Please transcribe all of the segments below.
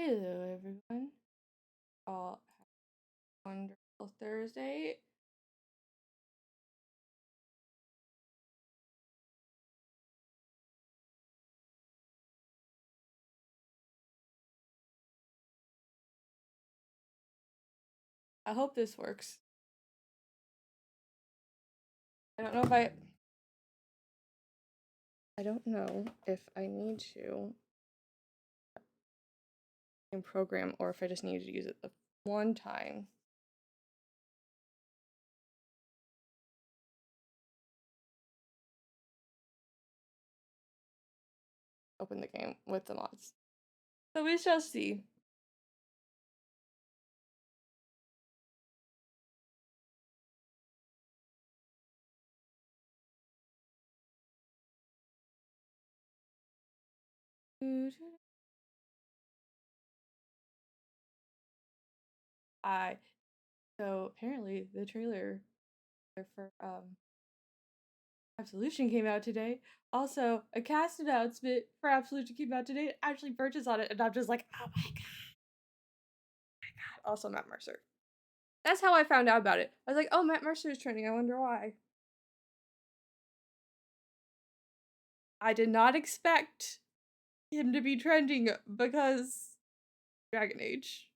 Hello, everyone. All have a wonderful Thursday. I hope this works. I don't know if I don't know if I need to in program or if I just need to use it the one time. Open the game with the mods. So we shall see. So apparently the trailer for Absolution came out today. Also, a cast announcement for Absolution came out today. Actually, purchased on it, and I'm just like, oh my god. Also, Matt Mercer. That's how I found out about it. I was like, oh, Matt Mercer is trending. I wonder why. I did not expect him to be trending because Dragon Age.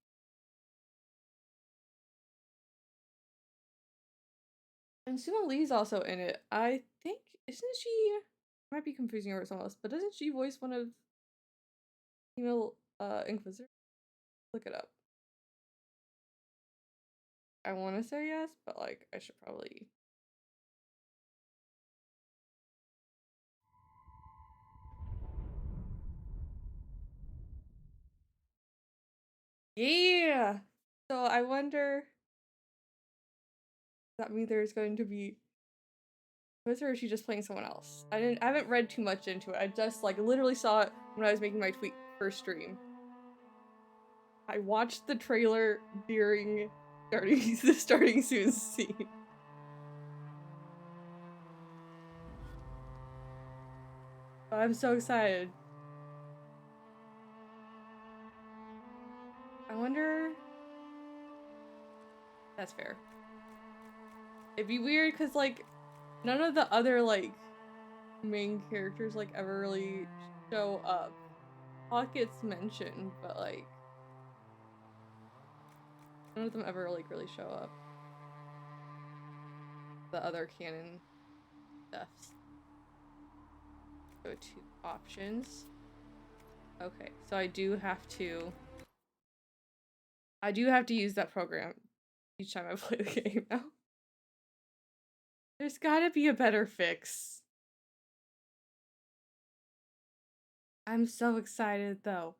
And Sumo Lee's also in it. I think, isn't she? I might be confusing her with someone else, but doesn't she voice one of female Inquisitor? Look it up. I want to say yes, but like I should probably. Yeah. So I wonder. Does that mean there's going to be Inquisitor, or is she just playing someone else? I haven't read too much into it. I just like literally saw it when I was making my tweet first stream. I watched the trailer during the starting soon scene. I'm so excited. I wonder. That's fair. It'd be weird because like none of the other like main characters like ever really show up. Hawk gets mentioned, but like none of them ever like really show up. The other canon stuffs. Go to options. Okay, so I do have to use that program each time I play the game now. There's gotta be a better fix. I'm so excited though.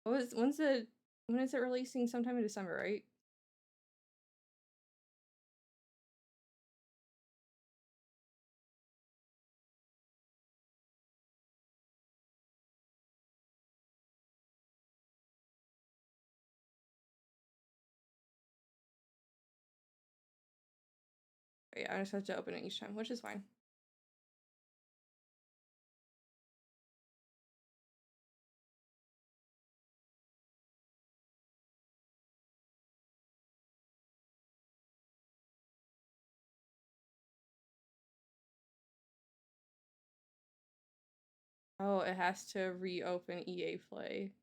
When is it releasing? Sometime in December, right? But yeah, I just have to open it each time, which is fine. Oh, it has to reopen EA Play.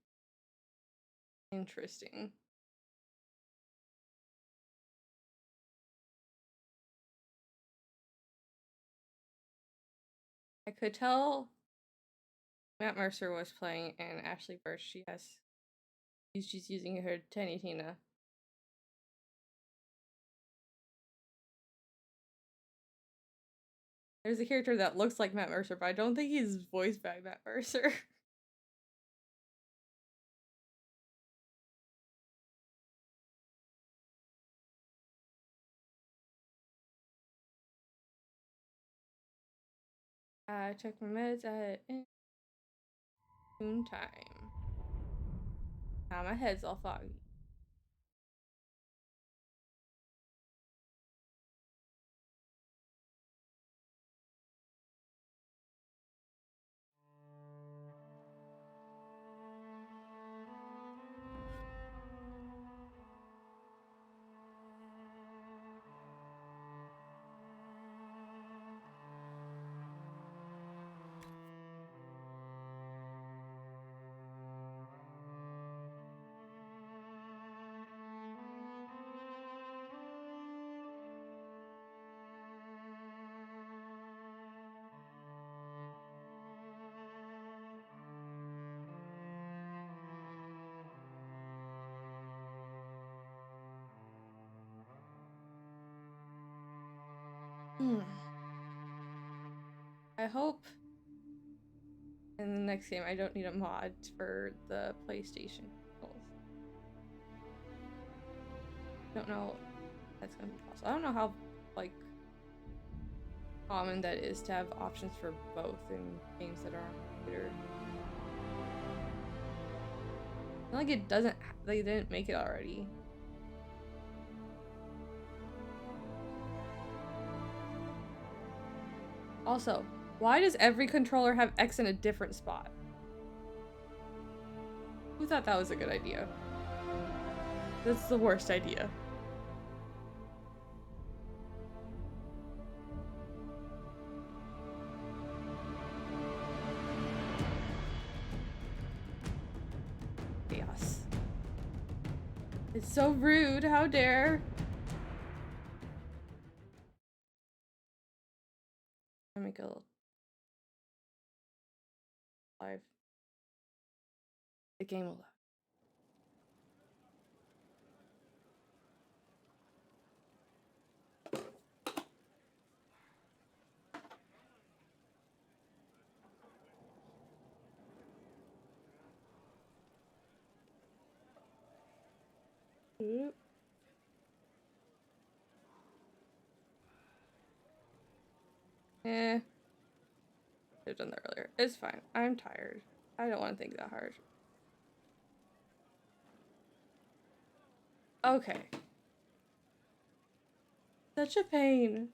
Interesting. I could tell Matt Mercer was playing and Ashley Birch. She's using her Tiny Tina. There's a character that looks like Matt Mercer, but I don't think he's voiced by Matt Mercer. I took my meds at noon time. Now my head's all foggy. Hmm. I hope in the next game I don't need a mod for the PlayStation controls. Don't know if that's gonna be possible. I don't know how like common that is to have options for both in games that are on computer. I feel like it doesn't. They didn't make it already. Also, why does every controller have X in a different spot? Who thought that was a good idea? That's the worst idea. Chaos. It's so rude, how dare. Let me go live. The game will load. Oop. Eh. I've done that earlier. It's fine. I'm tired. I don't want to think that hard. Okay. Such a pain.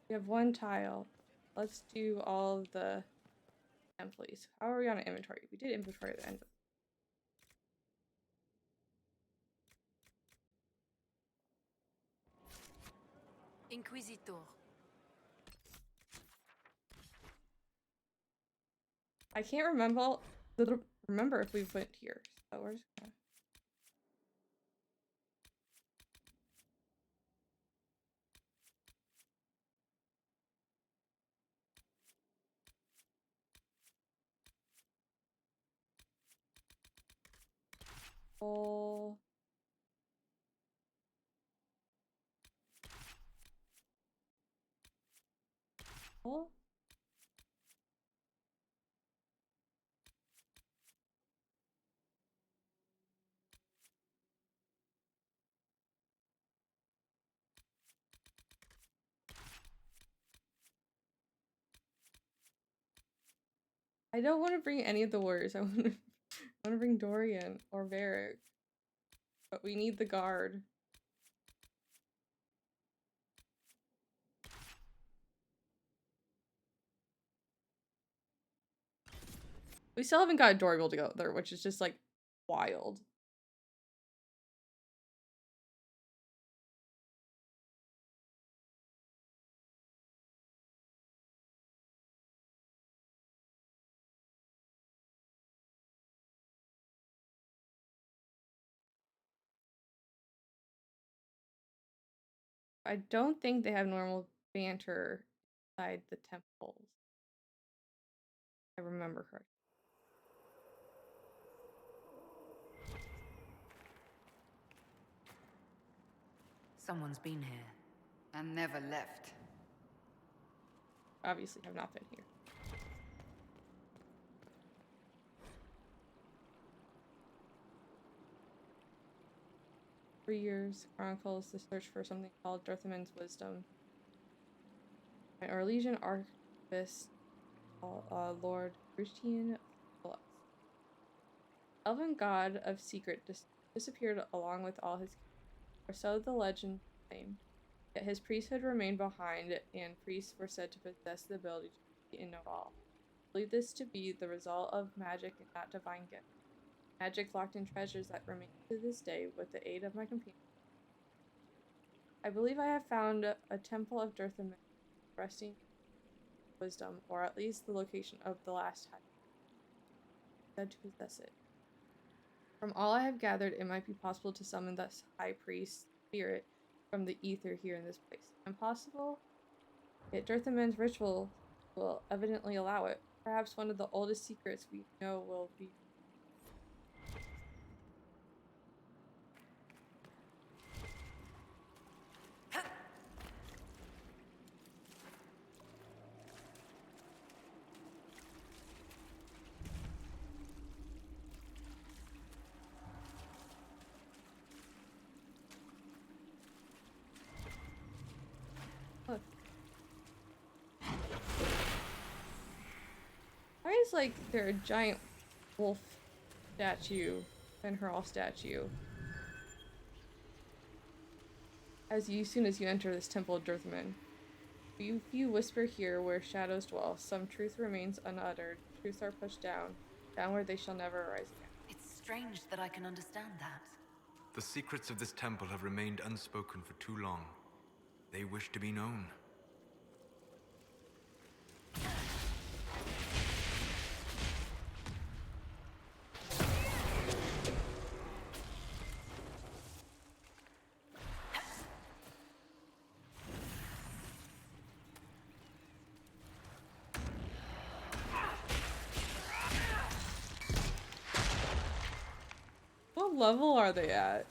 We have one tile. Let's do all of the templates. How are we on inventory? We did inventory at the end. Inquisitor. I can't remember if we went here. So we're just gonna... Oh. Oh. I don't want to bring any of the warriors. I want to bring Dorian or Varric. But we need the guard. We still haven't got Dorian to go there, which is just like wild. I don't think they have normal banter inside the temples. I remember correctly. Someone's been here and never left. Obviously have not been here. For years chronicles the search for something called Dirthaman's wisdom. An Orlesian archivist, Lord Christian Phillips. Elven god of secret disappeared along with all his kingdom, or so the legend claimed. Yet his priesthood remained behind, and priests were said to possess the ability to see and know all. I believe this to be the result of magic and not divine gift. Magic locked in treasures that remain to this day with the aid of my companion. I believe I have found a temple of Dirthaman resting wisdom, or at least the location of the last high said to possess it. From all I have gathered, it might be possible to summon the high priest spirit from the ether here in this place. Impossible? Yet Dirthaman's ritual will evidently allow it. Perhaps one of the oldest secrets we know will be. seems like they're a giant wolf statue, Fenhurl statue. Soon as you enter this temple of Dirthaman. You whisper here where shadows dwell. Some truth remains unuttered. Truths are pushed down. Downward they shall never arise again. It's strange that I can understand that. The secrets of this temple have remained unspoken for too long. They wish to be known. What level are they at?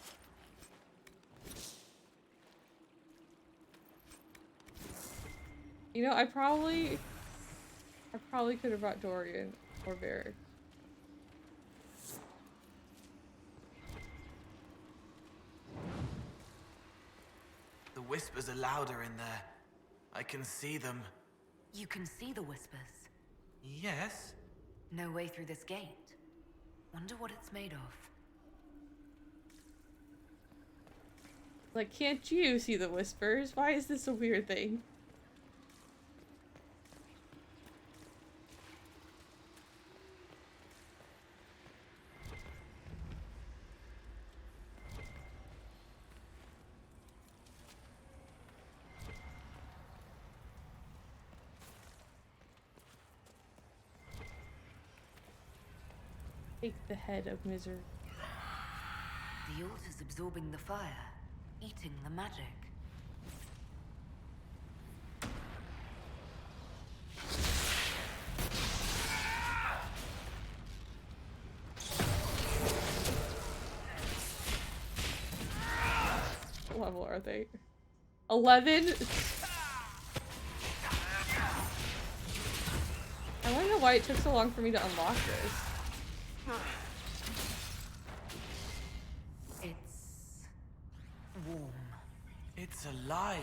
You know, I probably could have brought Dorian or Varric. The whispers are louder in there. I can see them. You can see the whispers. Yes? No way through this gate. Wonder what it's made of. Like, can't you see the whispers? Why is this a weird thing? Take the head of misery. The altar's absorbing the fire, eating the magic. What level are they? 11? I wanna know why it took so long for me to unlock this. It's warm. It's alive.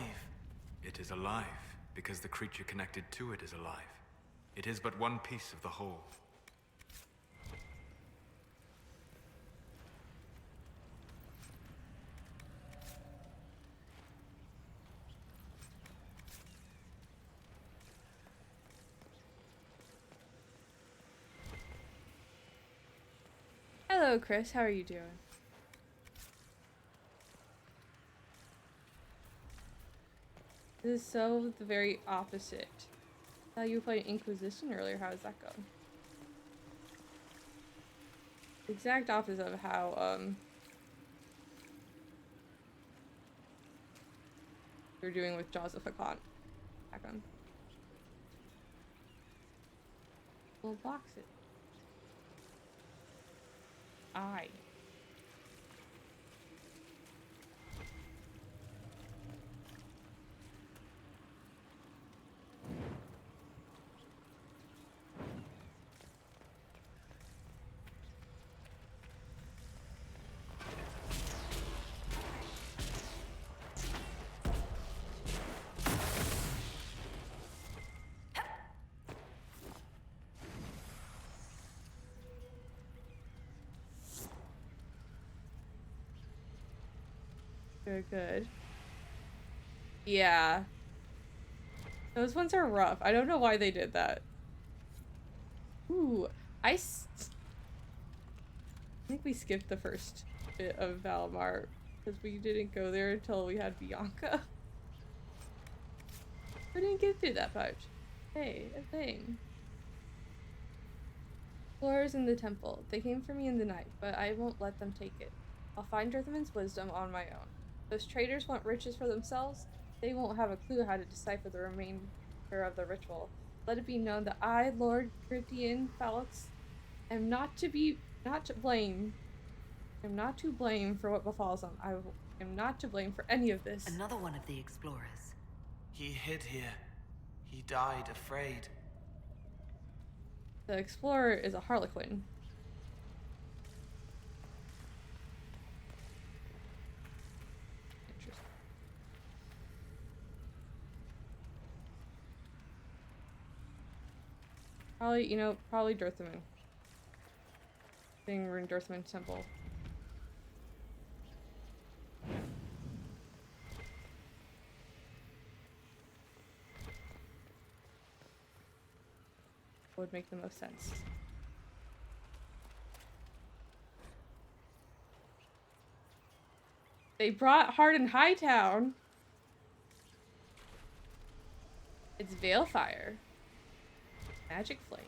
It is alive, because the creature connected to it is alive. It is but one piece of the whole. Hello, Chris. How are you doing? This is so the very opposite. You were playing Inquisition earlier. How does that go? The exact opposite of how you're doing with Jaws of Hakan. Hakan. We'll box it. I. Very good. Yeah. Those ones are rough. I don't know why they did that. Ooh, I think we skipped the first bit of Valimar because we didn't go there until we had Bianca. We didn't get through that part. Hey, a thing. Explorers in the temple. They came for me in the night, but I won't let them take it. I'll find Dirthaman's wisdom on my own. Those traitors want riches for themselves. They won't have a clue how to decipher the remainder of the ritual. Let it be known that I, Lord Critian Falix, am not to blame for what befalls them. I am not to blame for any of this. Another one of the explorers. He hid here. He died afraid. The explorer is a harlequin. Probably, you know, probably Dirthaman. Thing we're in Dirthaman Temple. Would make the most sense. They brought Hardened Hightown. It's Veilfire. Magic flame.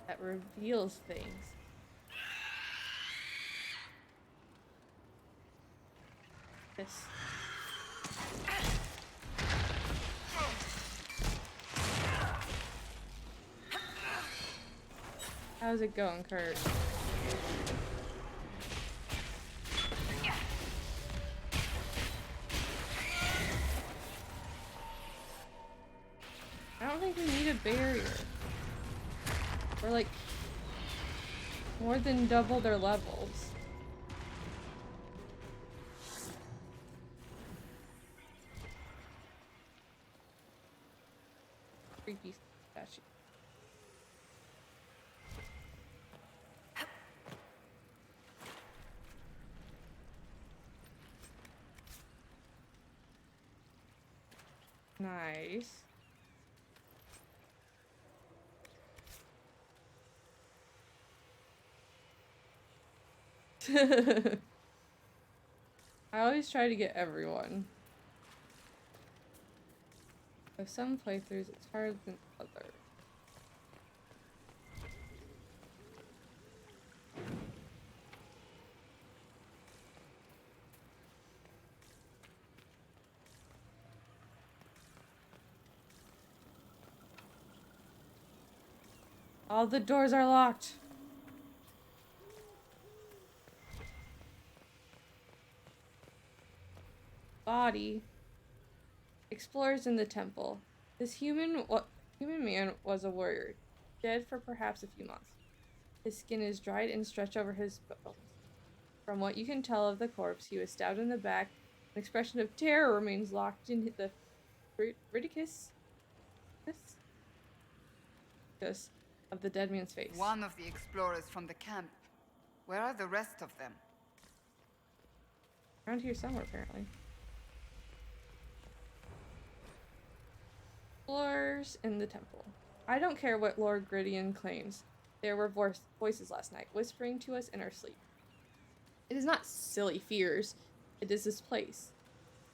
That reveals things. This. How's it going, Kurt? I don't think we need a barrier. We're like more than double their levels. Creepy statue. Nice. I always try to get everyone. With some playthroughs, it's harder than others. All the doors are locked. Body. Explorers in the temple. This human man was a warrior, dead for perhaps a few months. His skin is dried and stretched over his bones. From what you can tell of the corpse, he was stabbed in the back. An expression of terror remains locked in the ridiculous of the dead man's face. One of the explorers from the camp. Where are the rest of them? Around here somewhere, apparently. Explorers in the temple. I don't care what Lord Grydion claims. There were voices last night, whispering to us in our sleep. It is not silly fears. It is this place.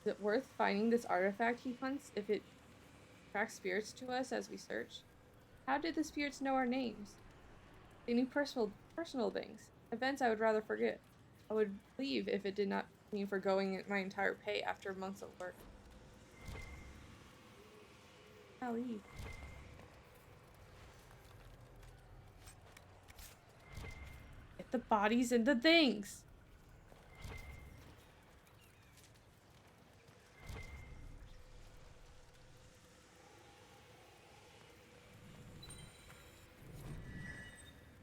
Is it worth finding this artifact he hunts if it tracks spirits to us as we search? How did the spirits know our names? They knew personal things. Events I would rather forget. I would leave if it did not mean forgoing my entire pay after months of work. I'll leave. Get the bodies and the things!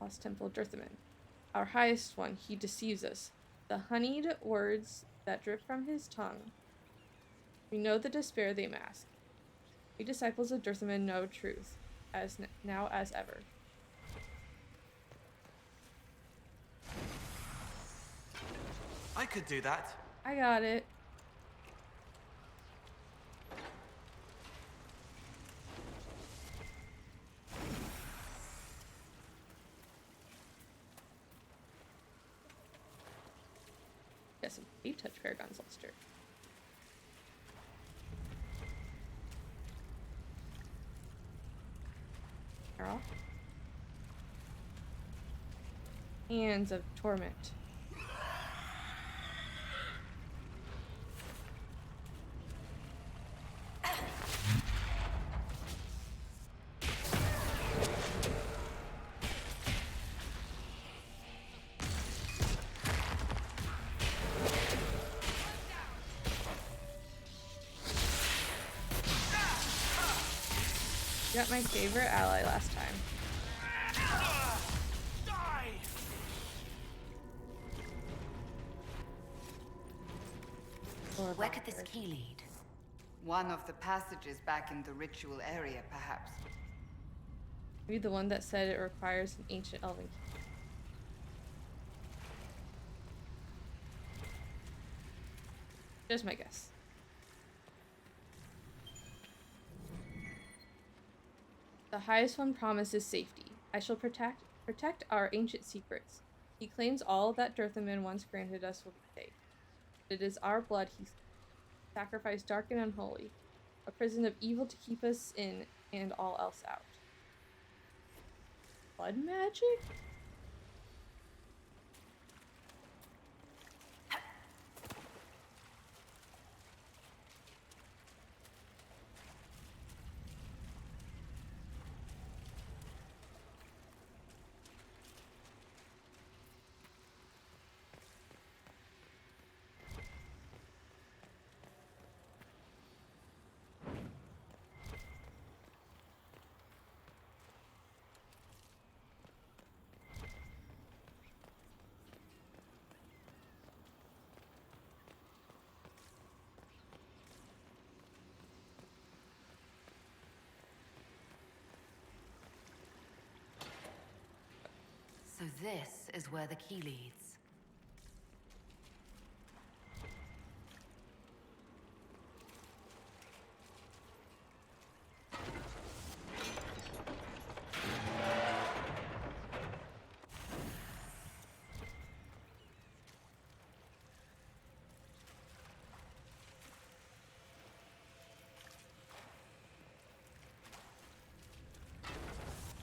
Lost Temple of Dirthaman. Our highest one, he deceives us. The honeyed words that drip from his tongue. We know the despair they mask. We disciples of Dirthaman know truth, as now as ever. I could do that. I got it. Got some deep touch Paragon's Luster. Carl. Hands of Torment. Got my favorite ally last time. Where could this key lead? One of the passages back in the ritual area, perhaps. Maybe the one that said it requires an ancient elven key. Just my guess. The highest one promises safety. I shall protect our ancient secrets. He claims all that Dirthaman once granted us will be safe. It is our blood he sacrificed, dark and unholy, a prison of evil to keep us in and all else out. Blood magic? So this is where the key leads.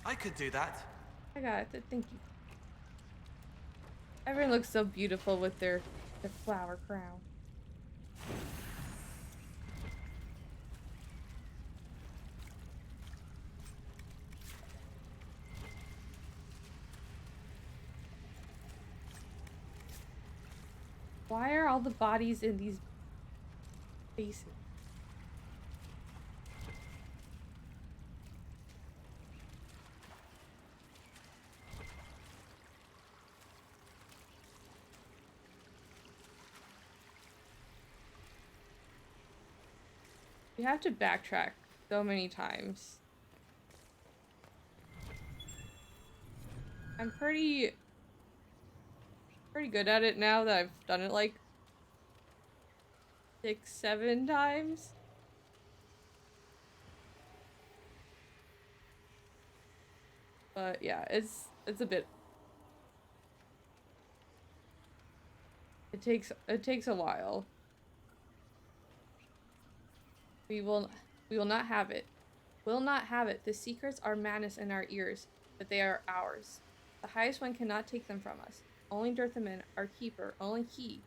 I could do that. I got it. Thank you. Everyone looks so beautiful with their flower crown. Why are all the bodies in these spaces? You have to backtrack so many times. I'm pretty good at it now that I've done it like 6, 7 times. But yeah, it's a bit. It takes a while. We will not have it. Will not have it. The secrets are madness in our ears, but they are ours. The highest one cannot take them from us. Only Dirthaman, our keeper, only he.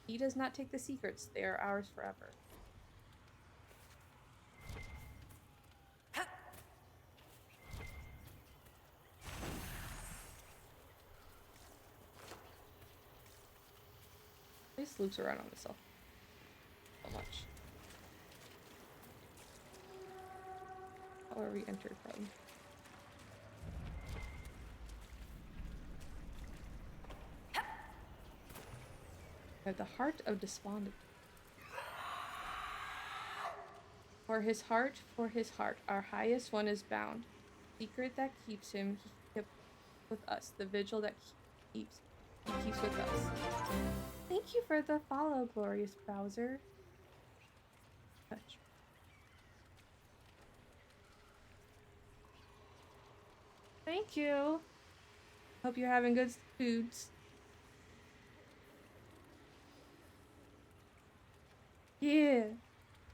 He does not take the secrets. They are ours forever. This loops around on itself so much. Where we entered from. At the heart of despondent. For his heart, our highest one is bound. Secret that keeps him, he keeps with us. The vigil that he keeps with us. Thank you for the follow, glorious Bowser. Touch. Thank you. Hope you're having good foods. Yeah.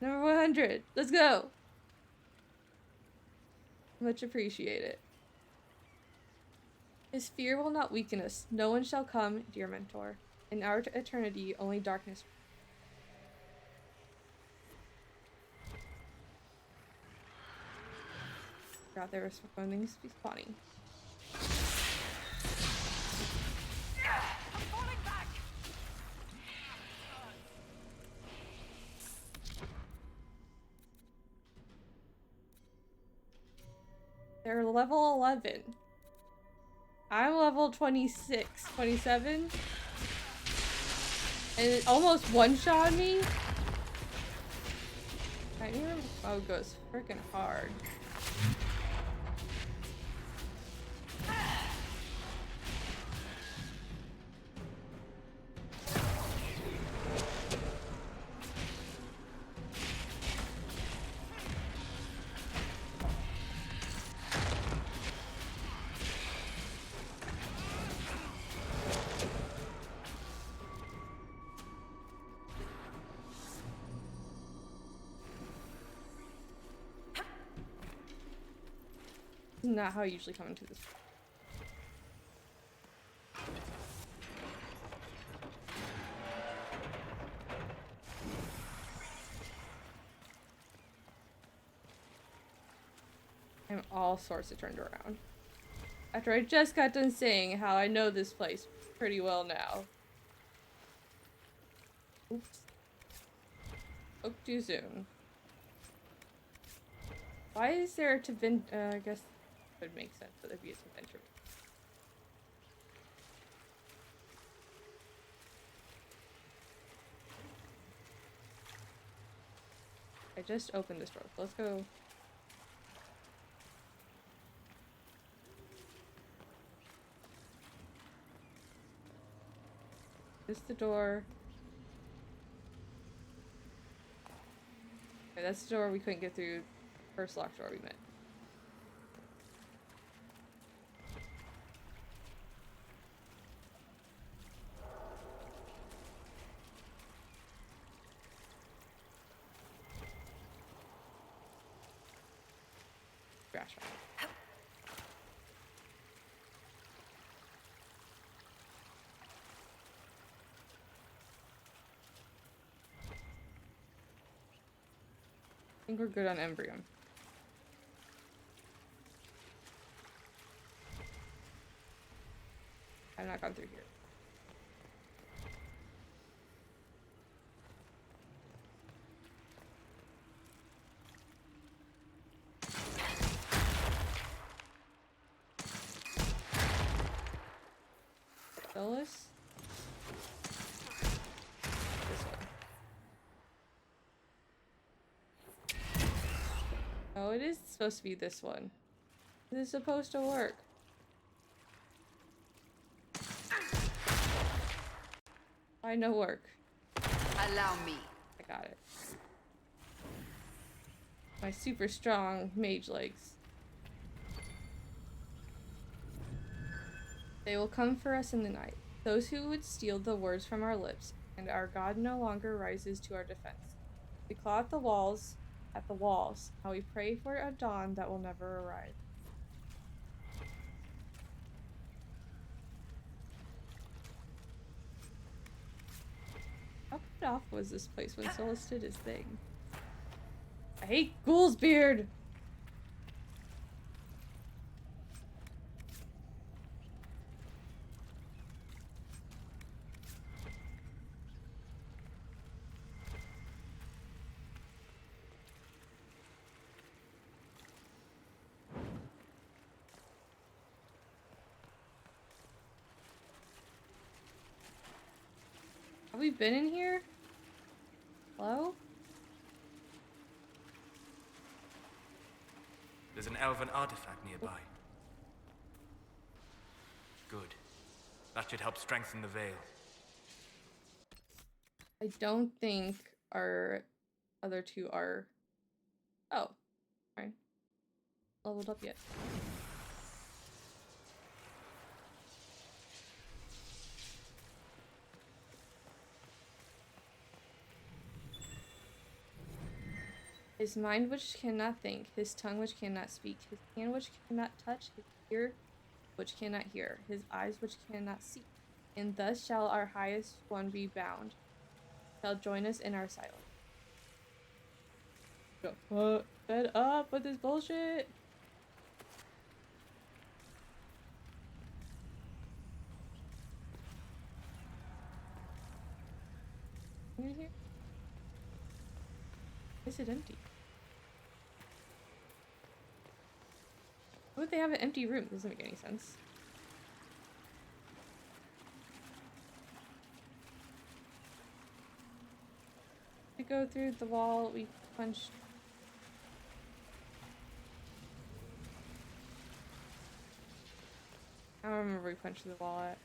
Number 100. Let's go. Much appreciate it. His fear will not weaken us. No one shall come, dear mentor. In our eternity, only darkness. Forgot there was things spawning. They're level 11. I'm level 26, 27. And it almost one-shot me. Tiny room mode goes freaking hard. Not how I usually come into this. I'm all sorts of turned around. After I just got done saying how I know this place pretty well now. Oops. Spoke too soon. Why is there I guess it would make sense that there'd be a adventure. I just opened this door. Let's go. This is the door. Okay, that's the door we couldn't get through. First locked door we met. Trash. I think we're good on Embryo. I've not gone through here. Phyllis? This one. Oh, it is supposed to be this one. This is supposed to work. Why no work? Allow me. I got it. My super strong mage legs. They will come for us in the night. Those who would steal the words from our lips, and our God no longer rises to our defense. We claw at the walls, how we pray for a dawn that will never arrive. How put off was this place when Solus did his thing? I hate Ghoul's beard! Have we been in here? Hello? There's an Elven artifact nearby. Good. That should help strengthen the veil. I don't think our other two are... Oh. Alright. Leveled up yet. His mind which cannot think, his tongue which cannot speak, his hand which cannot touch, his ear which cannot hear, his eyes which cannot see. And thus shall our highest one be bound, shall join us in our silence. Fed up with this bullshit. In here? Is it empty? Why would they have an empty room? Doesn't make any sense. We go through the wall we punched I don't remember we punched the wall at.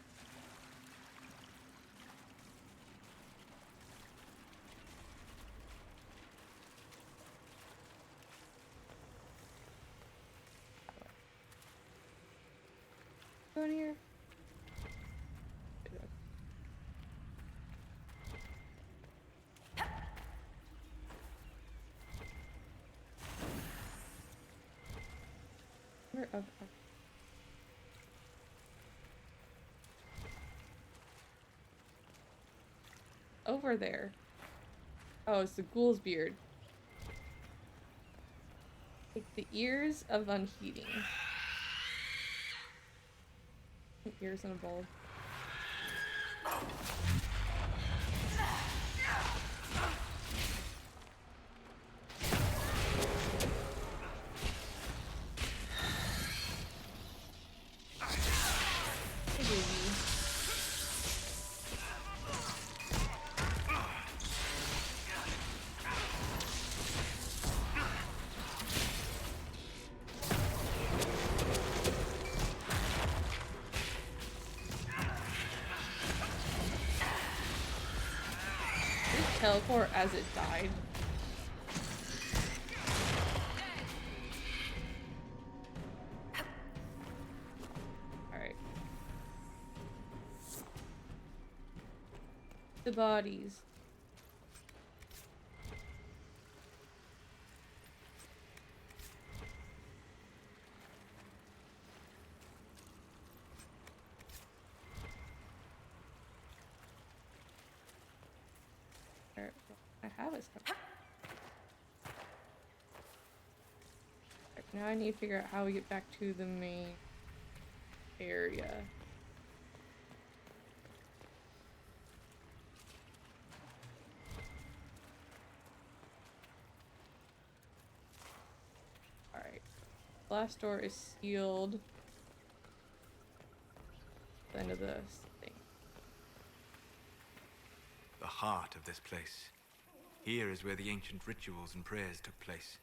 Go in here. Where of over there. Oh, it's the ghoul's beard. Like the ears of unheeding. Ears in a bowl. Hey, baby. Teleport as it died. Alright. The bodies. I have it. Right, now I need to figure out how we get back to the main area. Alright. Last door is sealed. The end of this thing. The heart of this place. Here is where the ancient rituals and prayers took place.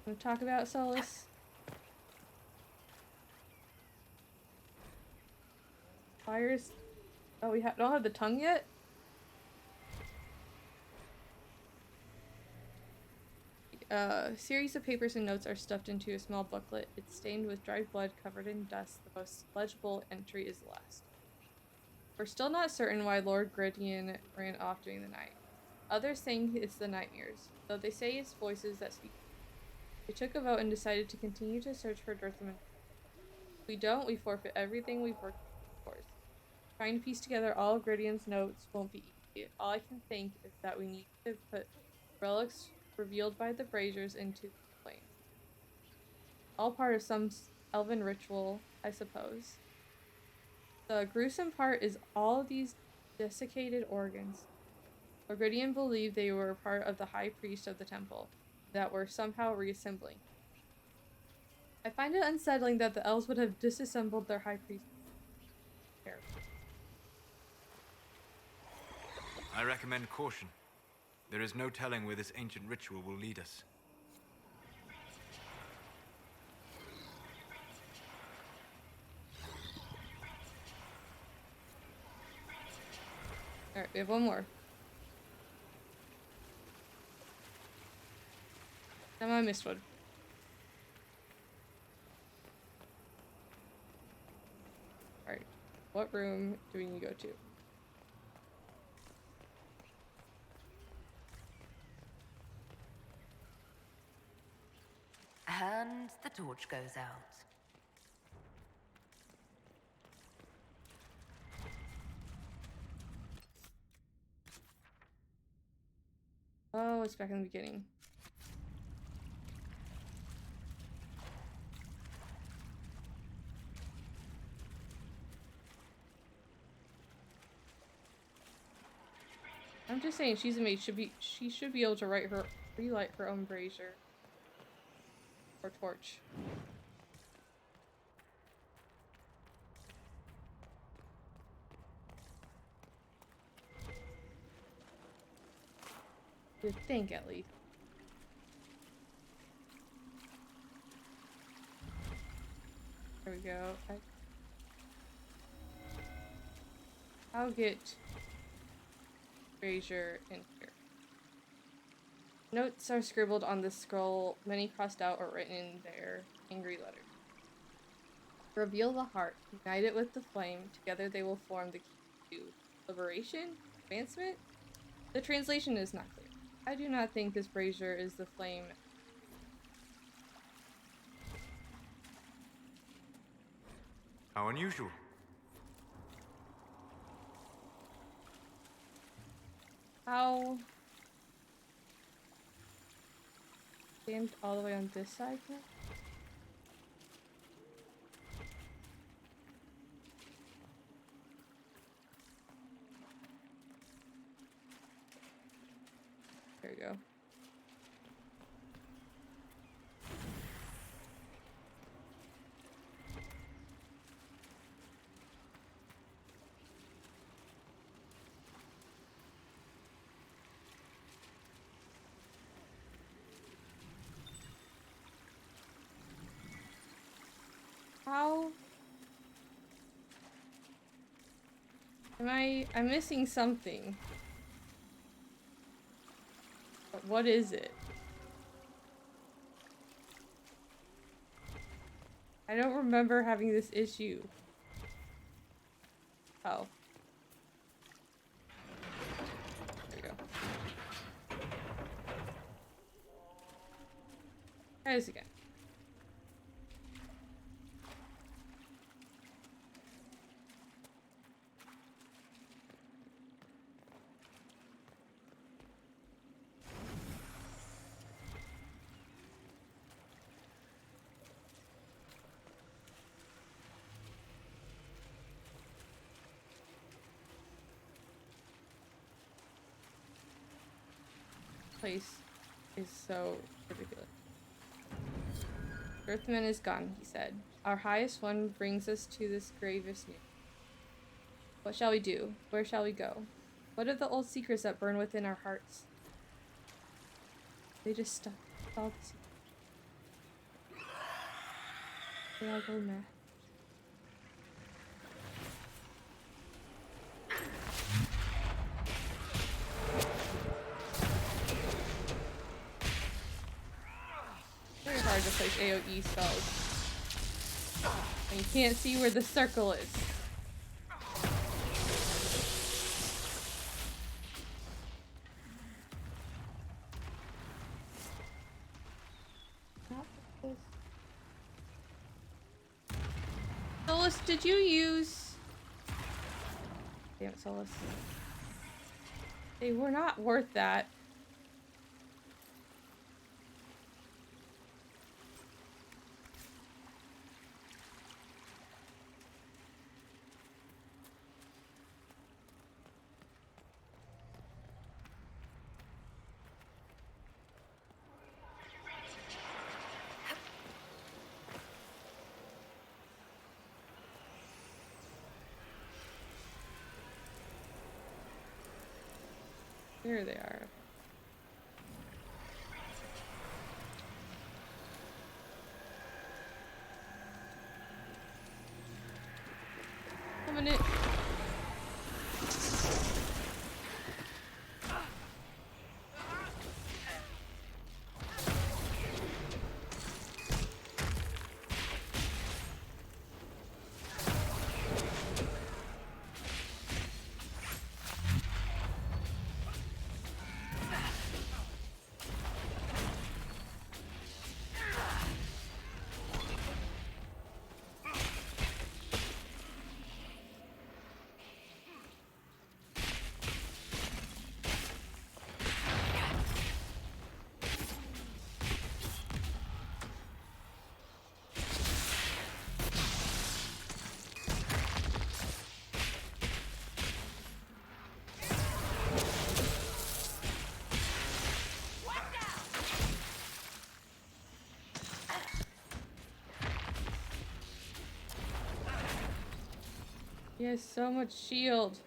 Want to talk about Solus? Fires. Oh, we don't have the tongue yet? A series of papers and notes are stuffed into a small booklet. It's stained with dried blood covered in dust. The most legible entry is the last. We're still not certain why Lord Grydion ran off during the night. Others think it's the nightmares, though they say it's voices that speak. We took a vote and decided to continue to search for Dirthaman. If we don't, we forfeit everything we've worked for. Trying to piece together all of Grydion's notes won't be easy. All I can think is that we need to put relics revealed by the braziers into the flames. All part of some elven ritual, I suppose. The gruesome part is all of these desiccated organs. Grydion believed they were part of the high priest of the temple, that were somehow reassembling. I find it unsettling that the elves would have disassembled their high priest. I recommend caution. There is no telling where this ancient ritual will lead us. Alright, we have one more. Now I missed one. Alright, what room do we need to go to? And the torch goes out. Oh, it's back in the beginning. I'm just saying, she's a mage. She should be able to relight her own brazier or torch. You'd think, at least. There we go. I'll get Fraser in here. Notes are scribbled on the scroll, many crossed out or written in their angry letters. Reveal the heart, unite it with the flame, together they will form the key to liberation? Advancement? The translation is not clear. I do not think this brazier is the flame. How unusual. How? Stand all the way on this side now? There we go. How? I'm missing something. But what is it? I don't remember having this issue. Oh. There we go. Try this again. Place is so ridiculous. Earthman is gone, he said. Our highest one brings us to this gravest news. What shall we do? Where shall we go? What are the old secrets that burn within our hearts? They just stuck all the secrets. They all go mad. Very hard to place AoE spells. And you can't see where the circle is. Solus, did you use... Damn it, Solus. They were not worth that. Here they are. Coming in. He has so much shield.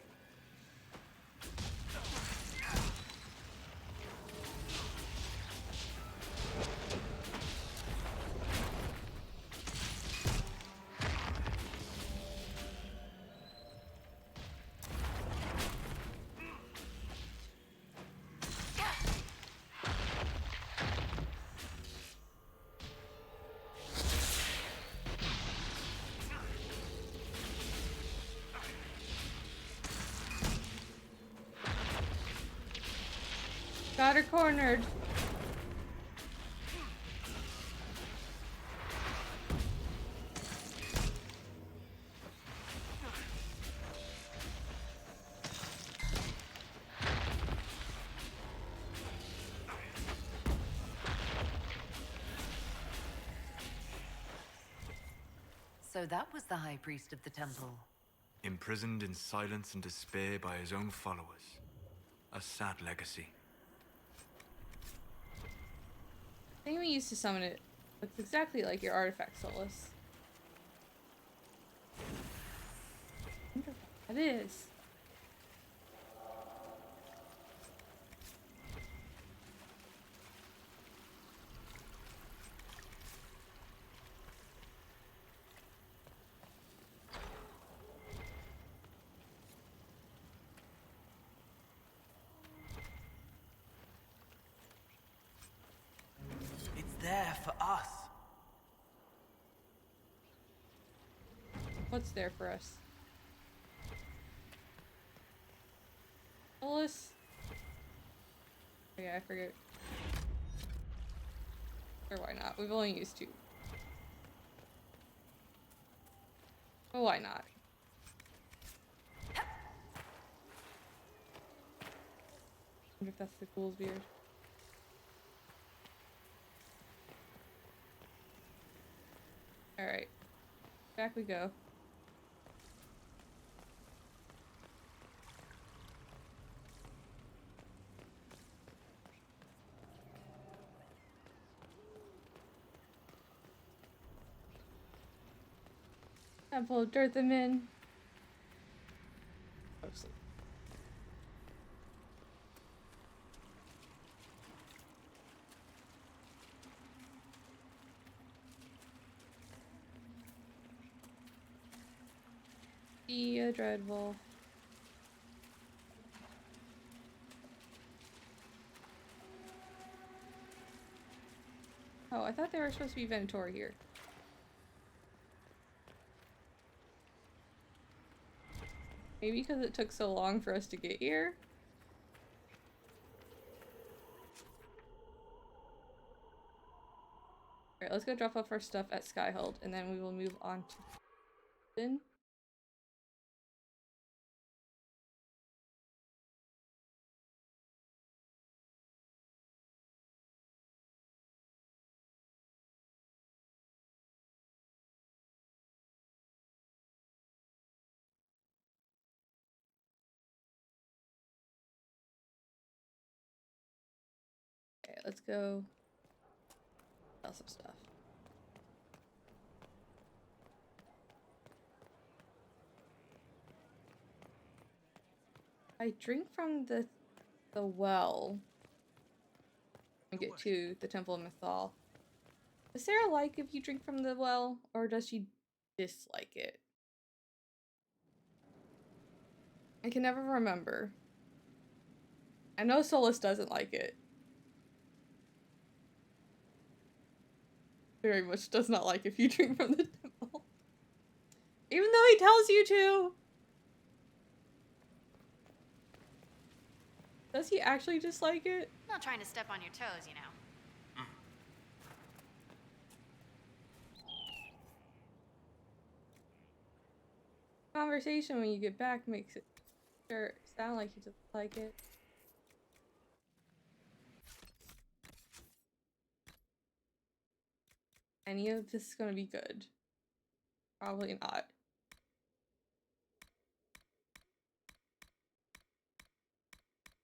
Got her cornered. So that was the High Priest of the temple. Imprisoned in silence and despair by his own followers. A sad legacy. I think we used to summon it. Looks exactly like your artifact, Solus. I wonder what that is. It's there for us. What's there for us? Solus? Oh yeah, I forget. Or why not? We've only used 2. But why not? I wonder if that's the ghoul's beard. Alright. Back we go. Temple of Dirthamin. Oh, sleep. Be a dreadful. Oh, I thought they were supposed to be Venator here. Maybe because it took so long for us to get here? Alright, let's go drop off our stuff at Skyhold, and then we will move on to then. Okay, let's go sell some stuff. I drink from the well. And get to the Temple of Mythal. Does Sarah like if you drink from the well, or does she dislike it? I can never remember. I know Solus doesn't like it. Very much does not like if you drink from the temple. Even though he tells you to! Does he actually dislike it? Not trying to step on your toes, you know. Conversation when you get back makes it sure sound like he doesn't like it. Any of this is gonna be good. Probably not.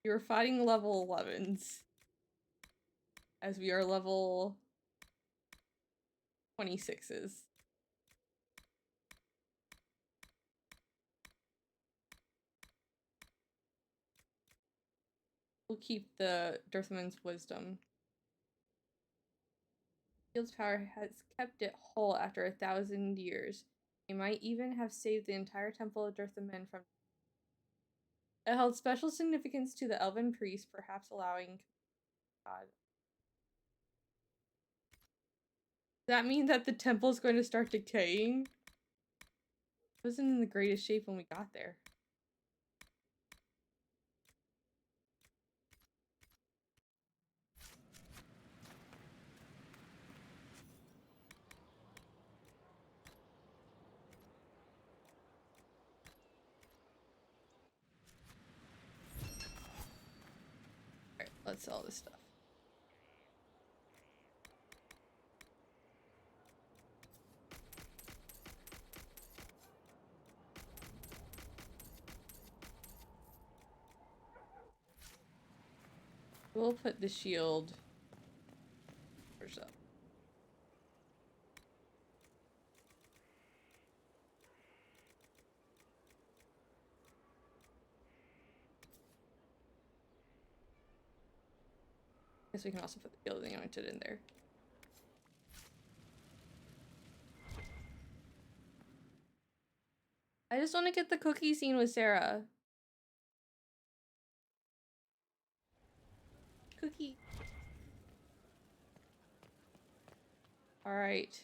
You're fighting level 11s. As we are level 26s. We'll keep the Dirthaman's wisdom. Shield's power has kept it whole after 1,000 years. He might even have saved the entire Temple of Dirthamin from. It held special significance to the Elvhen priest, perhaps allowing God. Does that mean that the temple is going to start decaying? It wasn't in the greatest shape when we got there. Let's sell this stuff. We'll put the shield first up. Guess we can also put the gilding anointed in there. I just want to get the cookie scene with Sarah. Cookie. Alright.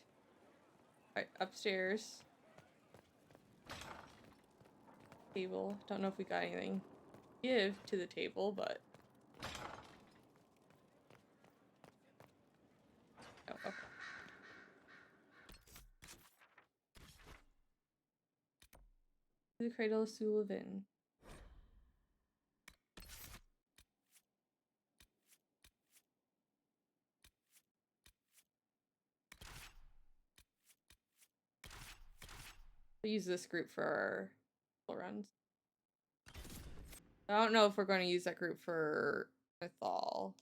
Alright, upstairs. Table. Don't know if we got anything to give to the table, but... Oh, okay. The Cradle of Elvhen. We'll use this group for our full runs. I don't know if we're going to use that group for Mythal.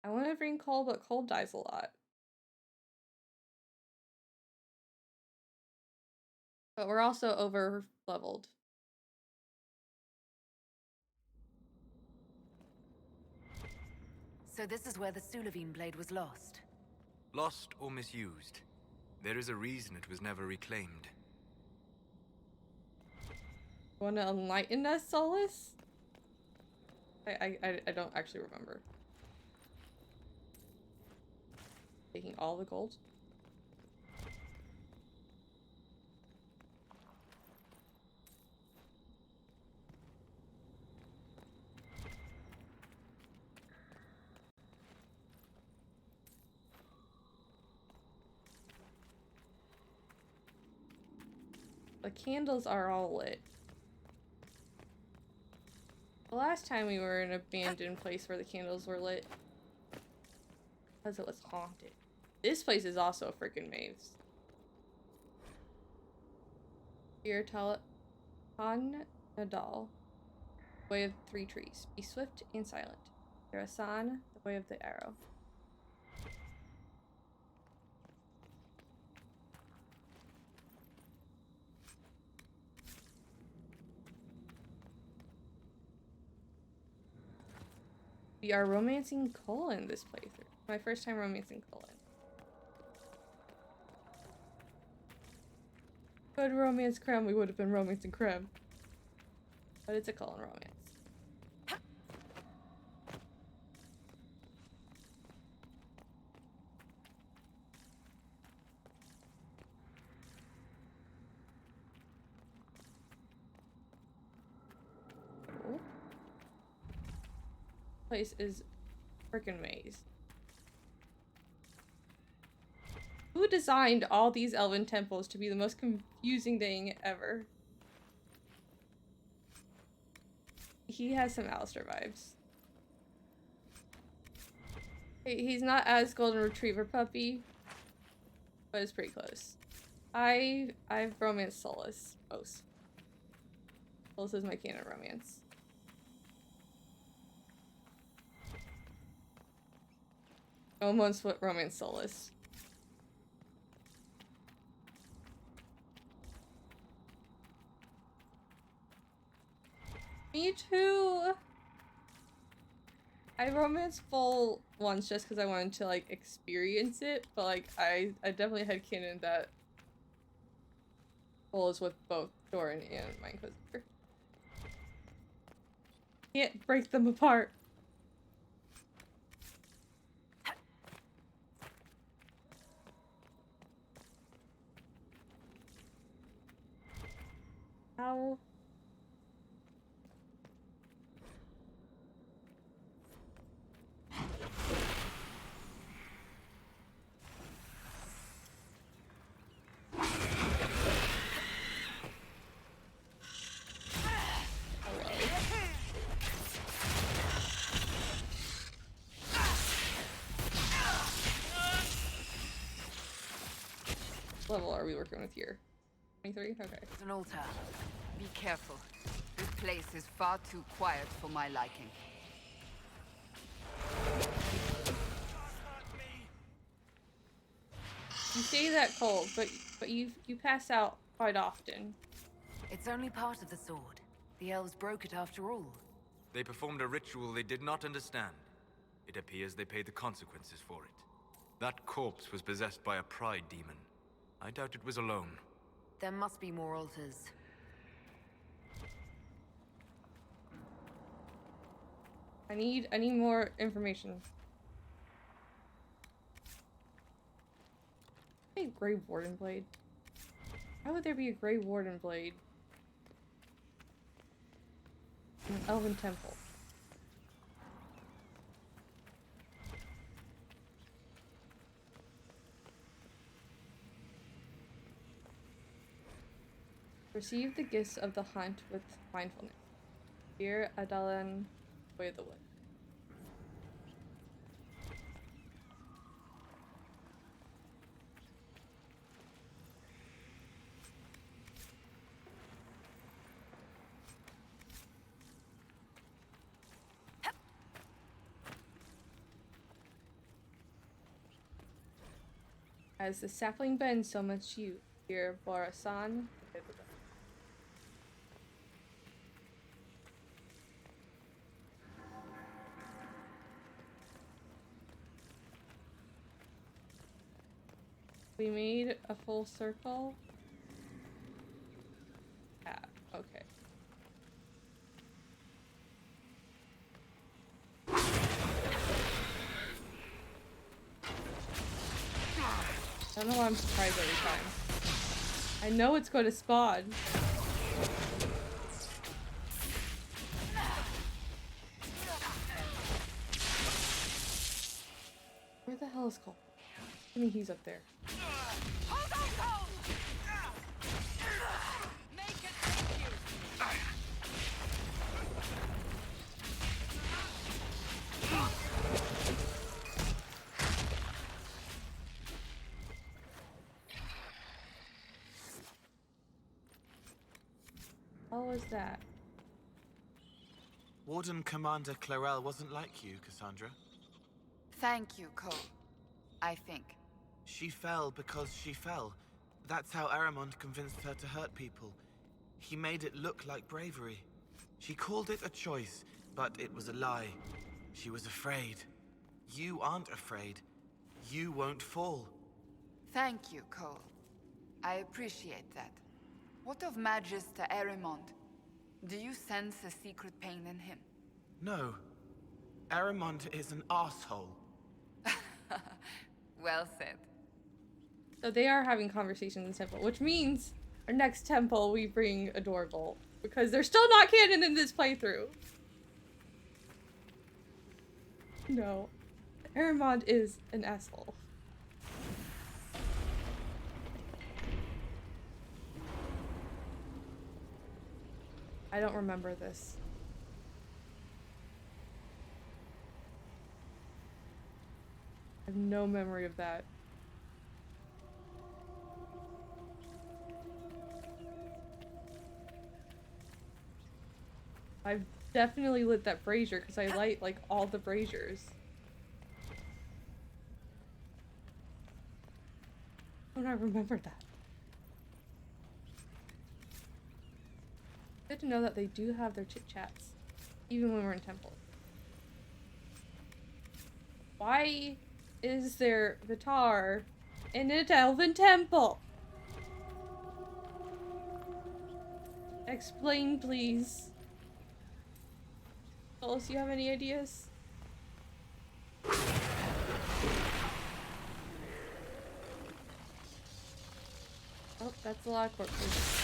I want to bring Cole, but Cole dies a lot. But we're also over leveled. So this is where the Sulevine blade was lost. Lost or misused. There is a reason it was never reclaimed. Want to enlighten us, Solus? I don't actually remember. Taking all the gold. The candles are all lit. The last time we were in an abandoned place where the candles were lit. Because it was haunted. This place is also a freaking maze. Here, Nadal. Way of three trees. Be swift and silent. Kirasan, the way of the arrow. We are romancing Colin this playthrough. My first time romancing Colin. If I'd romance Krem, we would have been romancing Krem. But it's a Colin romance. Cool. Place is freaking maze. Who designed all these elven temples to be the most confusing thing ever? He has some Alistair vibes. He's not as golden retriever puppy, but it's pretty close. I've romanced Solus most. Solus is my canon romance. Almost what romance Solus. Me too. I romanced Full once just because I wanted to like experience it, but like I definitely had canon that Full is with both Doran and my Inquisitor. Can't break them apart. How? level are we working with here? 23? Okay. It's an altar. Be careful. This place is far too quiet for my liking. You say that cold, but you pass out quite often. It's only part of the sword. The elves broke it after all. They performed a ritual they did not understand. It appears they paid the consequences for it. That corpse was possessed by a pride demon. I doubt it was alone. There must be more altars. I need more information. A Grey Warden blade. Why would there be a Grey Warden blade in an Elven temple? Receive the gifts of the hunt with mindfulness. Dear Adalan, Way of the Wood. As the sapling bends, so much you, dear Borasan. We made a full circle. Yeah, okay. I don't know why I'm surprised every time. I know it's going to spawn. Where the hell is Cole? I mean, he's up there. How was that? Warden Commander Clarel wasn't like you, Cassandra. Thank you, Cole. I think. She fell because she fell. That's how Aramond convinced her to hurt people. He made it look like bravery. She called it a choice, but it was a lie. She was afraid. You aren't afraid. You won't fall. Thank you, Cole. I appreciate that. What of Magister Aramond? Do you sense a secret pain in him? No. Aramond is an asshole. Well said. So they are having conversations in the temple, which means our next temple we bring a Dorgal. Because they're still not canon in this playthrough. No. Aramond is an asshole. I don't remember this. I have no memory of that. I've definitely lit that brazier because I light like all the braziers. How don't I remember that? Good to know that they do have their chit chats, even when we're in temple. Why is there Vitar in an Elven temple? Explain, please. Phyllis, you have any ideas? Oh, that's a lot of corpses.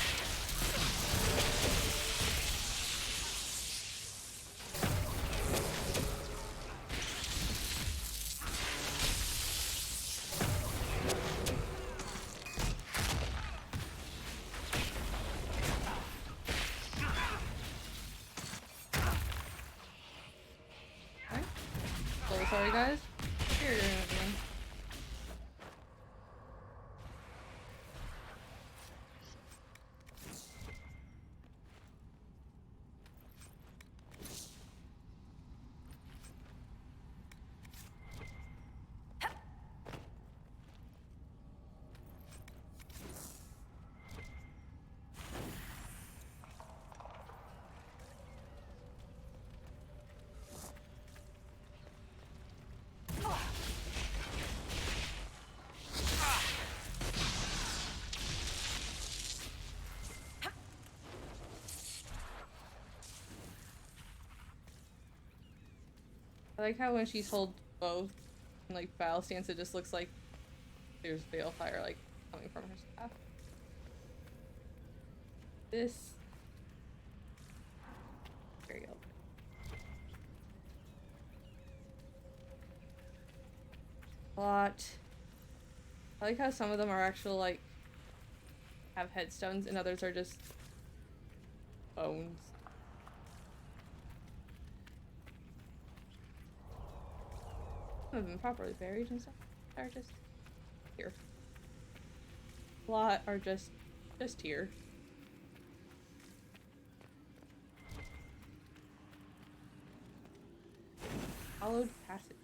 Sorry guys. Here, I like how when she's hold both in like battle stance, it just looks like there's balefire like coming from her staff. This very open. But I like how some of them are actual like have headstones and others are just bones. Some have been properly buried and stuff. Are just here. A lot are just here. Hallowed passage.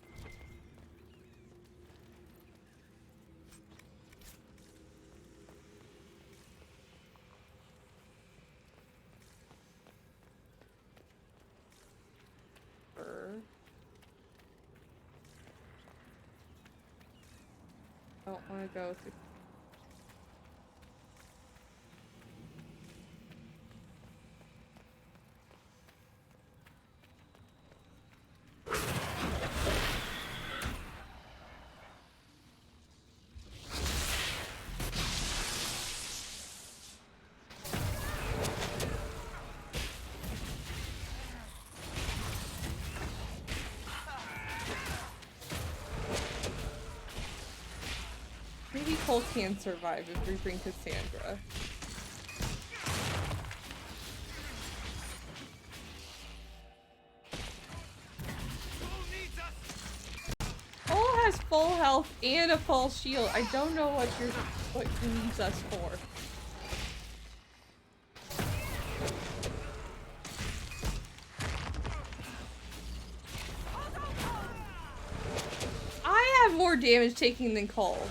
Don't want to go through. Maybe Cole can survive if we bring Cassandra. Cole has full health and a full shield. I don't know what he needs us for. I have more damage taking than Cole.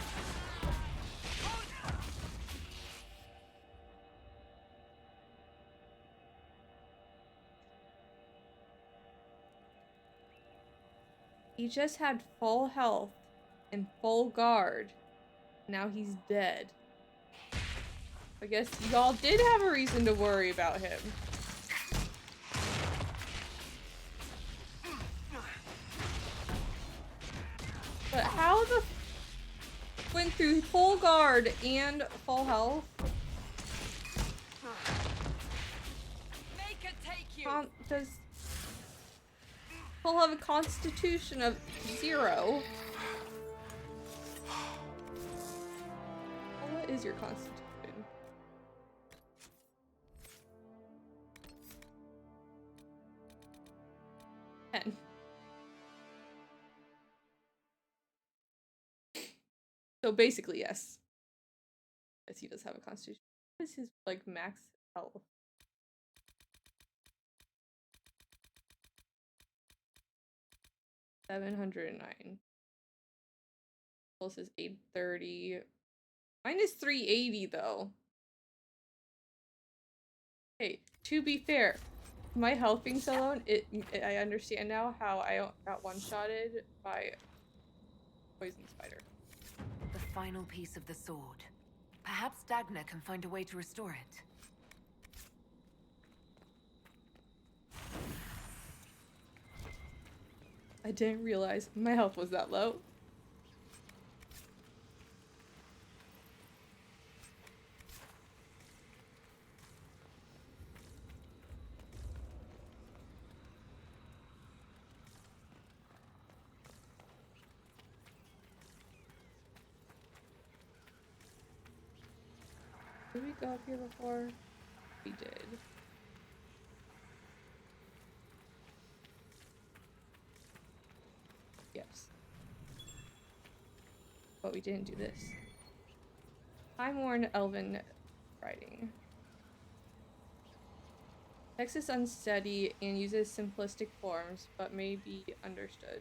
He just had full health and full guard. Now he's dead. I guess y'all did have a reason to worry about him. But how the went through full guard and full health? Make it take you. Does Cole have a constitution of 0? Well, what is your constitution? 10. So basically, yes. Yes, he does have a constitution. What is his, like, max health? $709. Pulse is 830. Mine is 380 though. Hey, to be fair, my health being so low, I understand now how I got one-shotted by poison spider. The final piece of the sword. Perhaps Dagna can find a way to restore it. I didn't realize my health was that low. Did we go up here before? We did. Yes. But we didn't do this. Time-worn Elvhen writing. Text is unsteady and uses simplistic forms, but may be understood.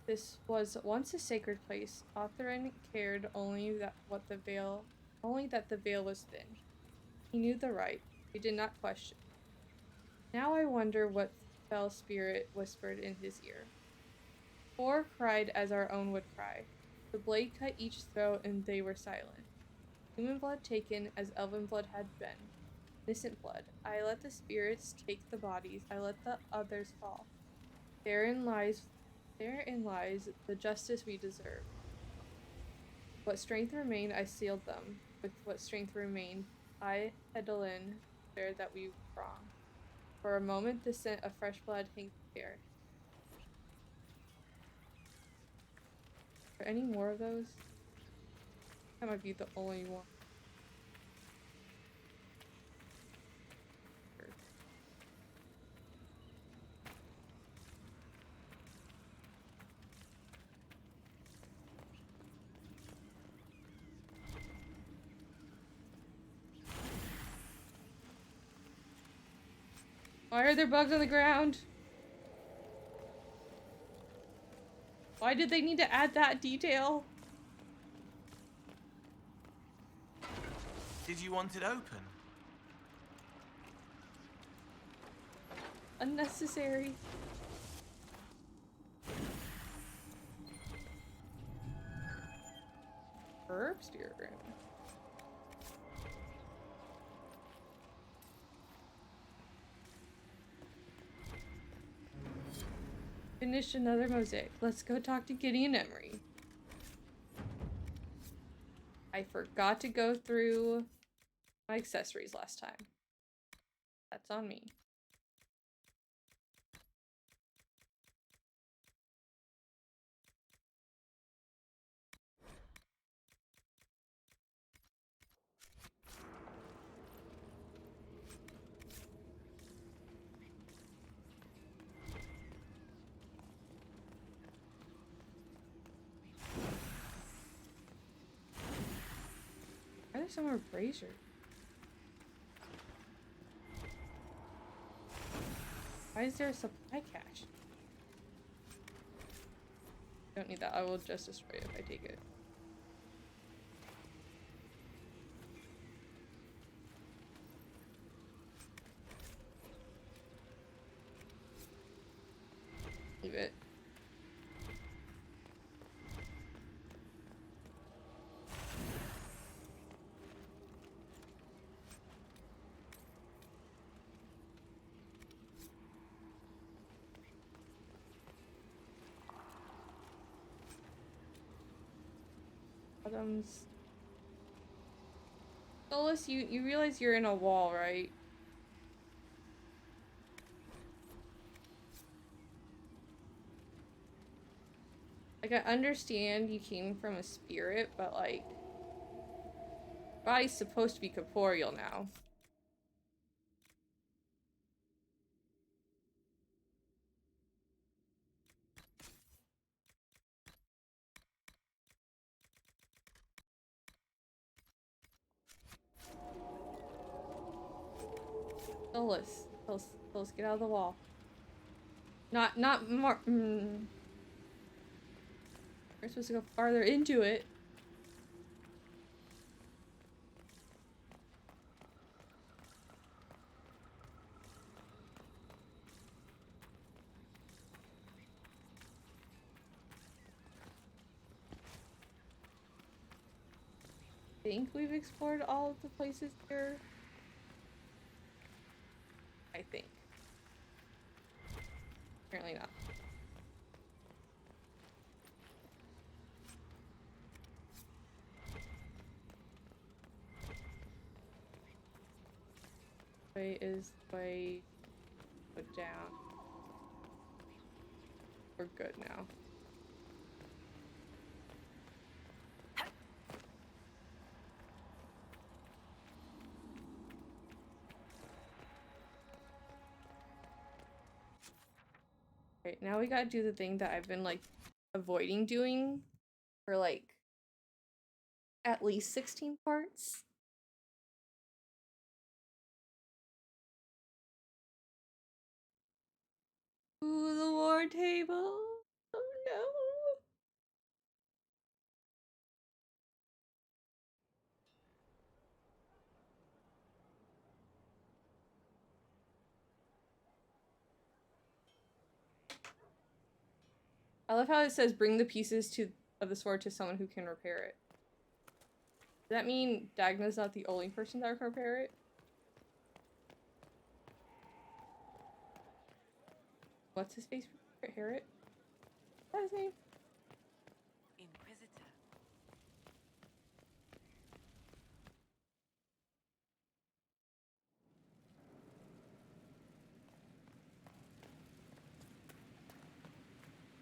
This was once a sacred place. Authorin cared only that the veil was thin. He knew the right. He did not question. Now I wonder what fell spirit whispered in his ear. Four cried as our own would cry. The blade cut each throat and they were silent. Human blood taken as elven blood had been. Innocent blood. I let the spirits take the bodies. I let the others fall. Therein lies the justice we deserve. What strength remained, I sealed them. With what strength remained, I, Hedolin, declared that we were wrong. For a moment, the scent of fresh blood hung there. Are there any more of those? That might be the only one. Why are there bugs on the ground? Why did they need to add that detail? Did you want it open? Unnecessary. Herb spirit room. Finished another mosaic. Let's go talk to Gideon Emery. I forgot to go through my accessories last time. That's on me. Why are there some more braziers? Why is there a supply cache? Don't need that. I will just destroy it if I take it. Leave it. Adams. Solus, you realize you're in a wall, right? Like, I understand you came from a spirit, but like, body's supposed to be corporeal now. Solus, get out of the wall. Not more. We're supposed to go farther into it. I think we've explored all of the places here. I think. Apparently not. Way is way put down. We're good now. Right, now we gotta do the thing that I've been like avoiding doing for like at least 16 parts. Ooh, the war table. Oh no. I love how it says bring the pieces of the sword to someone who can repair it. Does that mean Dagna's not the only person that can repair it? What's his face? Harriet? Is that his name? Inquisitor.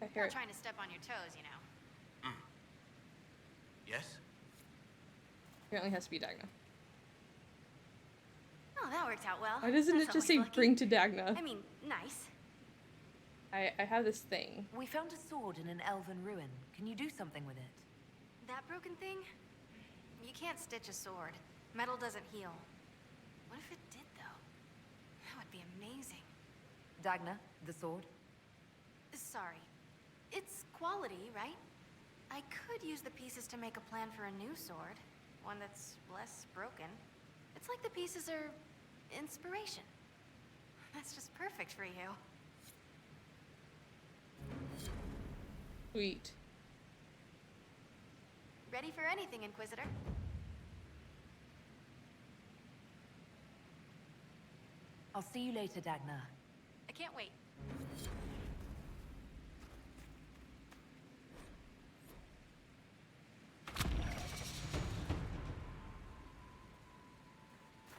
Not Harriet. trying to step on your toes, you know. Yes? Apparently has to be Dagna. Oh, that worked out well. Why doesn't That's it just say always lucky. bring to Dagna? I mean, nice. I have this thing. We found a sword in an elven ruin. Can you do something with it? That broken thing? You can't stitch a sword. Metal doesn't heal. What if it did, though? That would be amazing. Dagna, the sword? Sorry. It's quality, right? I could use the pieces to make a plan for a new sword. One that's less broken. It's like the pieces are inspiration. That's just perfect for you. Sweet. Ready for anything, Inquisitor? I'll see you later, Dagna. I can't wait.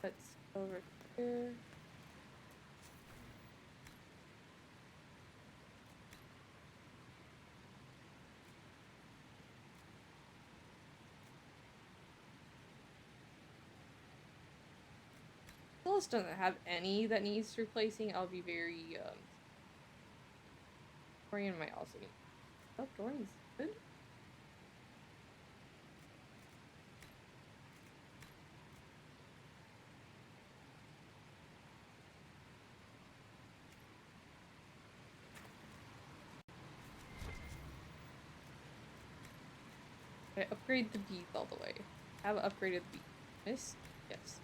That's over here. Phyllis doesn't have any that needs replacing. I'll be very Dorian might also need. Oh, Dorian's good. Okay, upgrade the beads all the way. Have upgraded the bead. Miss? Yes.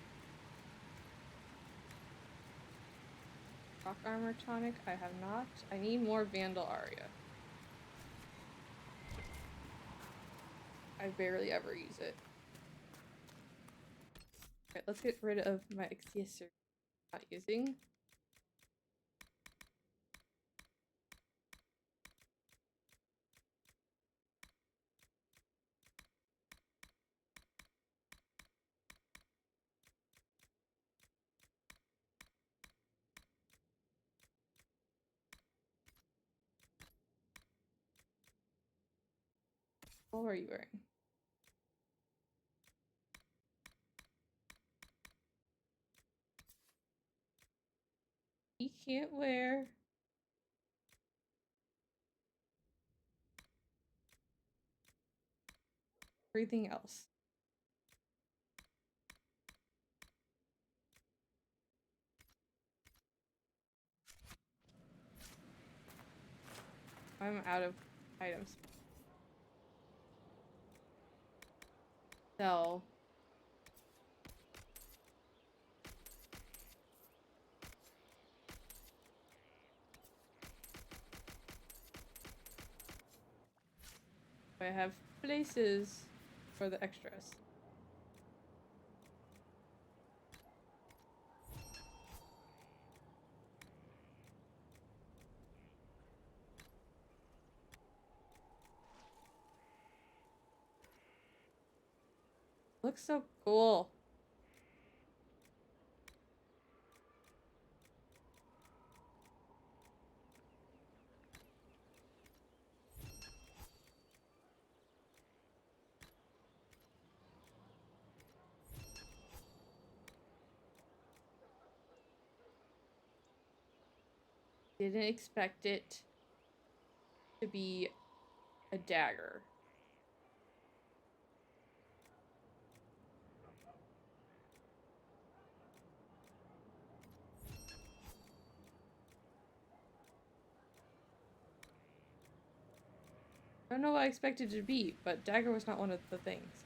Rock armor tonic, I have not. I need more Vandal Aria. I barely ever use it. Okay, let's get rid of my Executor not using. What are you wearing? He can't wear. Everything else. I'm out of items. So I have places for the extras. Looks so cool. Didn't expect it to be a dagger. I don't know what I expected it to be, but dagger was not one of the things.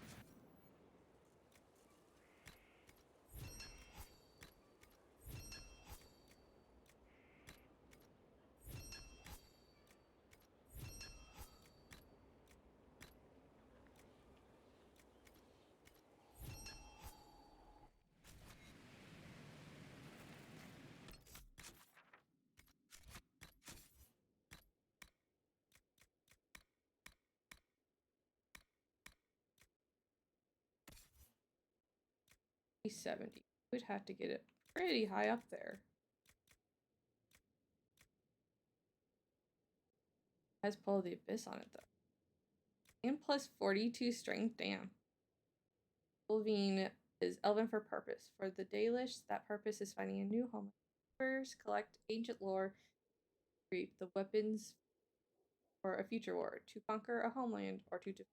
70. We'd have to get it pretty high up there. Has Pull of the Abyss on it though. And plus 42 strength, damn. Elvhen is Elven for purpose. For the Dalish, that purpose is finding a new home. First, collect ancient lore, create the weapons for a future war, to conquer a homeland, or to defend.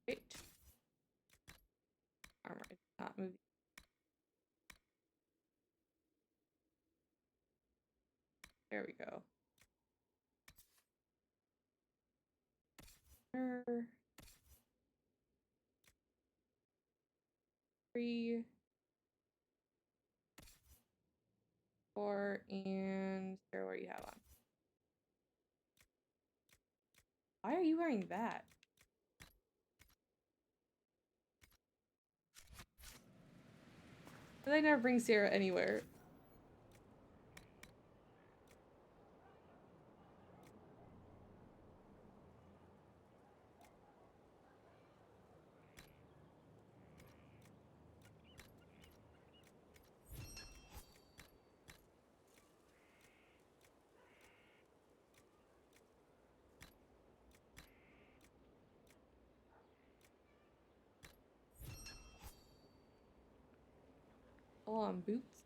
Great. Armor did not move. There we go. 3, 4, and Sarah, what do you have on? Why are you wearing that? I never bring Sarah anywhere. Full on boots.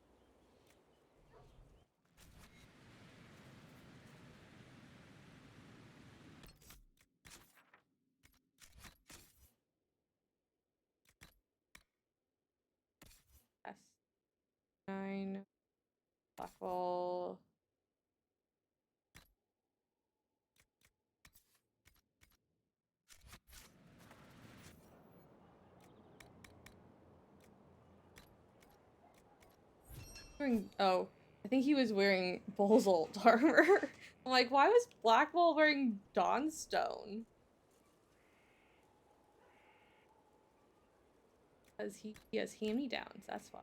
Yes. 9. Black ball. Oh, I think he was wearing Bolzolt armor. I'm like, why was Black Ball wearing Dawnstone? Because he has hand-me-downs, that's why.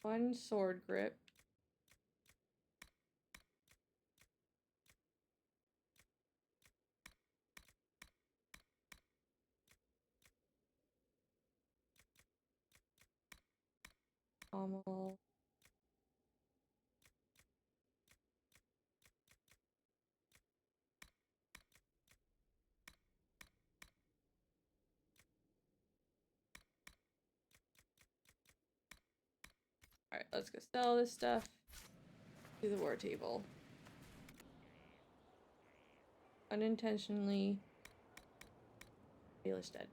One sword grip. Pommel. Alright, let's go sell this stuff to the war table. Unintentionally. Baelish dead.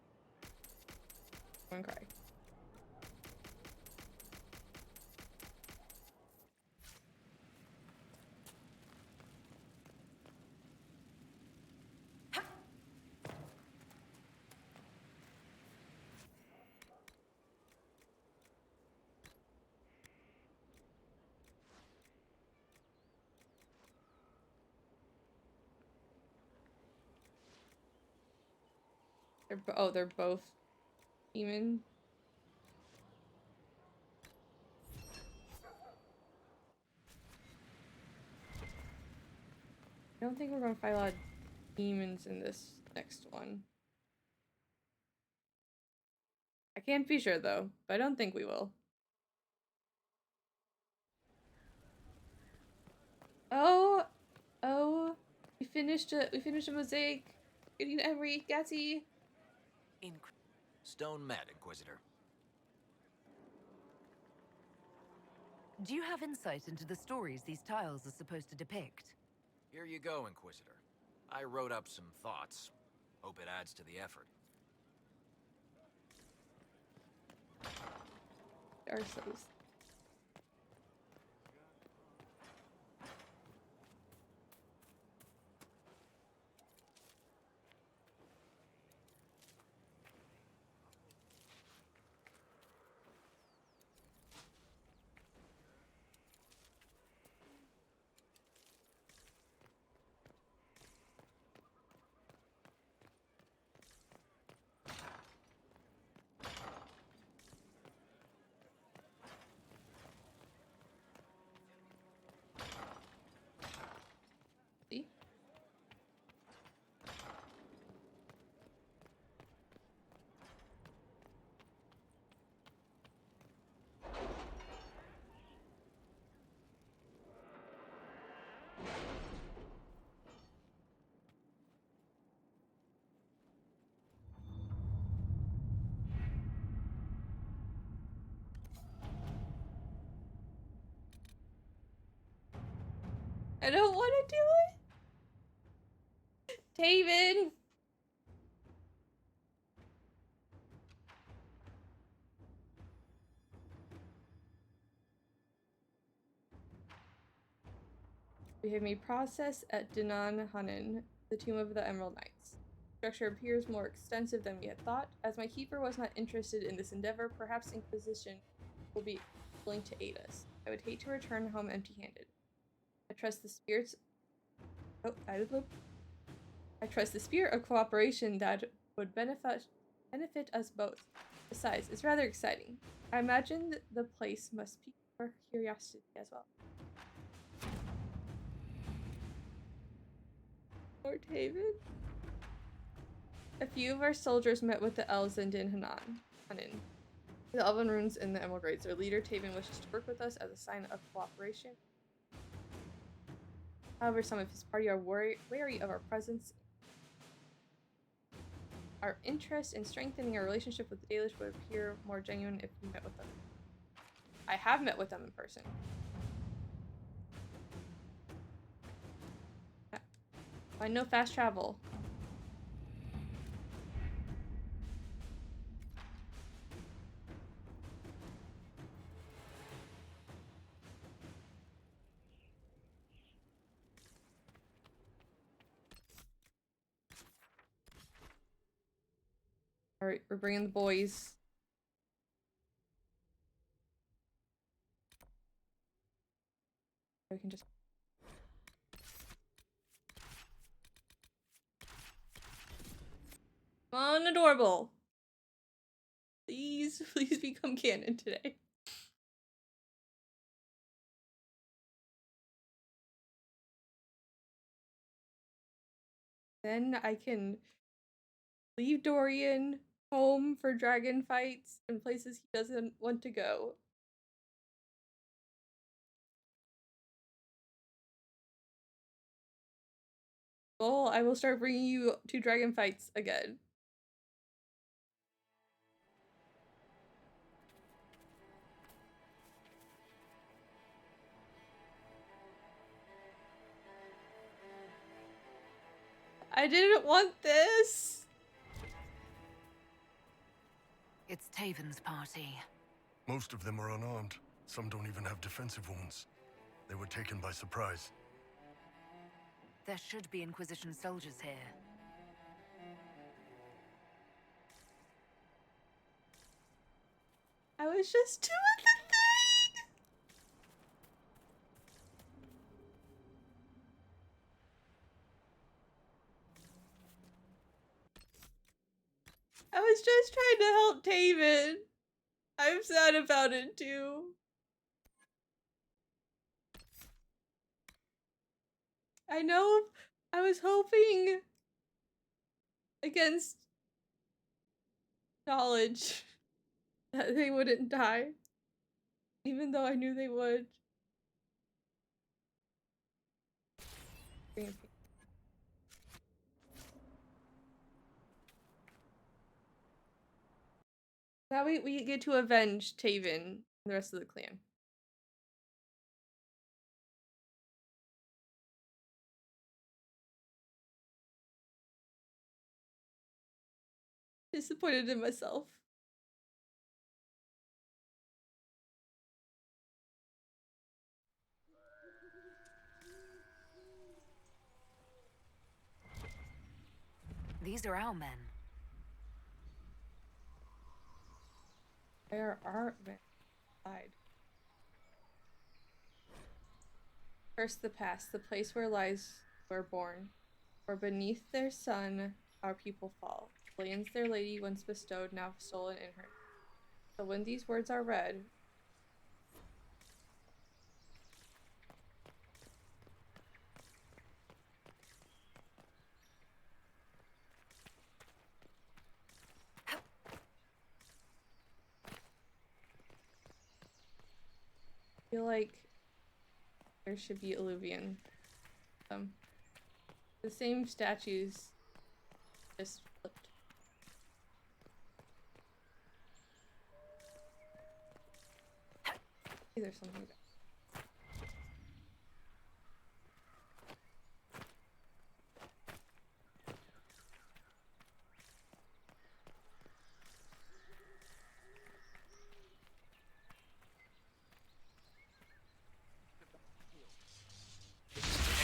One cry. They're both demon. I don't think we're gonna fight a lot of demons in this next one. can't be sure though, but I don't think we will. Oh, we finished a mosaic. Getting every Gatsy. Stone mad, Inquisitor. Do you have insight into the stories these tiles are supposed to depict? Here you go, Inquisitor. I wrote up some thoughts. Hope it adds to the effort. Arsos. See? I don't want to do it. Taven. We have made process at Dinan Hanan, the tomb of the Emerald Knights. The structure appears more extensive than we had thought. As my keeper was not interested in this endeavor, perhaps Inquisition will be willing to aid us. I would hate to return home empty-handed. I trust the spirits. Oh, I did loop. I trust the spirit of cooperation that would benefit us both. Besides, it's rather exciting. I imagine the place must pique our curiosity as well. Lord Haven. A few of our soldiers met with the elves in Din Hanan. The elven runes in the Emerald Grades. Their leader, Taven, wishes to work with us as a sign of cooperation. However, some of his party are wary of our presence. Our interest in strengthening our relationship with the Dalish would appear more genuine if we met with them. I have met with them in person. I know fast travel. Alright, we're bringing the boys. We can just... Come on, adorable! Please, please become canon today. Then I can leave Dorian home for dragon fights and places he doesn't want to go. Well, I will start bringing you to dragon fights again. I didn't want this! It's Taven's party. Most of them are unarmed. Some don't even have defensive wounds. They were taken by surprise. There should be Inquisition soldiers here. I was just doing the thing! I was just trying to help Taven. I'm sad about it too. I know I was hoping against knowledge. that they wouldn't die. Even though I knew they would. Now we get to avenge Taven and the rest of the clan. Disappointed in myself. These are our men. Where are men? Died. First the past, the place where lies were born. For beneath their sun our people fall. Lands their lady once bestowed, now stolen in her. So when these words are read, I feel like there should be Elvhen. The same statues, just flipped. Maybe there's something there.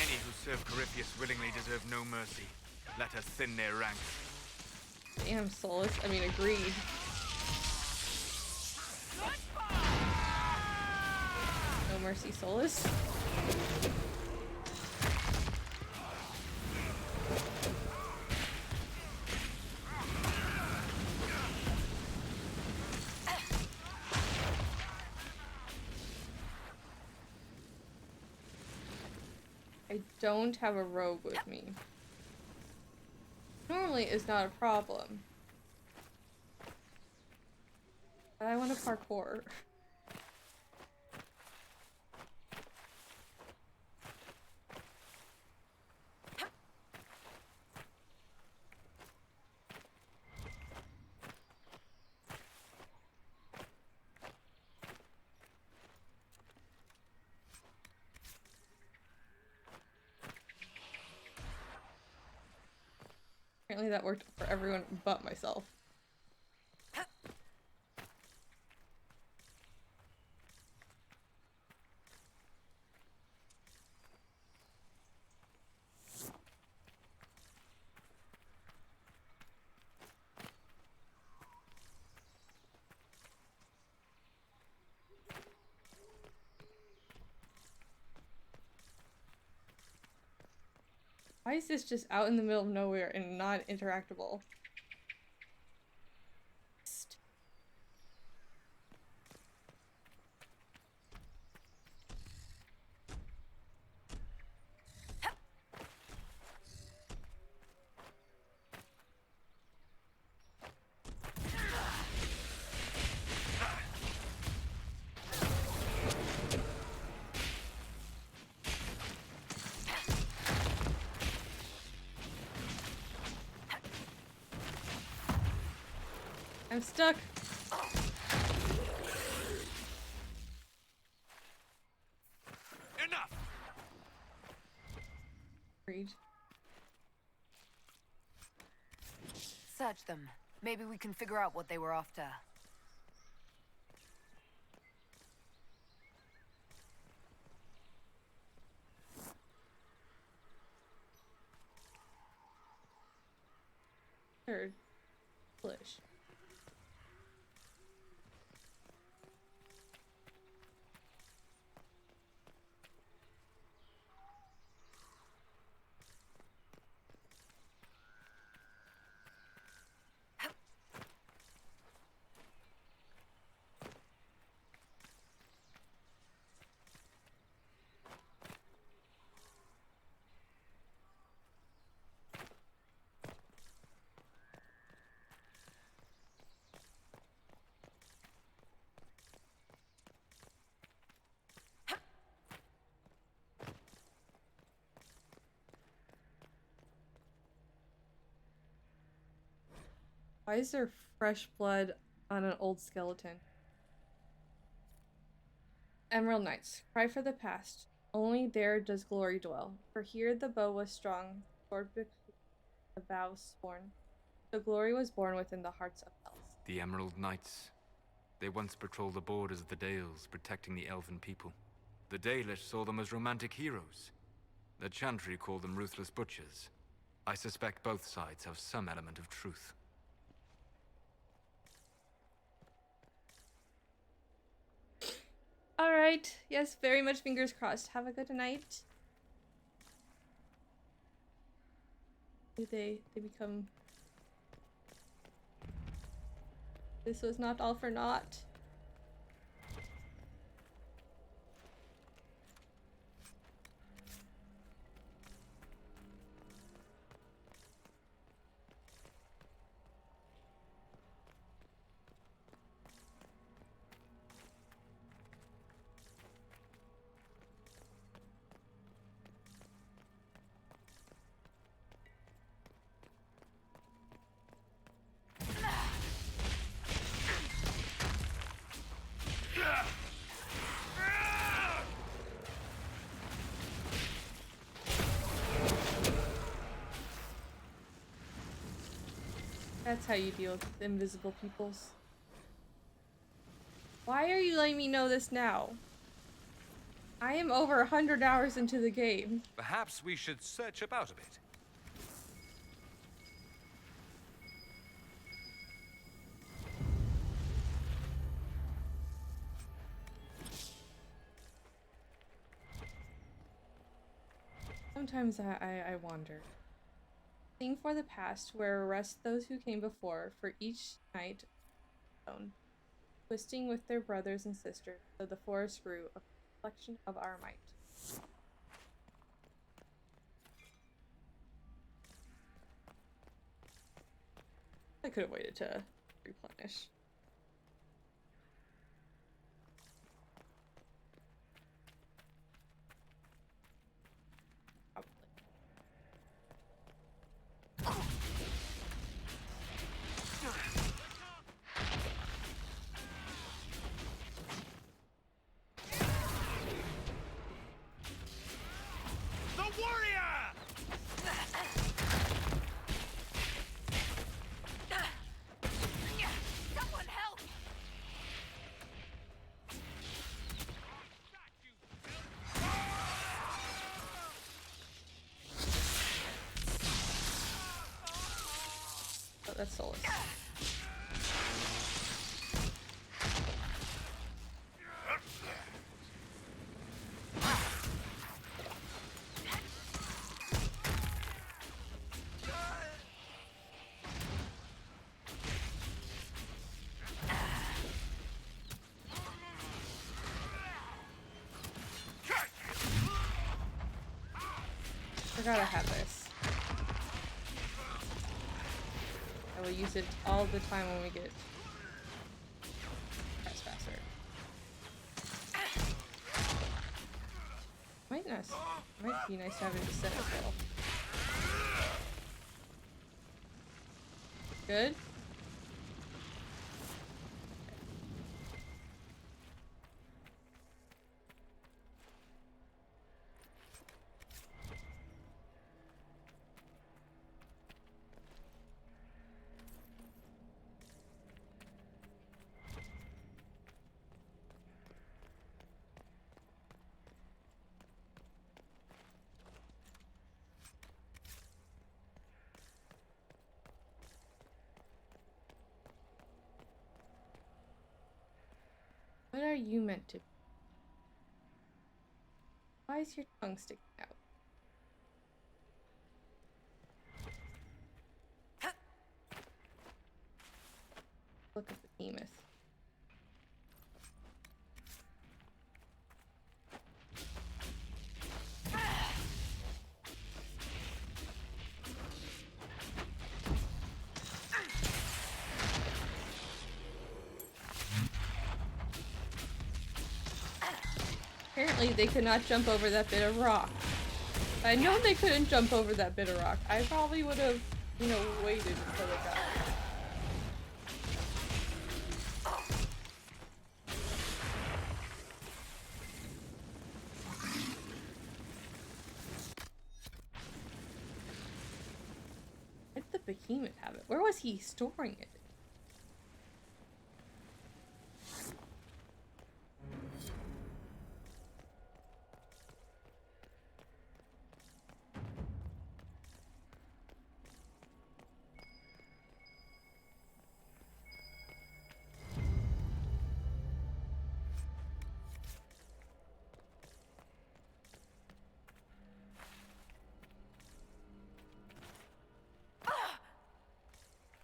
Any who serve Corypheus willingly deserve no mercy. Let us thin their ranks. Damn, Solus. I mean, agreed. No mercy, Solus. I don't have a rogue with me. Normally is not a problem. But I want to parkour. Apparently that worked for everyone but myself. Why is this just out in the middle of nowhere and not interactable? I'm stuck. Enough! Read. Search them. Maybe we can figure out what they were after. Third. English. Why is there fresh blood on an old skeleton? Emerald Knights, cry for the past. Only there does glory dwell. For here the bow was strong, sword the vow sworn. The glory was born within the hearts of elves. The Emerald Knights. They once patrolled the borders of the Dales, protecting the Elven people. The Dalish saw them as romantic heroes. The Chantry called them ruthless butchers. I suspect both sides have some element of truth. Alright, yes, very much fingers crossed. Have a good night. They become... This was not all for naught. That's how you deal with invisible peoples. Why are you letting me know this now? I am over 100 hours into the game. Perhaps we should search about a bit. Sometimes I wonder. Sing for the past, where rest those who came before, for each night alone, twisting with their brothers and sisters, so the forest grew, a reflection of our might. I could have waited to replenish. Oh, that's soulless. Forgot I had this. I will use it all the time when we get faster. Might be nice to have an incentive kill. Good? What are you meant to be? Why is your tongue sticking out? Look at the behemoth. Apparently they could not jump over that bit of rock. If I'd known they couldn't jump over that bit of rock, I probably would have, waited until they got it. behemoth have it? Where was he storing it?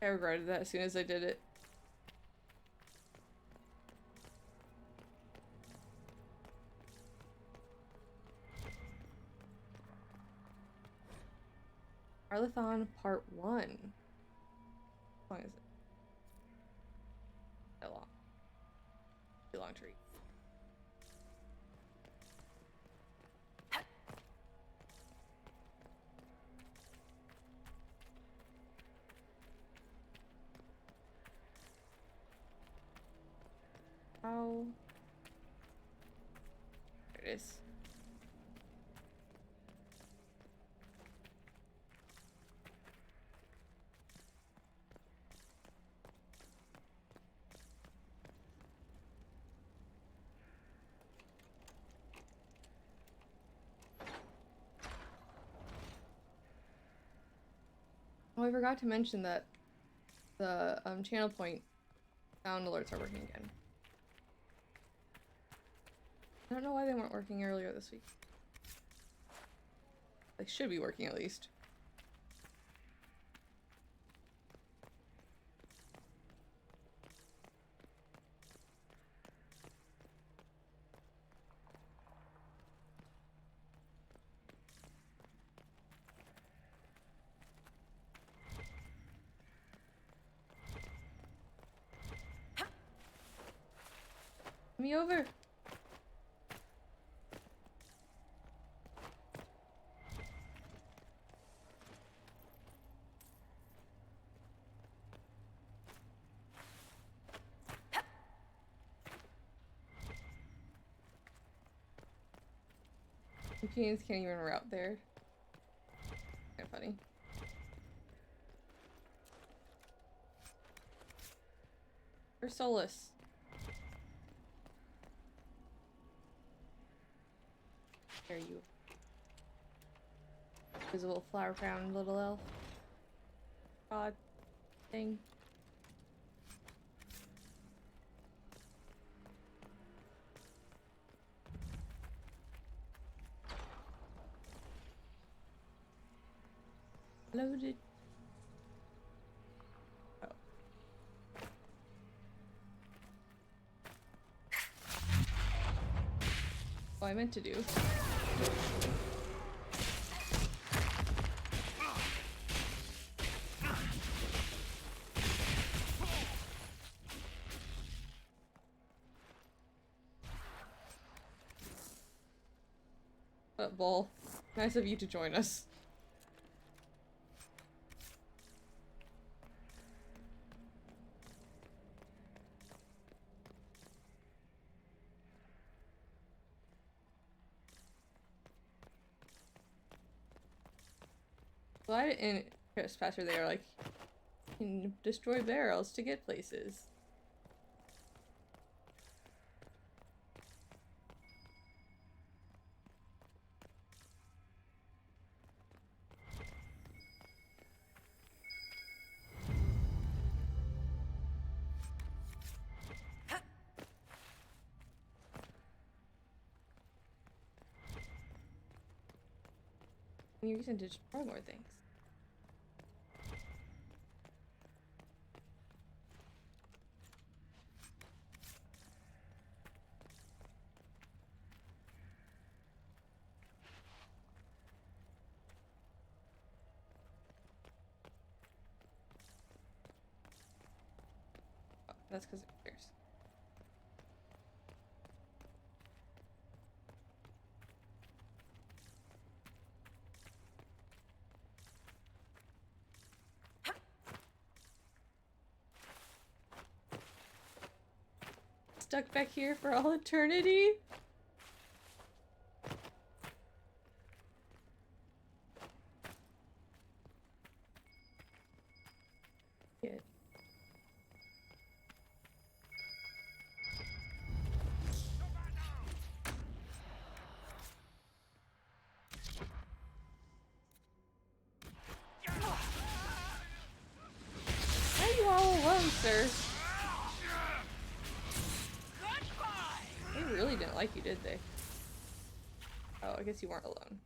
I regretted that as soon as I did it. Arlathon Part 1. How long is it? That long. Too long to read. How? There it is. Oh, I forgot to mention that the channel point sound alerts are working again. I don't know why they weren't working earlier this week. They should be working at least. Me over. Machines can't even route there. Kind of funny. Where's Solus? There you. Visible flower crown little elf. God thing. Loaded. Oh. Oh, I meant to do. Bull. Nice of you to join us. Glide in Trespasser there, like, you can destroy barrels to get places. You reason to destroy more things. Oh, that's because it clears. Stuck back here for all eternity? did they? Oh, I guess you weren't alone.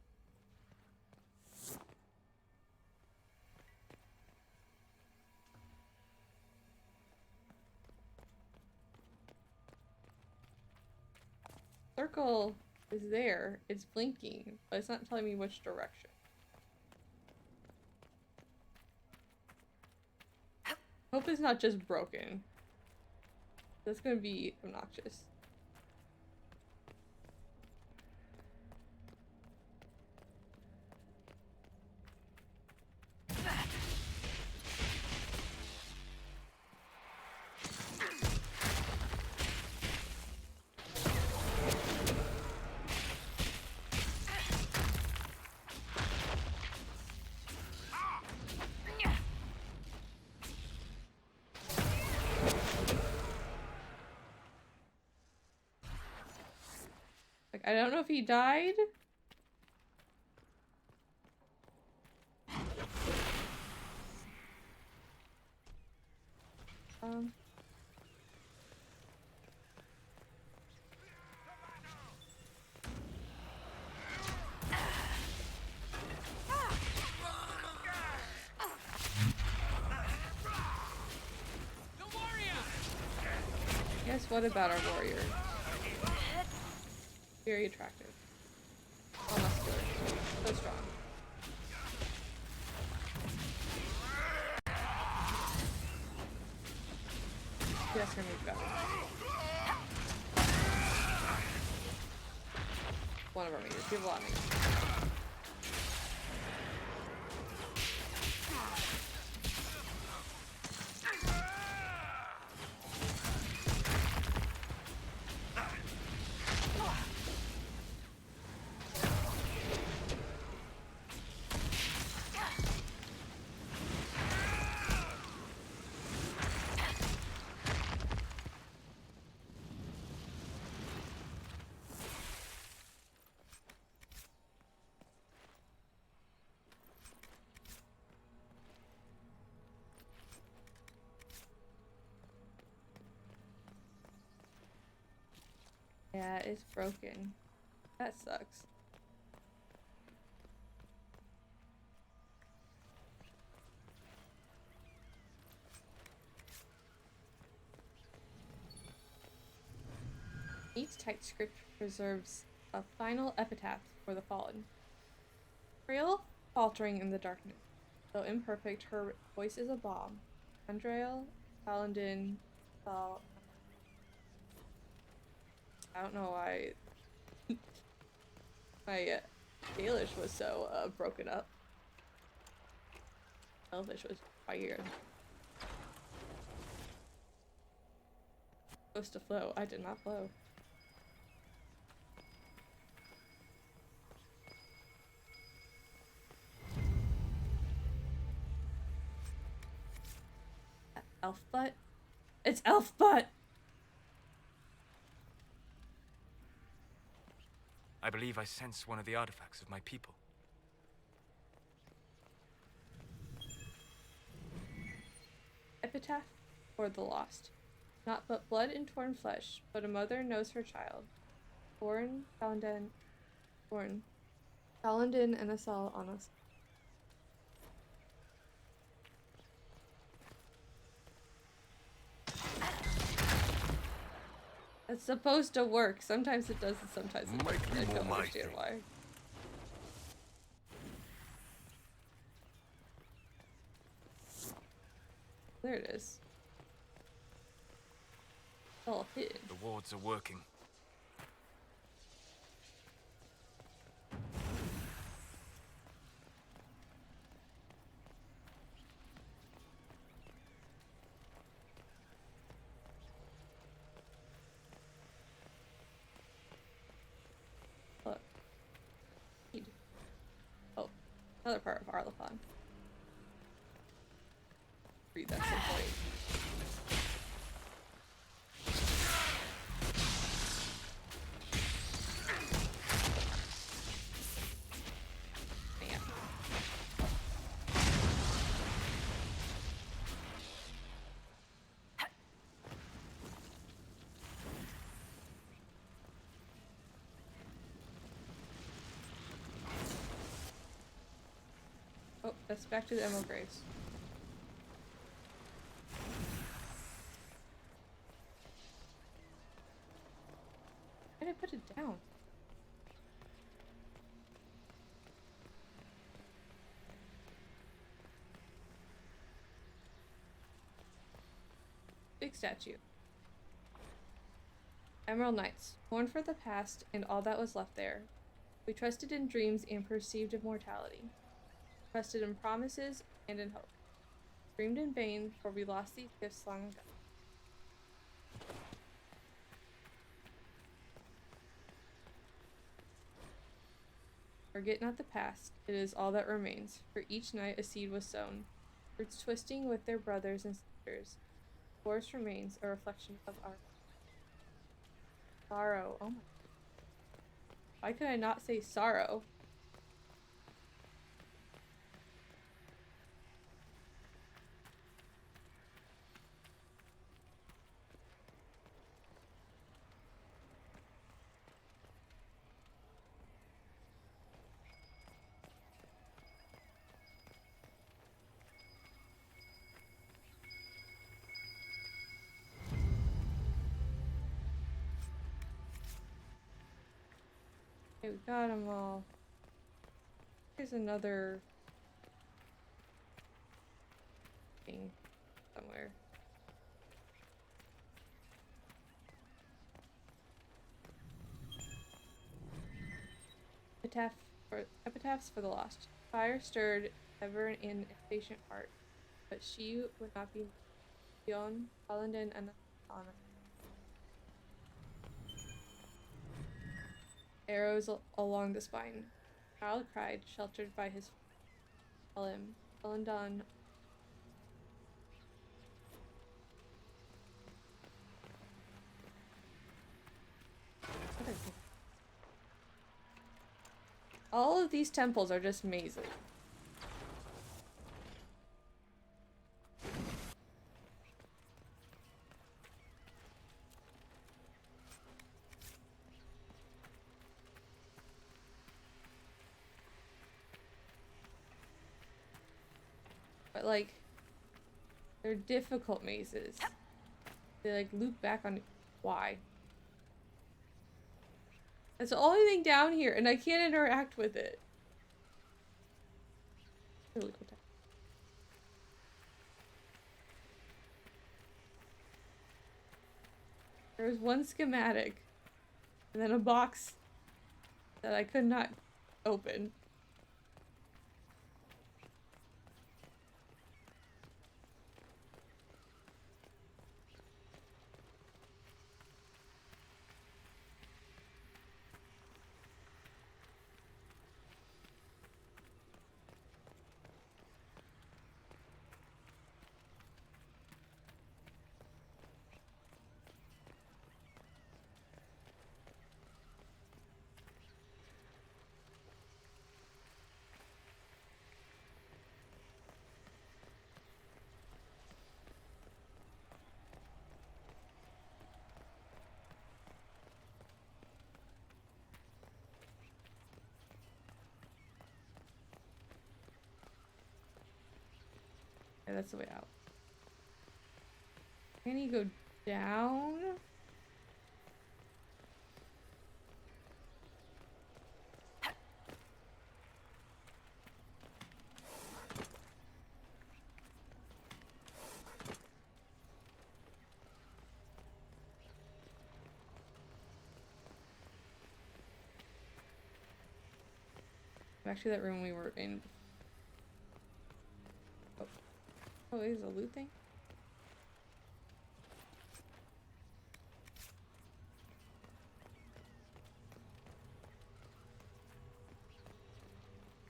Circle is there. It's blinking, but it's not telling me which direction. Hope it's not just broken. That's gonna be obnoxious. Like, I don't know if he died. Guess what about our warrior? Very attractive. So muscular. So strong. Yes, her move better. One of our meters. We have a lot of meters. Yeah, it's broken. That sucks. Each text script preserves a final epitaph for the fallen. Frail, faltering in the darkness. Though imperfect, her voice is a bomb. Andrael, Paladin, Sal. I don't know why my Dalish was so broken up. Elvish was weird. Supposed to flow. I did not flow. Elf butt? It's elf butt! I believe I sense one of the artifacts of my people. Epitaph for the lost. Not but blood and torn flesh, but a mother knows her child. Born, Paladin, and Asal on us. It's supposed to work. Sometimes it does, and sometimes it doesn't. I don't understand why. There it is. All hidden. The wards are working. Look. Oh, another part of Arlethon. Read that at some point. Man. That's back to the Emerald Graves. Why did I put it down? Big statue. Emerald Knights, mourn for the past and all that was left there. We trusted in dreams and perceived immortality. Trusted in promises and in hope. Dreamed in vain, for we lost these gifts long ago. Forget not the past, it is all that remains. For each night a seed was sown, roots twisting with their brothers and sisters. Forest remains a reflection of our sorrow. Oh my. Why could I not say sorrow? Okay, we got them all. There's another thing somewhere. Epitaphs for the lost. Fire stirred ever in impatient heart, but she would not be Dion, Paladin, and Anna. Arrows along the spine. Child cried, sheltered by his Elim. Elandon. All of these temples are just mazes. But like, they're difficult mazes. They like loop back on why. That's the only thing down here, and I can't interact with it. Really cool time. There was one schematic, and then a box that I could not open. Okay, that's the way out. Can you go down? Back to that room we were in. Oh, is a loot thing?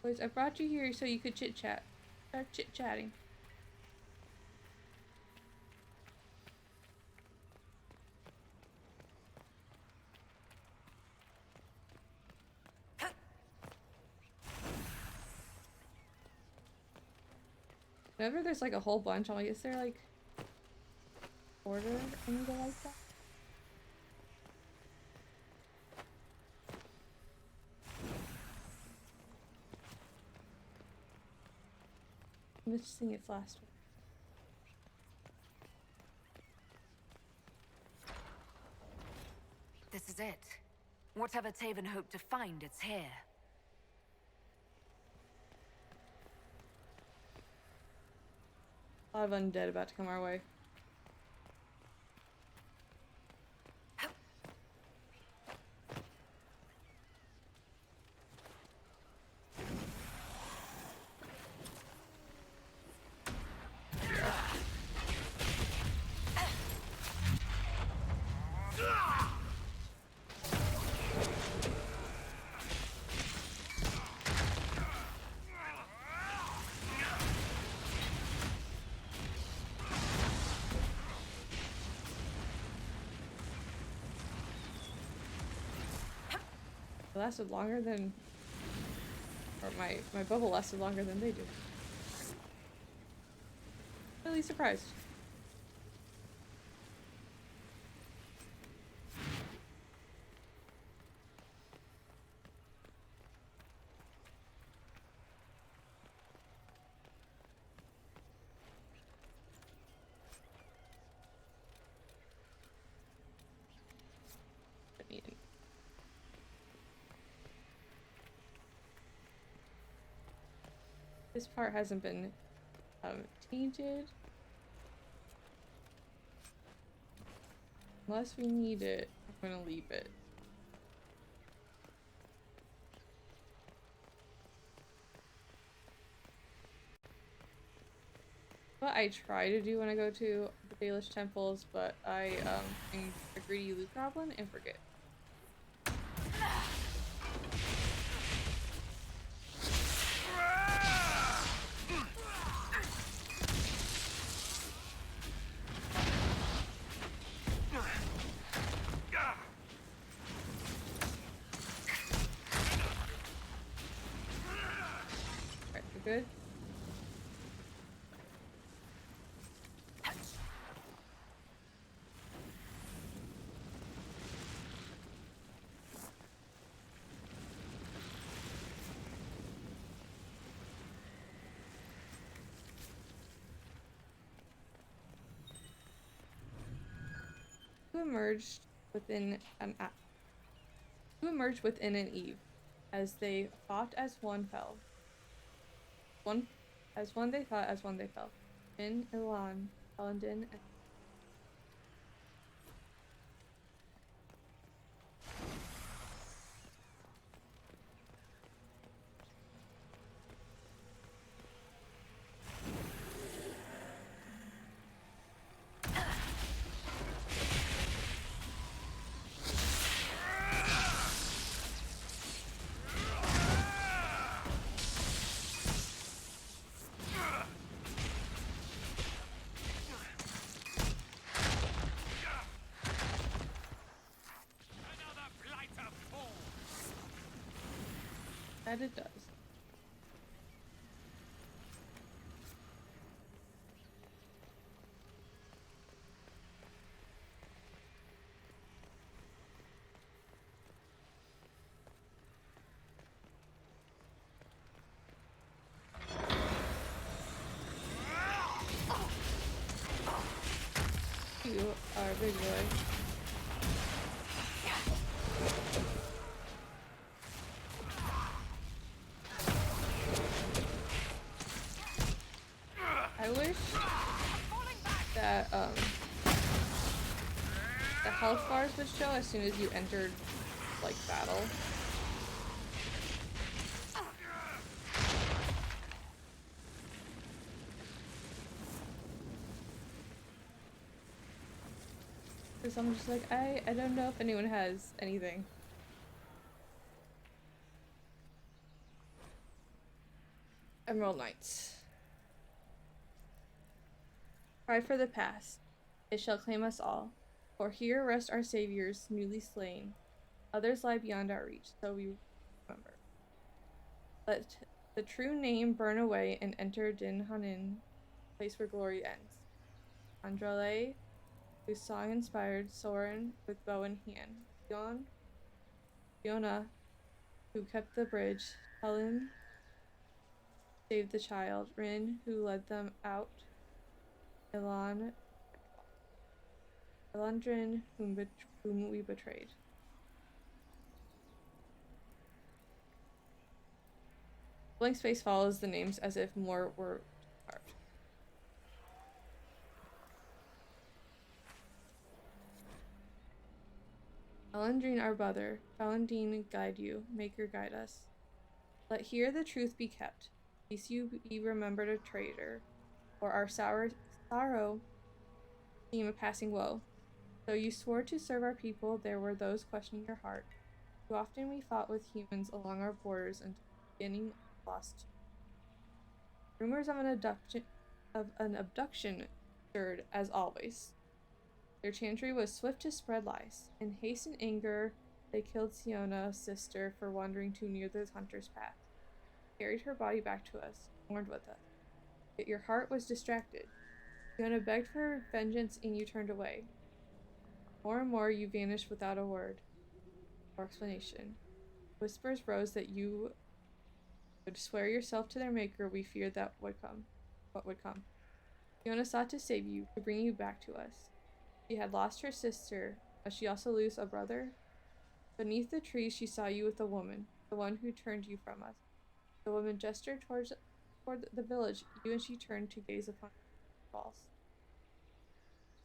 Boys, I brought you here so you could chit-chat. Start chit-chatting. Whenever there's like a whole bunch, I'm like, is there like order I need to like that? missing its last one. This is it. Whatever Taven hoped to find, it's here. A lot of undead about to come our way. It lasted longer than, or my bubble lasted longer than they did. Really surprised. This part hasn't been tainted. Unless we need it, I'm gonna leave it. What I try to do when I go to the Dalish temples, but I am a greedy loot goblin and forget. Alright, we're good. Who emerged within an eve, as they fought as one fell. As one they fought, as one they fell. In Ilan, Elandin, and that it does. You are a big boy. I wish that the health bars would show as soon as you entered like battle. Because I'm just like, I don't know if anyone has anything. Emerald Knights. Cry for the past. It shall claim us all. For here rest our saviors, newly slain. Others lie beyond our reach, so we remember. Let the true name burn away and enter Din Hanin, place where glory ends. Andrale, whose song inspired Soren with bow in hand. Fiona, who kept the bridge. Helen, saved the child, Rin, who led them out, Elandrin, whom we betrayed. Blank space follows the names as if more were carved. Elandrin, our brother, Elandrin, guide you, Maker guide us. Let here the truth be kept, lest you be remembered a traitor, or our sorrow seem a passing woe. Though you swore to serve our people, there were those questioning your heart. Too often we fought with humans along our borders until the beginning lost. Rumors of an abduction stirred as always. Their chantry was swift to spread lies. In haste and anger, they killed Siona's sister for wandering too near the hunter's path. Carried her body back to us, mourned with us. Yet your heart was distracted. Siona begged for vengeance and you turned away. More and more you vanished without a word or explanation. Whispers rose that you would swear yourself to their maker. We feared that what would come. Siona sought to save you, to bring you back to us. She had lost her sister. Must she also lose a brother? Beneath the trees she saw you with a woman, the one who turned you from us. The woman gestured toward the village. You and she turned to gaze upon the walls.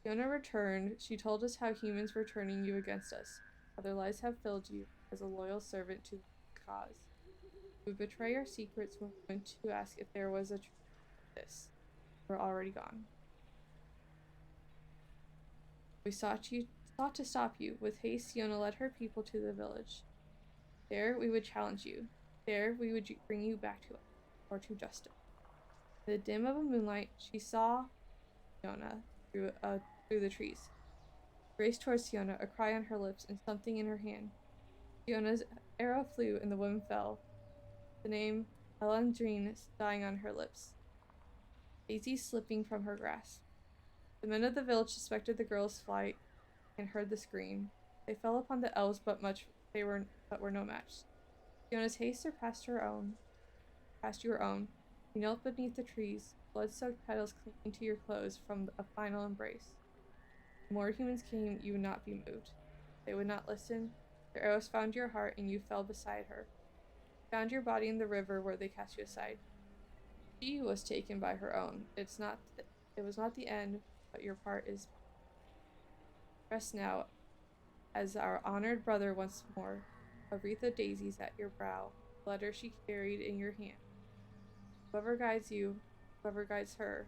Siona returned. She told us how humans were turning you against us. Other lies have filled you as a loyal servant to the cause. You would betray our secrets when we went to ask if there was a truth to this. We're already gone. We sought to stop you. With haste, Siona led her people to the village. There we would challenge you. There we would bring you back to us, or to justice. In the dim of a moonlight, she saw Siona through the trees. Raced towards Siona, a cry on her lips and something in her hand. Siona's arrow flew and the woman fell. The name Elandrin dying on her lips. Daisy slipping from her grasp. The men of the village suspected the girl's flight and heard the scream. They fell upon the elves, but were no match. Siona's haste surpassed your own. You knelt beneath the trees, blood-soaked petals clinging to your clothes from a final embrace. The more humans came, you would not be moved. They would not listen. Their arrows found your heart, and you fell beside her. Found your body in the river where they cast you aside. She was taken by her own. It was not the end, but your part is. Rest now, as our honored brother once more. A wreath of daisies at your brow, a letter she carried in your hand. Whoever guides you, whoever guides her,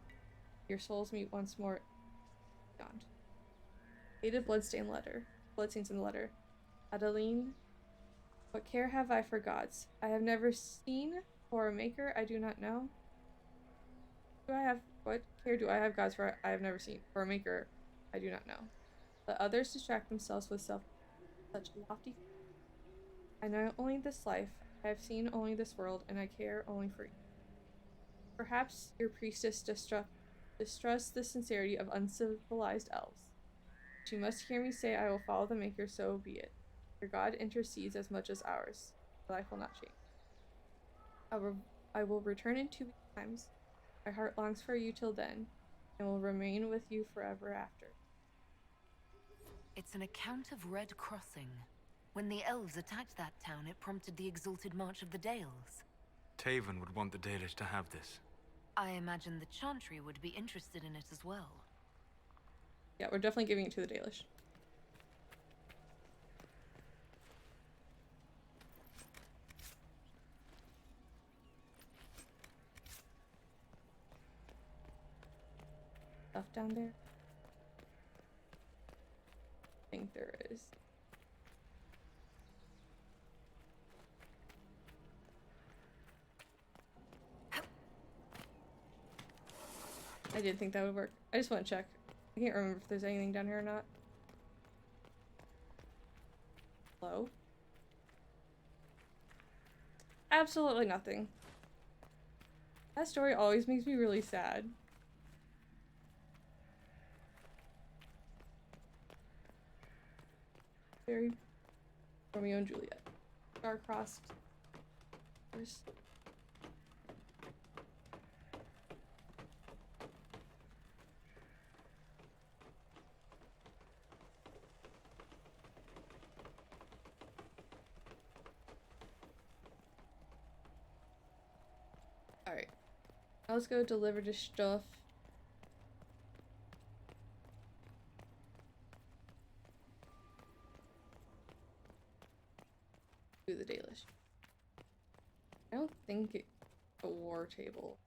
your souls meet once more beyond. Hated bloodstains in the letter. Adeline, what care have I for gods? I have never seen, or a maker I do not know. What care do I have gods for I have never seen, or a maker I do not know? Let others distract themselves with such lofty. I know only this life, I have seen only this world, and I care only for you. Perhaps your priestess distrusts the sincerity of uncivilized elves. She must hear me say I will follow the Maker, so be it. Your God intercedes as much as ours. Your life will not change. I will return in 2 weeks' times. My heart longs for you till then, and will remain with you forever after. It's an account of Red Crossing. When the elves attacked that town, it prompted the exalted march of the Dales. Taven would want the Dalish to have this. I imagine the Chantry would be interested in it as well. Yeah, we're definitely giving it to the Dalish. Stuff down there? I think there is. I did think that would work. I just want to check. I can't remember if there's anything down here or not. Hello? Absolutely nothing. That story always makes me really sad. Very Romeo and Juliet. Star-crossed. Alright. Now let's go deliver this stuff. Do the Dalish. I don't think it's a war table.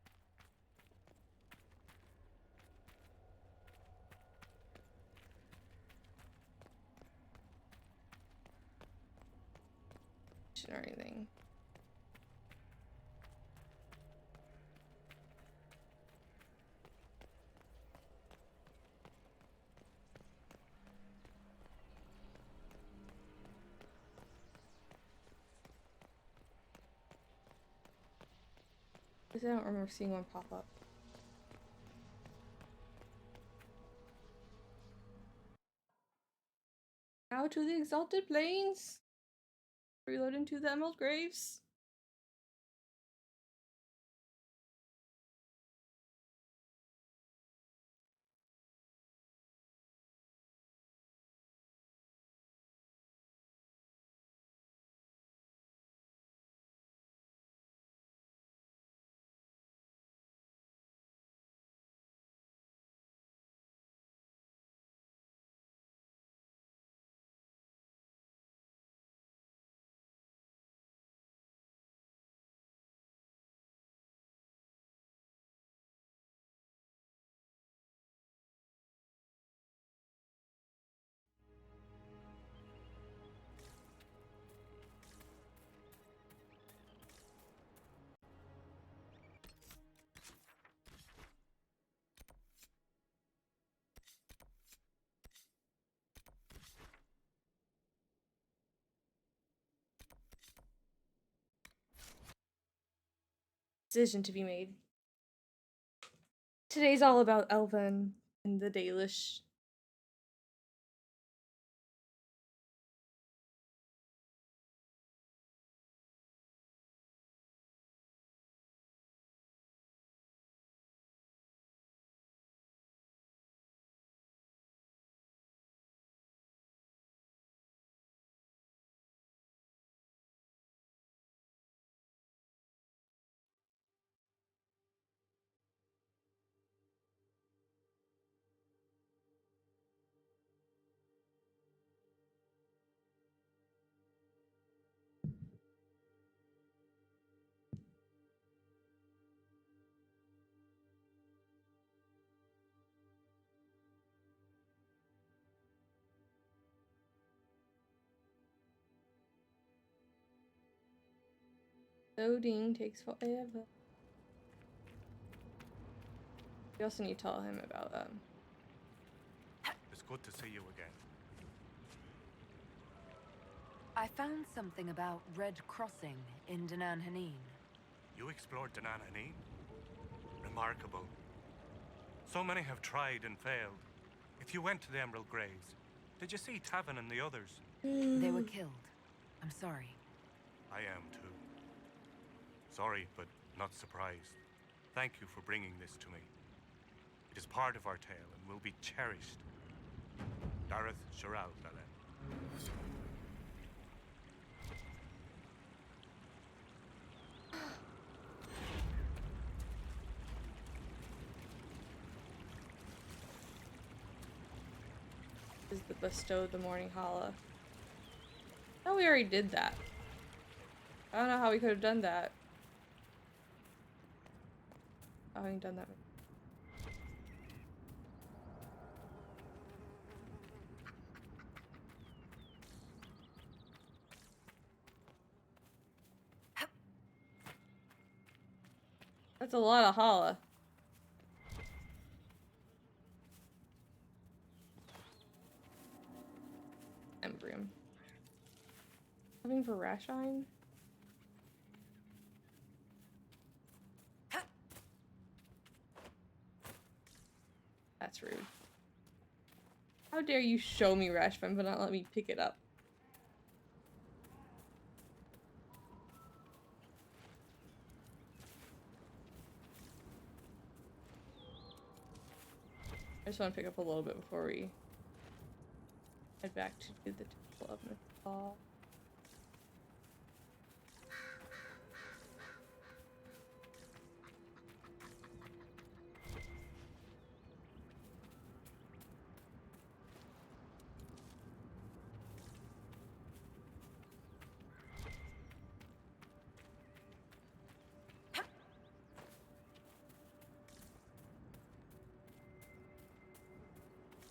Or anything. I don't remember seeing one pop up. Now to the Exalted Plains! Reload into the Emerald Graves. Decision to be made. Today's all about Elvhen and the Dalish. Loading takes forever. We also need to tell him about It's good to see you again. I found something about Red Crossing in Danan Hanin. You explored Danan Hanin? Remarkable. So many have tried and failed. If you went to the Emerald Graves, did you see Tavin and the others? They were killed. I'm sorry. I am too. Sorry, but not surprised. Thank you for bringing this to me. It is part of our tale and will be cherished. Dareth Shiral, Belen. is the bestow the morning Hala. I thought we already did that. I don't know how we could have done that. I haven't done that. That's a lot of Hala. Embryo. Something for Rashine? That's rude. How dare you show me Rashfin but not let me pick it up? I just want to pick up a little bit before we head back to do the Temple of Mythal.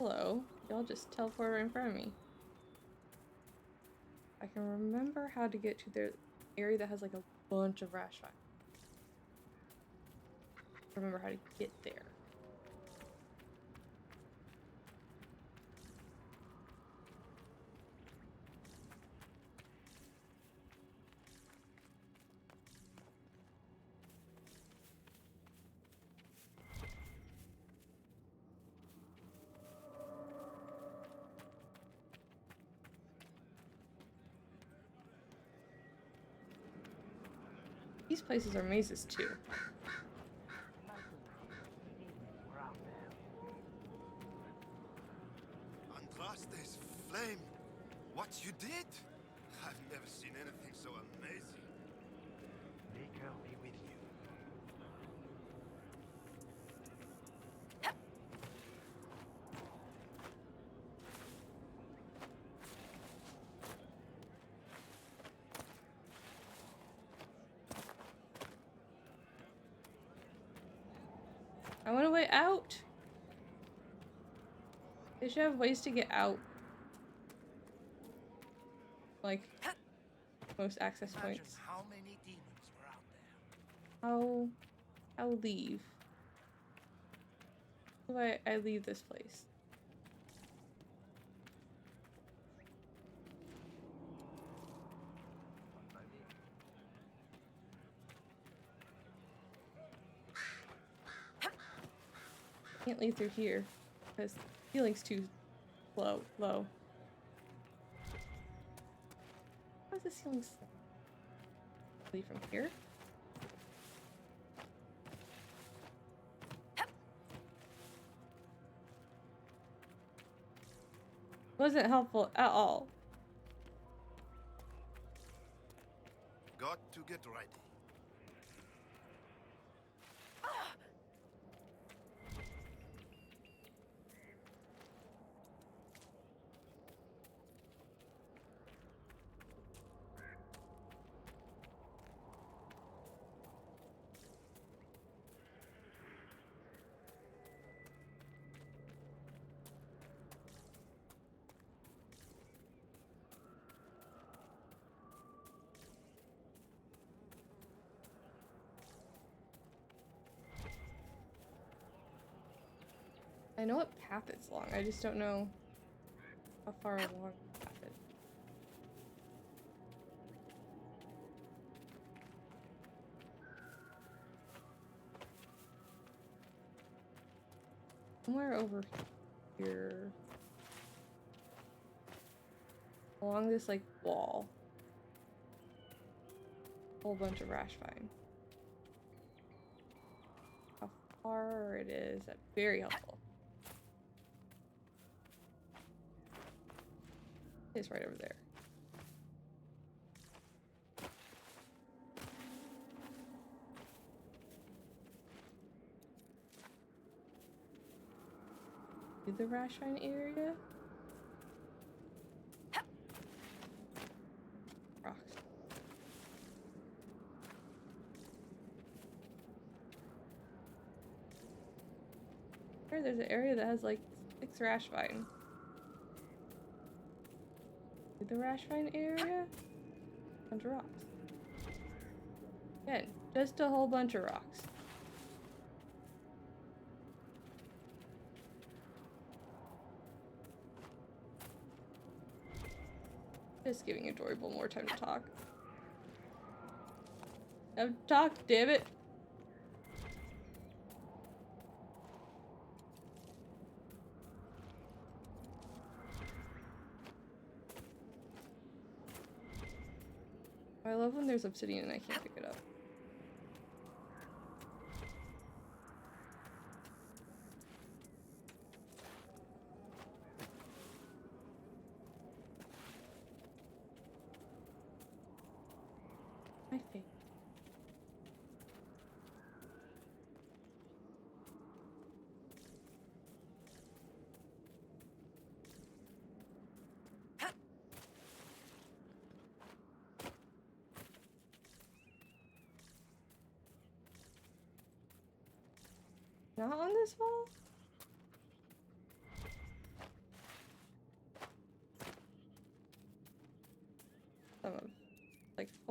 Hello. Y'all just teleport right in front of me. I can remember how to get to the area that has like a bunch of rash vine. Remember how to get there. These places are mazes too. Andraste's flame! What you did? I've never seen anything so amazing. May God be with you. I want a way out. They should have ways to get out. Like most access points. How many demons were out there? I'll leave. How do I leave this place? Can't leave through here because the ceiling's too low. Why is the ceiling so? Leave from here? Wasn't helpful at all. Got to get ready. I know what path it's along. I just don't know how far along the path is. Somewhere over here. Along this like wall. Whole bunch of rash vine. How far it is, that's very helpful. It's right over there. To the rash vine area? Rocks. There's an area that has like 6 rash vine. The rash vine area? Bunch of rocks. Again, just a whole bunch of rocks. Just giving Adorable more time to talk. Talk, damn it! I love when there's obsidian and I can't pick it up. My face. Not on this wall?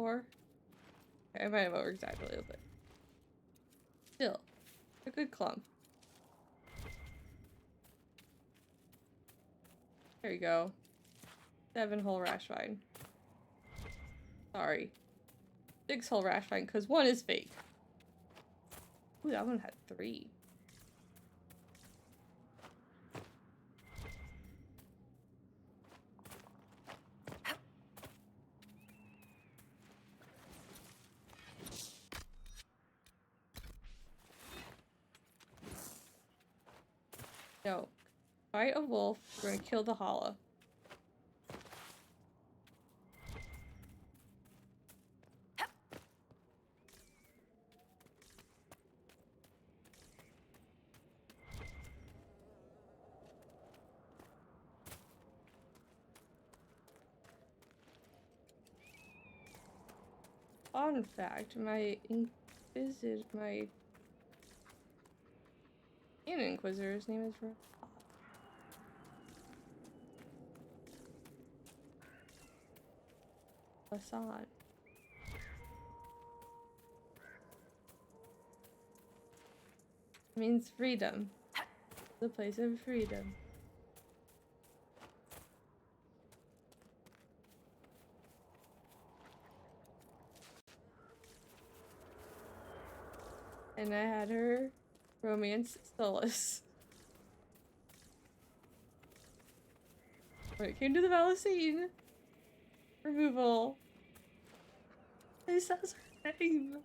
before. Okay, I might have over-exaggerated a little bit. Still, a good clump. There you go. 7-hole rash vine. Sorry. 6-hole rash vine, because 1 is fake. Ooh, that one had 3. No. Fight a wolf, we're gonna kill the hollow. Fun fact, my Inquisitor's name is Assad. Means freedom. The place of freedom. And I had her romance solace. When it came to the Valacine removal, it says her name.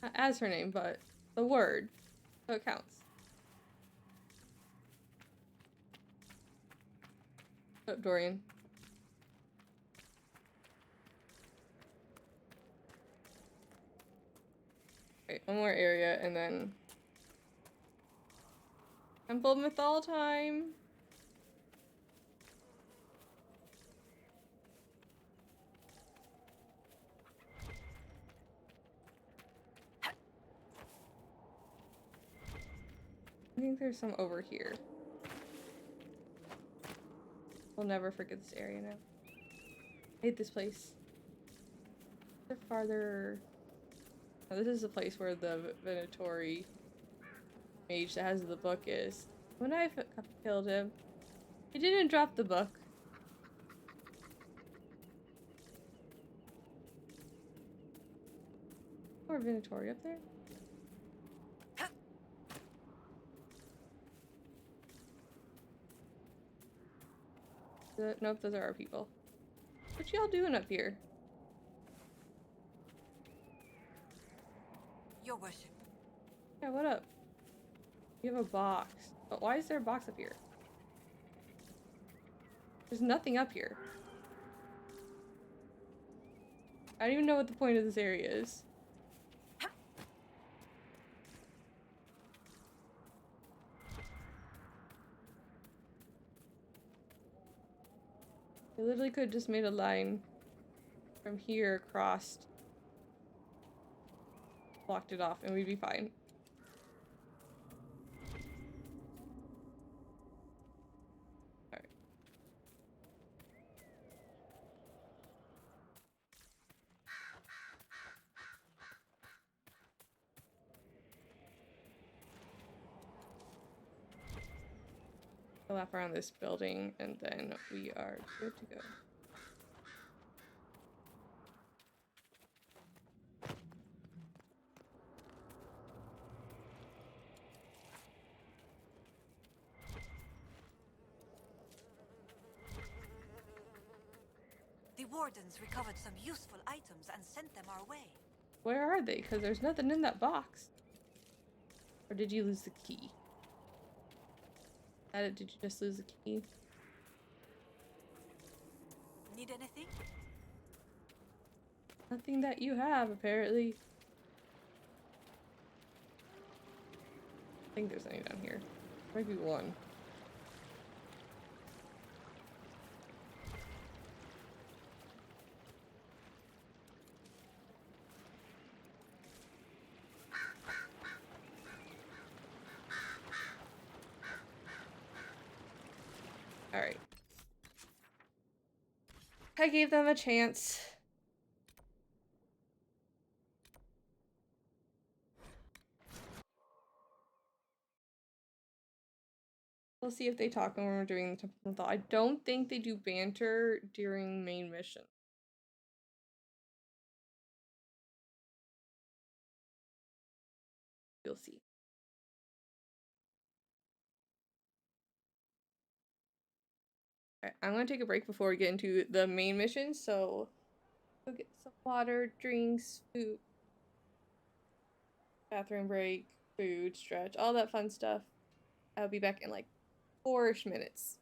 Not as her name, but the word. So it counts. What's up, Dorian? Okay, one more area and then Temple Mythal time. I think there's some over here. We'll never forget this area now. I hate this place. The farther... Oh, this is the place where the Venatori mage that has the book is. When I killed him, he didn't drop the book. Or Venatori up there? Nope, those are our people. What y'all doing up here? Your worship. Yeah, what up? You have a box. But why is there a box up here? There's nothing up here. I don't even know what the point of this area is. I literally could have just made a line from here across, blocked it off, and we'd be fine. Alright. I'll lap around this building, and then we are good to go. The wardens recovered some useful items and sent them our way. Where are they? Because there's nothing in that box. Or did you lose the key? Did you just lose the key? Need anything? Nothing that you have, apparently. I think there's something down here. Might be one. Alright. I gave them a chance. We'll see if they talk when we're doing the Temple of Thought. I don't think they do banter during main mission. You'll see. Alright, I'm gonna take a break before we get into the main mission, so go get some water, drinks, food, bathroom break, food, stretch, all that fun stuff. I'll be back in like 4-ish minutes.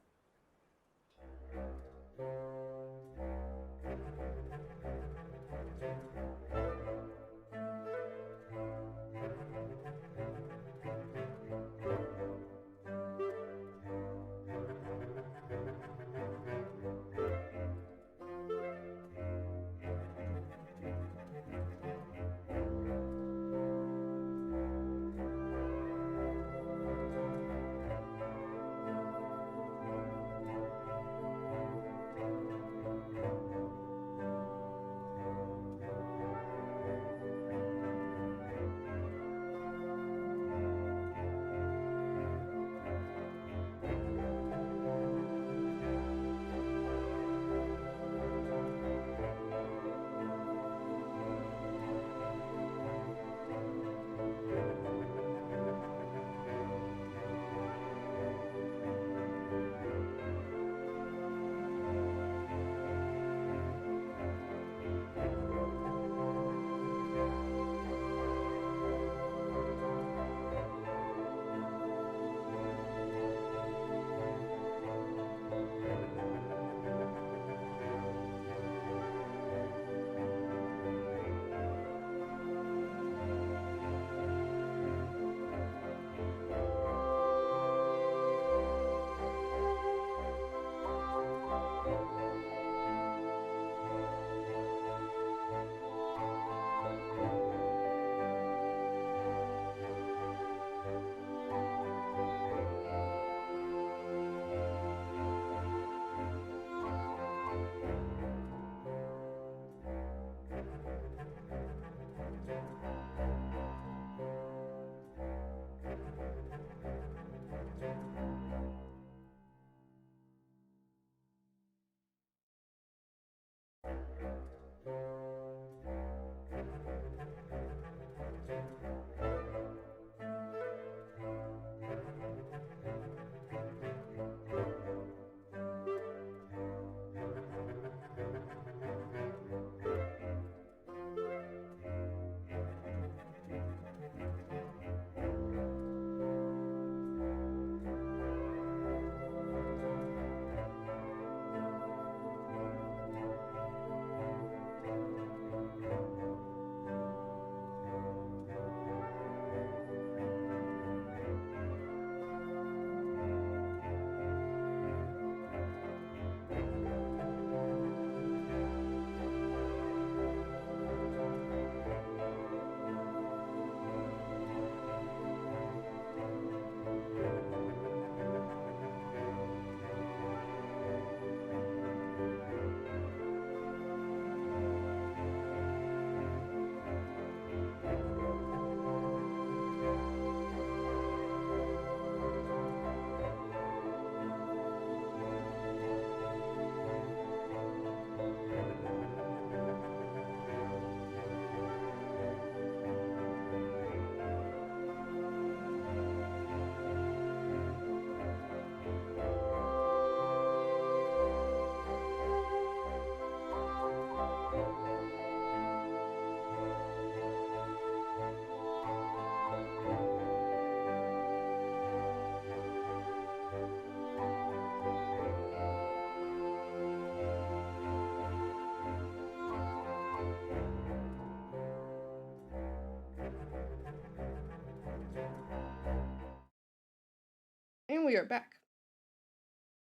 And we are back.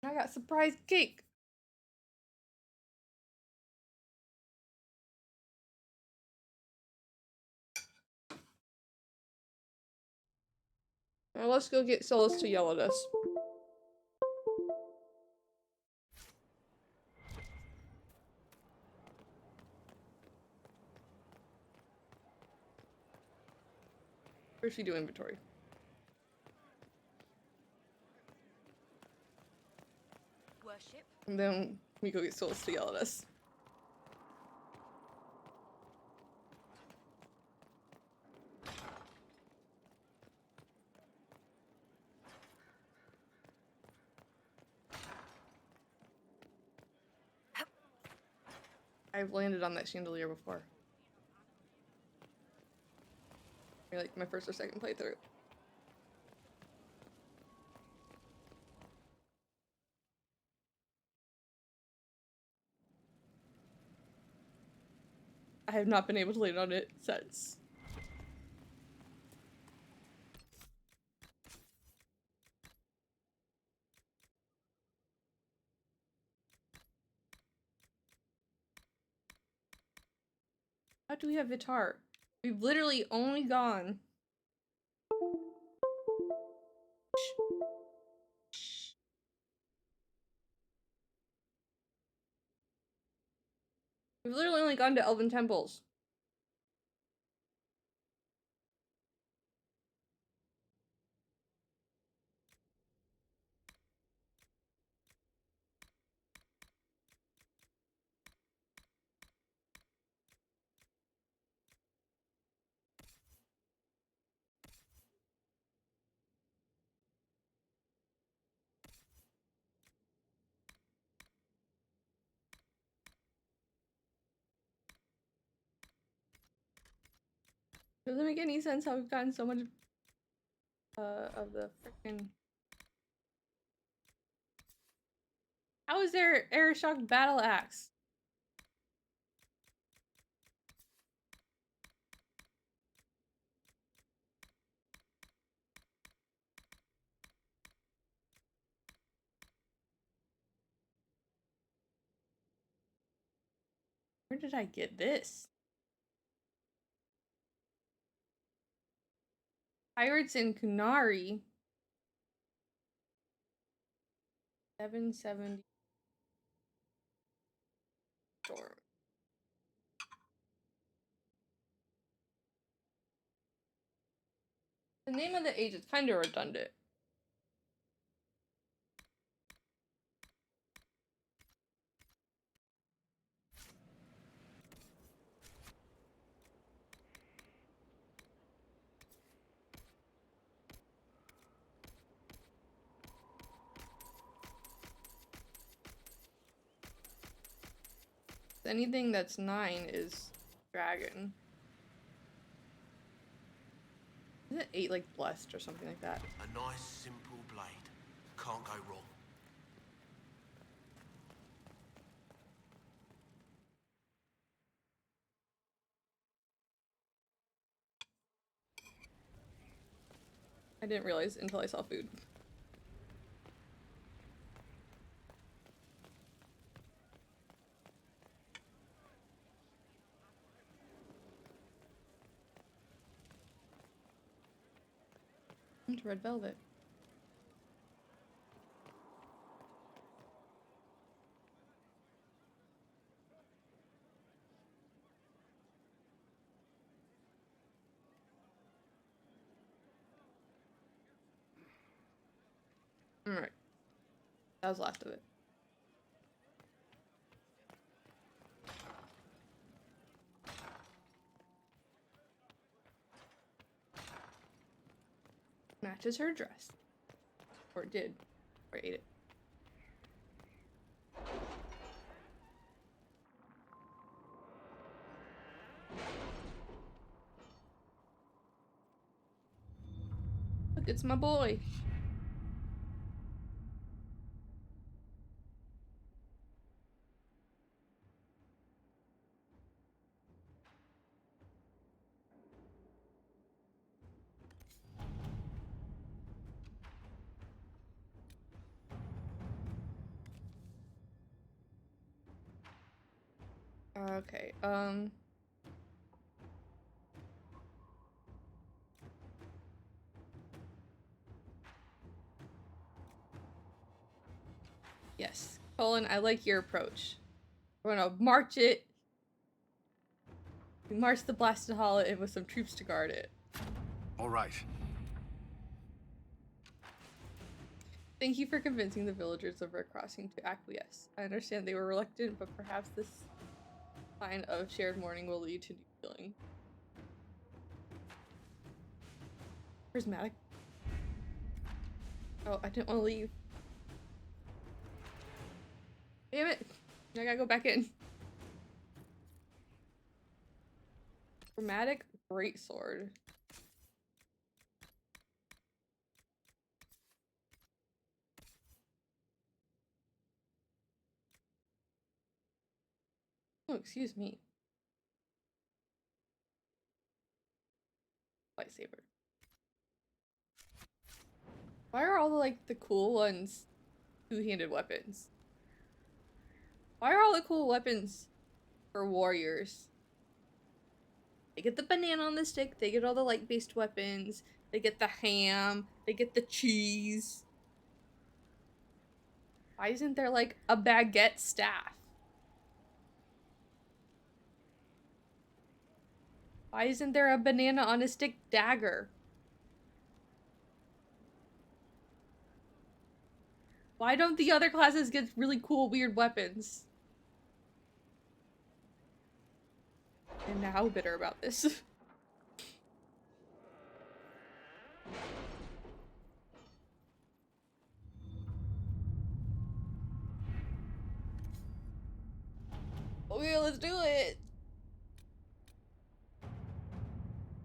I got surprise cake. Now let's go get Solus to yell at us. First we do inventory. Worship. And then we go get souls to yell at us. I've landed on that chandelier before. Maybe like my first or second playthrough. I have not been able to land on it since. How do we have Vitar? We've literally only gone. We've literally only gone to Elven temples. Doesn't make any sense how we've gotten so much of the frickin'. How is there air shock battle axe? Where did I get this? Pirates in Kunari. 770 storm. The name of the age is kind of redundant. Anything that's 9 is dragon. Isn't it 8 like blessed or something like that? A nice, simple blade. Can't go wrong. I didn't realize until I saw food. It's red velvet. Alright. That was last of it. Matches her dress. Or it did. Or ate it. Look, it's my boy. Okay, yes. Colin, I like your approach. We're gonna march it. We march the Blasted Hall in with some troops to guard it. All right. Thank you for convincing the villagers of Red Crossing to acquiesce. I understand they were reluctant, but perhaps this sign of shared mourning will lead to new healing. Prismatic. Oh, I didn't want to leave. Damn it! I gotta go back in. Dramatic greatsword. Oh, excuse me. Lightsaber. Why are all the, like, the cool ones two-handed weapons? Why are all the cool weapons for warriors? They get the banana on the stick, they get all the light-based weapons, they get the ham, they get the cheese. Why isn't there, like, a baguette staff? Why isn't there a banana on a stick dagger? Why don't the other classes get really cool, weird weapons? I'm now bitter about this. Okay, let's do it.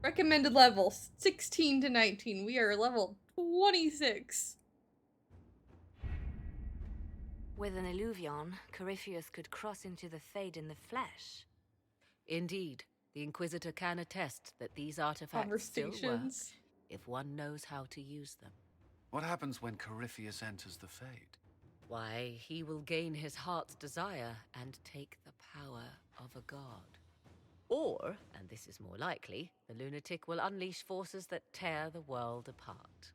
Recommended levels 16 to 19. We are level 26. With an Elvhen, Corypheus could cross into the Fade in the flesh. Indeed, the Inquisitor can attest that these artifacts still work Conversations. if one knows how to use them. What happens when Corypheus enters the Fade? Why, he will gain his heart's desire and take the power of a god. Or, and this is more likely, the lunatic will unleash forces that tear the world apart.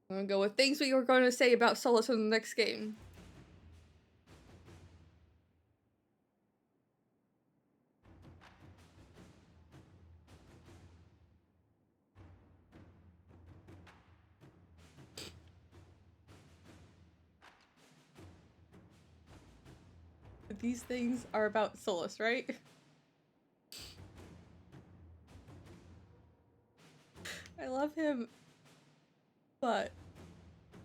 I'm gonna go with things we were going to say about Solus in the next game. These things are about Solus, right? I love him, but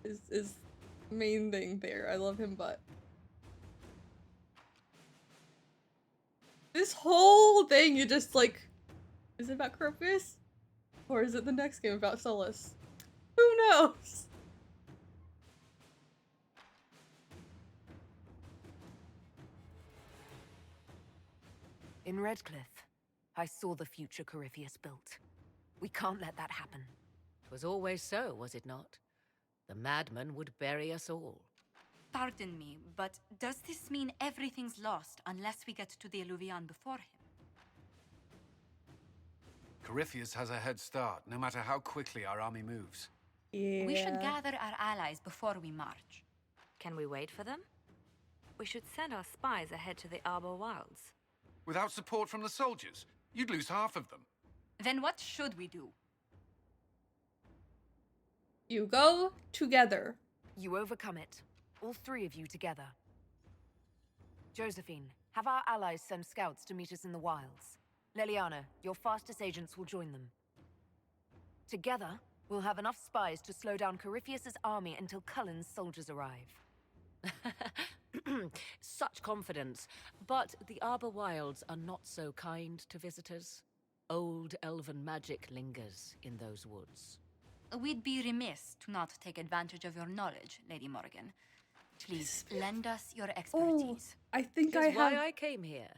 is main thing there. I love him, but this whole thing, you just like, is it about Corpus? Or is it the next game about Solus? Who knows? In Redcliffe, I saw the future Corypheus built. We can't let that happen. It was always so, was it not? The madman would bury us all. Pardon me, but does this mean everything's lost unless we get to the Elvhen before him? Corypheus has a head start, no matter how quickly our army moves. Yeah. We should gather our allies before we march. Can we wait for them? We should send our spies ahead to the Arbor Wilds. Without support from the soldiers, you'd lose half of them. Then what should we do? You go together. You overcome it. All three of you together. Josephine, have our allies send scouts to meet us in the wilds. Leliana, your fastest agents will join them. Together, we'll have enough spies to slow down Corypheus's army until Cullen's soldiers arrive. Such confidence. But the Arbor Wilds are not so kind to visitors. Old elven magic lingers in those woods. We'd be remiss to not take advantage of your knowledge, Lady Morgan. Please lend us your expertise. I think It I is why have. I came here.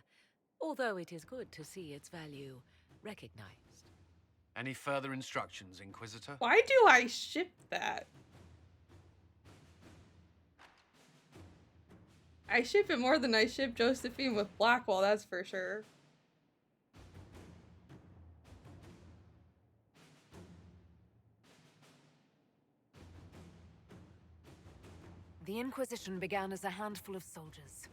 Although it is good to see its value recognized. Any further instructions, Inquisitor? Why do I ship that? I ship it more than I ship Josephine with Blackwall, that's for sure. The Inquisition began as a handful of soldiers.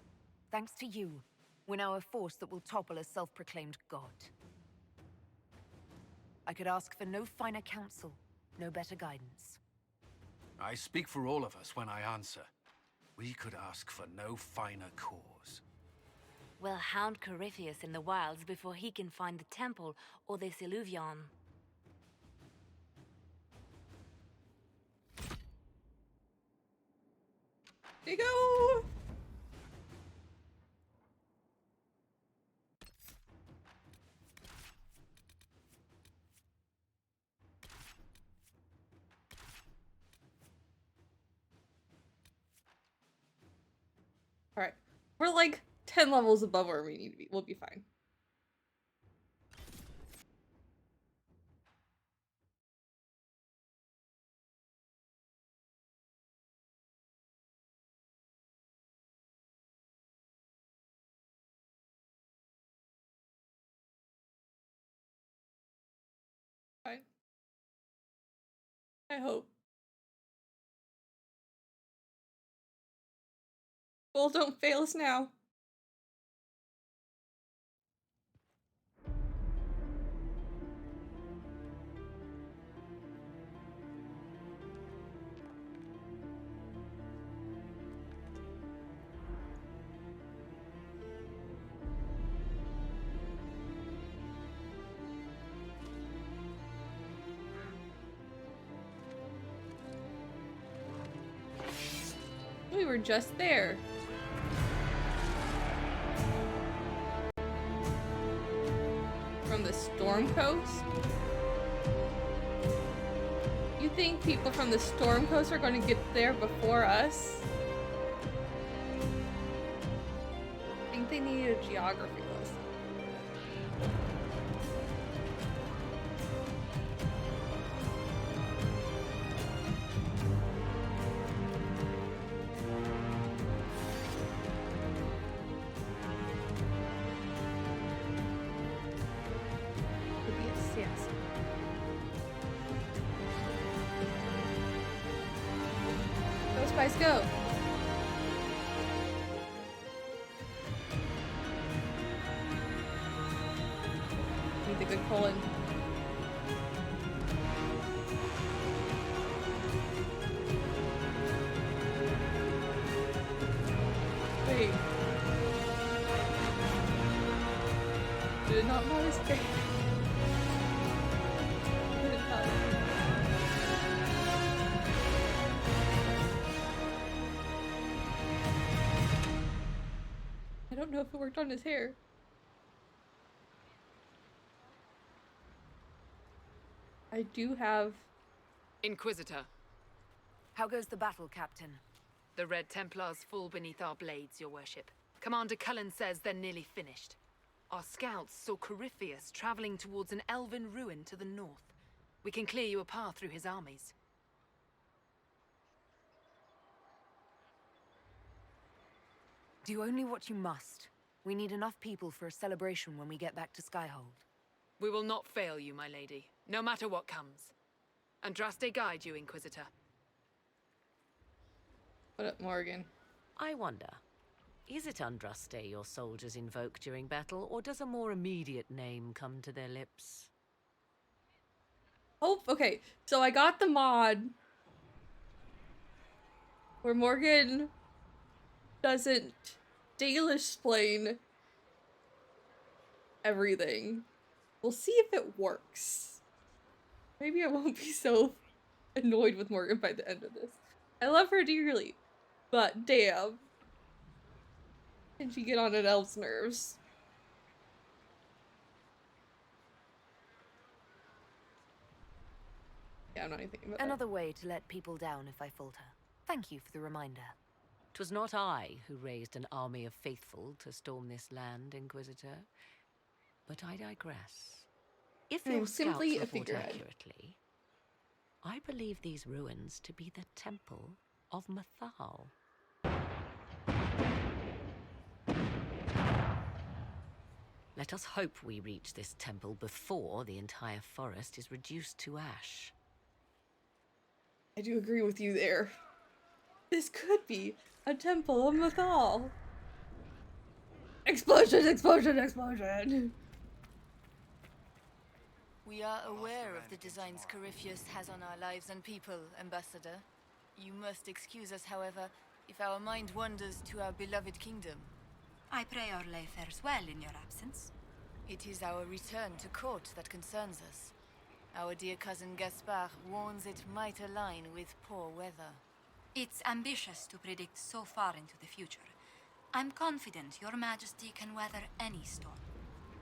Thanks to you, we're now a force that will topple a self-proclaimed god. I could ask for no finer counsel, no better guidance. I speak for all of us when I answer. We could ask for no finer cause. We'll hound Corypheus in the wilds before he can find the temple or this Elvhen. There you go! Alright. We're like 10 levels above where we need to be. We'll be fine. Fine. I hope. Well, don't fail us now. We were just there. From the Storm Coast? You think people from the Storm Coast are going to get there before us? I think they need a geography lesson. Yes. Go, Spice, go! Need the good colon. Wait. Did not notice it. I don't know if it worked on his hair. I do have... Inquisitor. How goes the battle, Captain? The Red Templars fall beneath our blades, your worship. Commander Cullen says they're nearly finished. Our scouts saw Corypheus traveling towards an elven ruin to the north. We can clear you a path through his armies. Do only what you must. We need enough people for a celebration when we get back to Skyhold. We will not fail you, my lady, no matter what comes. Andraste guide you, Inquisitor. What up, Morgan? I wonder, is it Andraste your soldiers invoke during battle, or does a more immediate name come to their lips? Oh, okay. So I got the mod where Morgan doesn't Dalish-splain everything. We'll see if it works. Maybe I won't be so annoyed with Morgan by the end of this. I love her dearly, but damn. Can she get on an elf's nerves? Yeah, I'm not even thinking about Another way to let people down if I falter. Thank you for the reminder. 'Twas not I who raised an army of faithful to storm this land, Inquisitor. But I digress. If I your am scouts simply a report figurehead. accurately, I believe these ruins to be the Temple of Mathal. Let us hope we reach this temple before the entire forest is reduced to ash. I do agree with you there. This could be a temple of Mathal. Explosion, explosion, explosion! We are aware of the designs Corypheus has on our lives and people, Ambassador. You must excuse us, however, if our mind wanders to our beloved kingdom. I pray our lay fares well in your absence. It is our return to court that concerns us. Our dear cousin Gaspard warns it might align with poor weather. It's ambitious to predict so far into the future. I'm confident your majesty can weather any storm.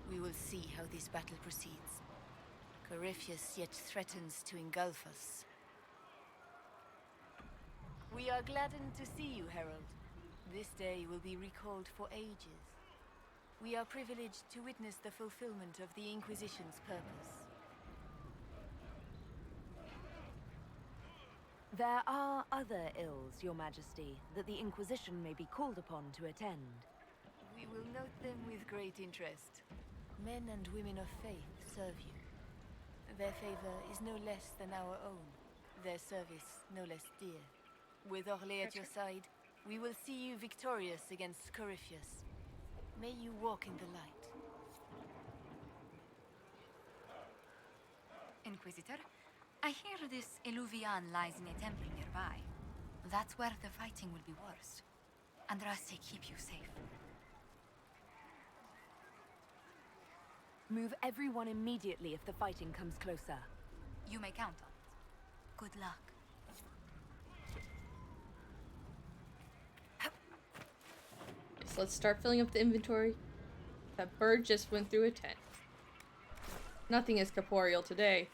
We will see how this battle proceeds. Corypheus yet threatens to engulf us. We are gladdened to see you, Herald. This day will be recalled for ages. We are privileged to witness the fulfillment of the Inquisition's purpose. There are other ills, Your Majesty, that the Inquisition may be called upon to attend. We will note them with great interest. Men and women of faith serve you. Their favor is no less than our own. Their service no less dear. With Orlais at your side, we will see you victorious against Corypheus. May you walk in the light. Inquisitor, I hear this Elvhen lies in a temple nearby. That's where the fighting will be worst. Andraste keep you safe. Move everyone immediately if the fighting comes closer. You may count on it. Good luck. So let's start filling up the inventory. That bird just went through a tent. Nothing is corporeal today.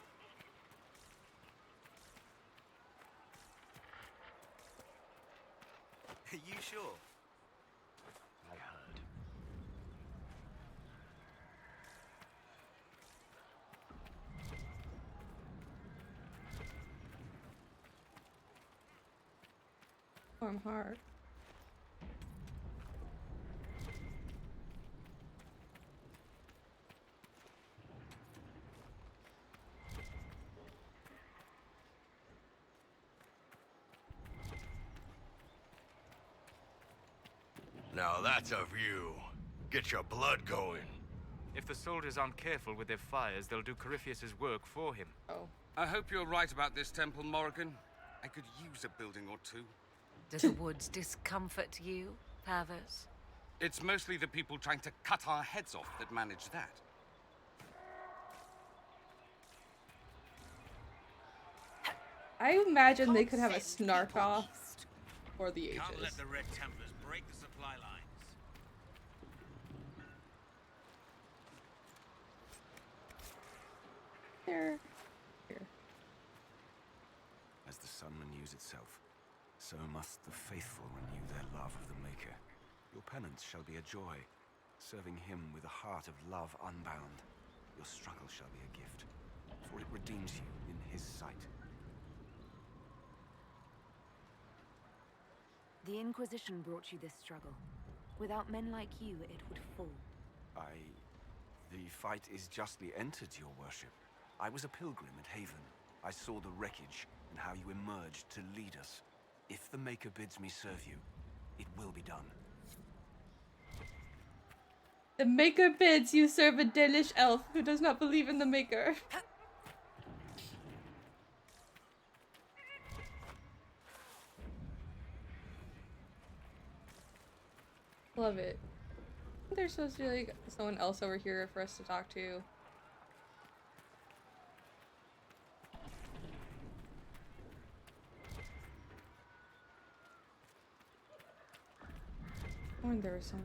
Are you sure? I heard. Warm heart. Now that's a view. Get your blood going. If the soldiers aren't careful with their fires, they'll do Corypheus's work for him. Oh. I hope you're right about this temple, Morrigan. I could use a building or two. Does the woods discomfort you, Pavos? It's mostly the people trying to cut our heads off that manage that. I imagine they could have a snark off for the ages. Can't let the Red Templars break the supply lines. Here. As the sun renews itself, so must the faithful renew their love of the Maker. Your penance shall be a joy, serving him with a heart of love unbound. Your struggle shall be a gift, for it redeems you in his sight. The Inquisition brought you this struggle. Without men like you, it would fall. The fight is justly entered, your worship. I was a pilgrim at Haven. I saw the wreckage and how you emerged to lead us. If the Maker bids me serve you, it will be done. The Maker bids you serve a Dalish elf who does not believe in the Maker. Love it. There's supposed to be like someone else over here for us to talk to. Or there was some.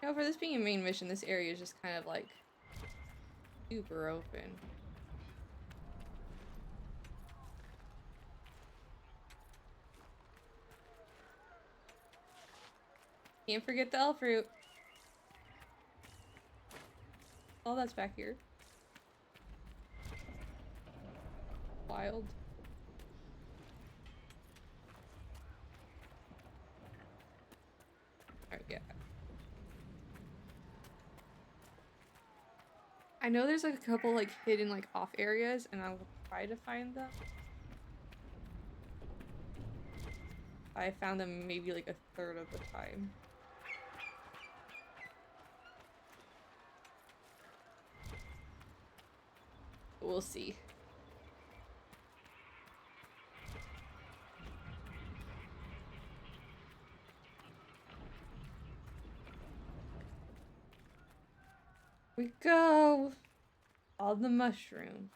You know, for this being a main mission, this area is just kind of like super open. Can't forget the elf fruit. Oh, that's back here. Wild. Alright, yeah. I know there's like a couple like hidden like off areas, and try to find them. I found them maybe like a third of the time. We'll see. We go on the mushroom.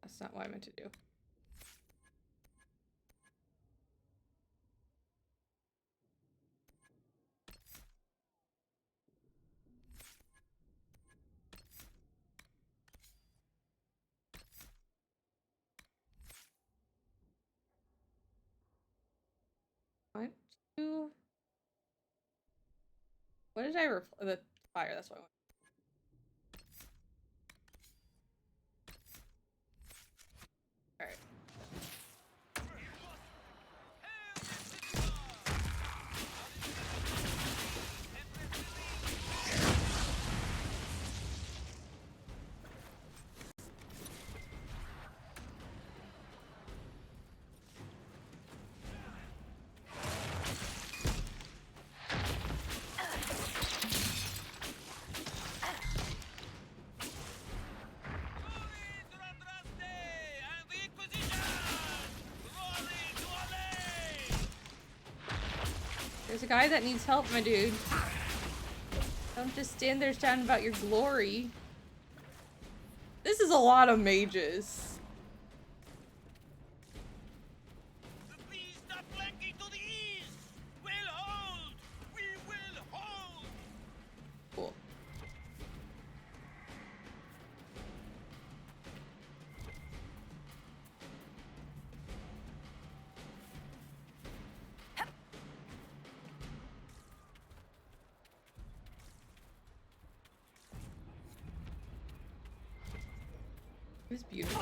That's not what I meant to do. Want to... What did I the fire? That's what I want. All right. There's a guy that needs help, my dude. Don't just stand there shouting about your glory. This is a lot of mages. Cool. It was beautiful.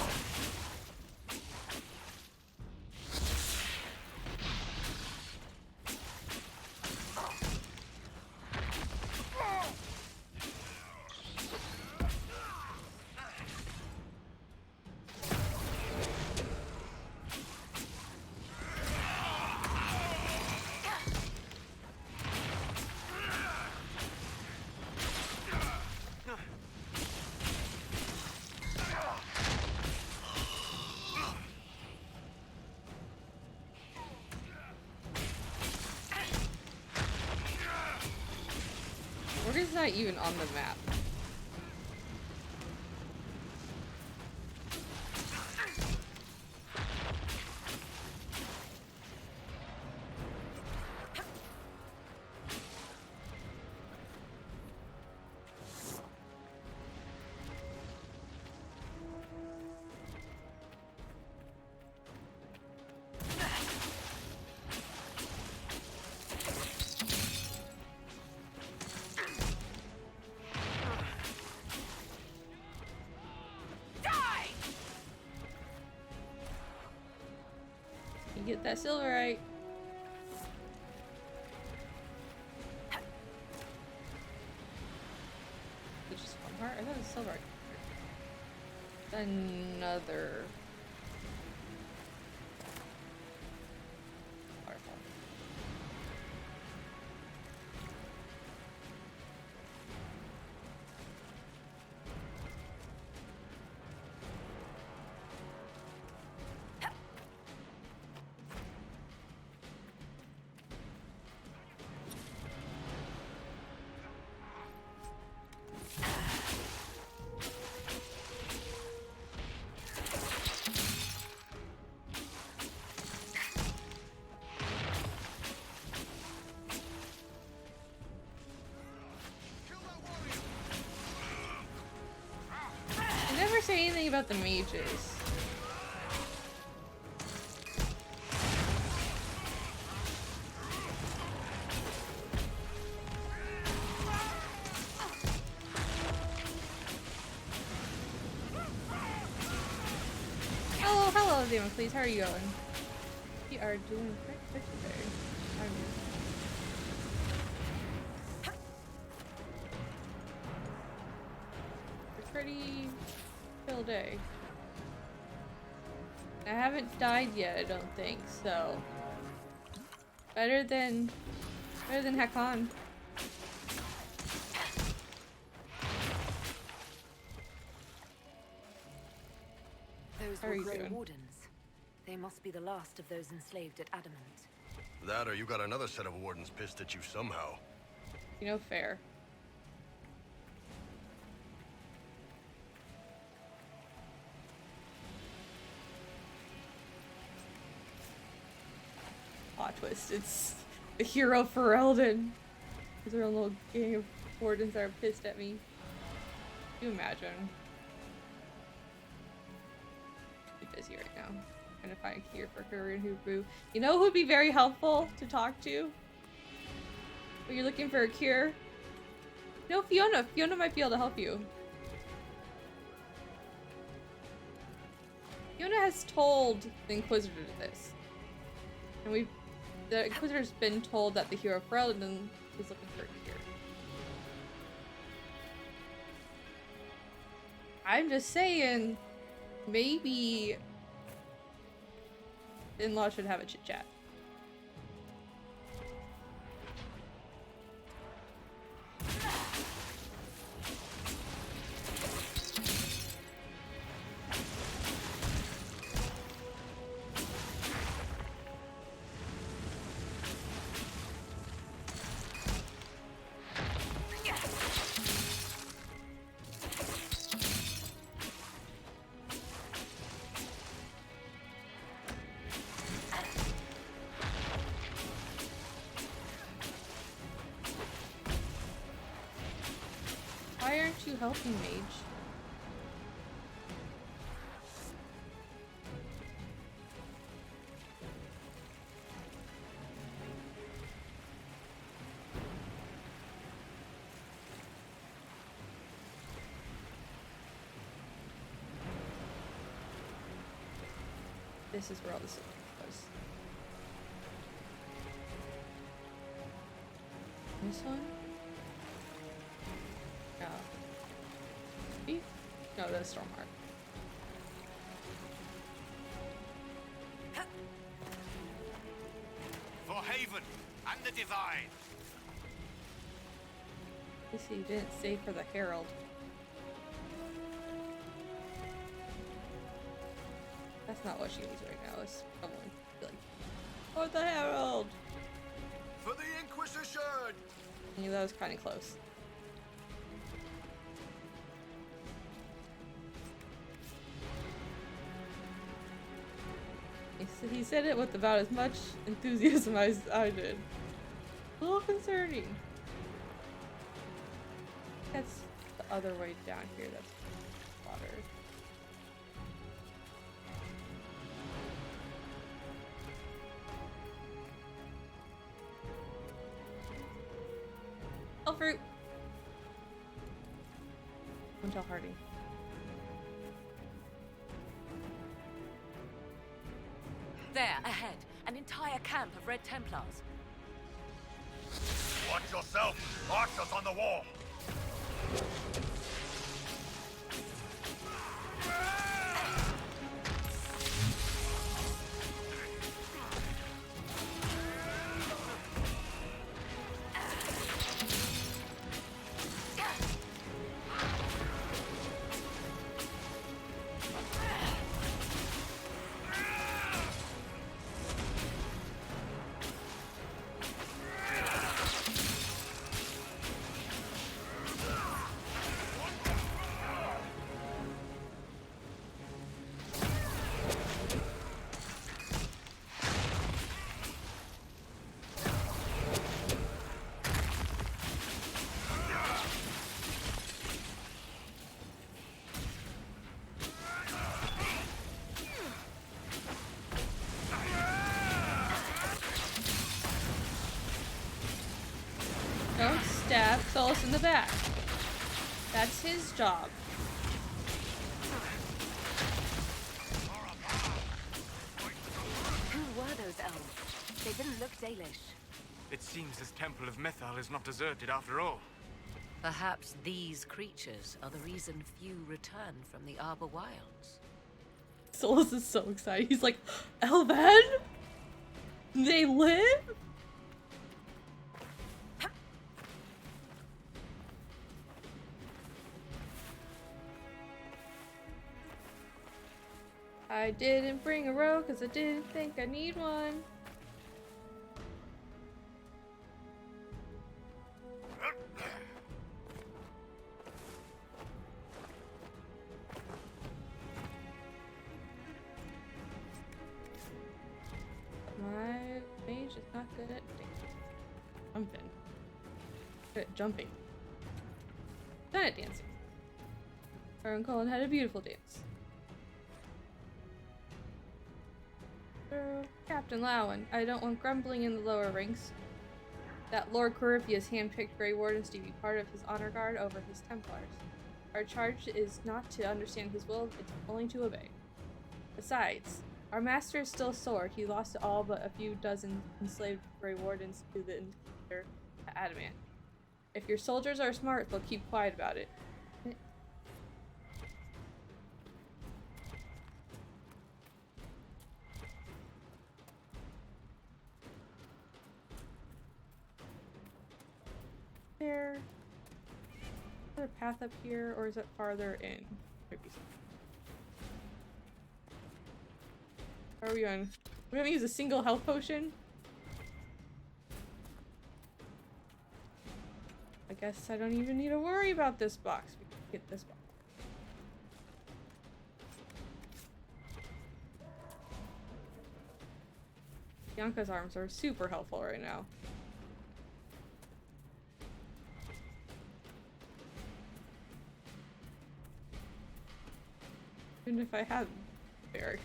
Organ's not even on the map. You get that silverite. It's just one heart? I thought it was silverite. Another waterfall. say anything about the mages. Oh, hello, Demon Please. How are you going? We are doing pretty today. Pretty chill day. I haven't died yet, I don't think, so better than Hakon. Those How are were you Grey doing? Wardens. They must be the last of those enslaved at Adamant. That or you got another set of wardens pissed at you somehow. You know, fair. Plot twist, it's the hero for Elden. There's a little gang of wardens that are pissed at me. Can you imagine? I'm busy right now. Trying to find a cure for Korean Hubu. You know who would be very helpful to talk to? When you're looking for a cure? No, Fiona. Fiona might be able to help you. Fiona has told the Inquisitor this. And the Inquisitor's been told that the hero for Elden is looking for a cure. I'm just saying, maybe in-law should have a chit-chat. Why aren't you helping, Mage? This is where all this goes. This one? No. Maybe? No, that's Stormheart. For Haven and the Divine. You see, you didn't say for the Herald. That's not what she needs right now. It's someone to be like, for the Herald! For the Inquisition! I knew that was kind of close. He said it with about as much enthusiasm as I did. A little concerning. That's the other way down here. That's water. Oh, fruit. Don't tell Hardy. There, ahead, an entire camp of Red Templars. Watch yourself! Archers on the wall! Solus in the back. That's his job. Who were those elves? They didn't look Dalish. It seems this temple of Mythal is not deserted after all. Perhaps these creatures are the reason few return from the Arbor Wilds. Solus is so excited. He's like, Elvhen? They live? I didn't bring a row because I didn't think I need one. My mage is not good at jumping. Good at jumping. Good at dancing. Baron Cullen had a beautiful dance. Captain Lowen, I don't want grumbling in the lower ranks. That Lord Corypheus handpicked Grey Wardens to be part of his honor guard over his Templars. Our charge is not to understand his will, it's only to obey. Besides, our master is still sore. He lost all but a few dozen enslaved Grey Wardens to the encounter at Adamant. If your soldiers are smart, they'll keep quiet about it. There. Is there a path up here, or is it farther in? Maybe so. Are we on? We're gonna use a single health potion? I guess I don't even need to worry about this box. We can get this box. Bianca's arms are super helpful right now. Even if I had Eric.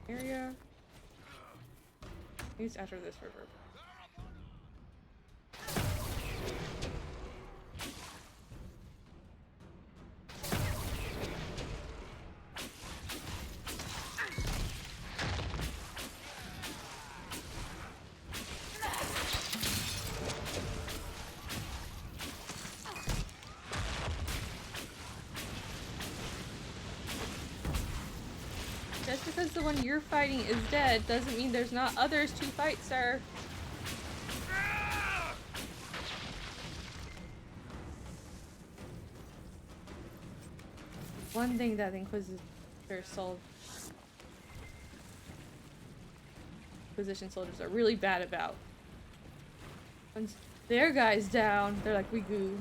Area. Use after this river. Just because the one you're fighting is dead doesn't mean there's not others to fight, sir. One thing that Inquisition soldiers are really bad about. Once their guy's down, they're like, we goo.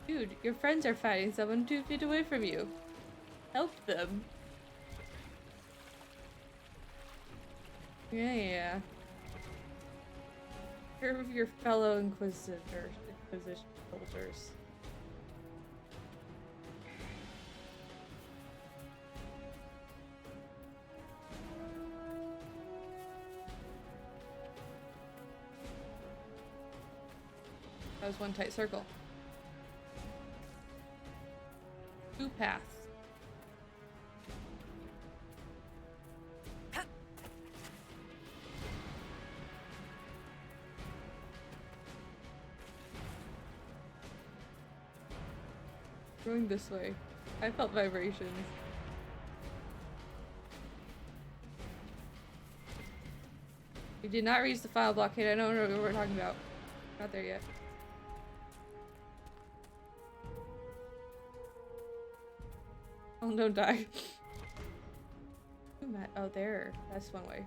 Dude, your friends are fighting someone 2 feet away from you. Help them. Yeah. Care of your fellow Inquisition soldiers. That was one tight circle. 2 paths. Going this way. I felt vibrations. We did not reach the final blockade. I don't know what we're talking about. Not there yet. Oh, don't die. Oh, there. That's one way.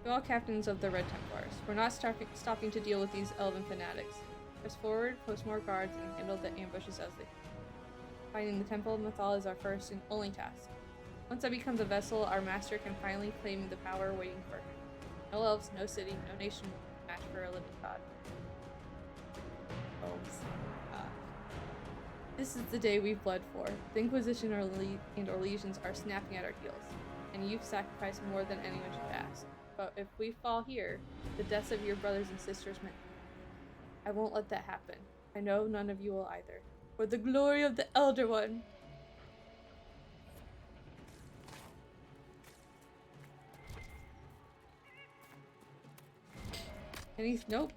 We're all captains of the Red Templars. We're not stopping to deal with these elven fanatics. Press forward, post more guards, and handle the ambushes as they come. Finding the Temple of Mythal is our first and only task. Once that becomes a vessel, our master can finally claim the power waiting for him. No elves, no city, no nation match for a living god. Elves. This is the day we've bled for. The Inquisition and our legions are snapping at our heels, and you've sacrificed more than anyone should ask. But if we fall here, the deaths of your brothers and sisters meant I won't let that happen. I know none of you will either. For the glory of the Elder One. And he's nope.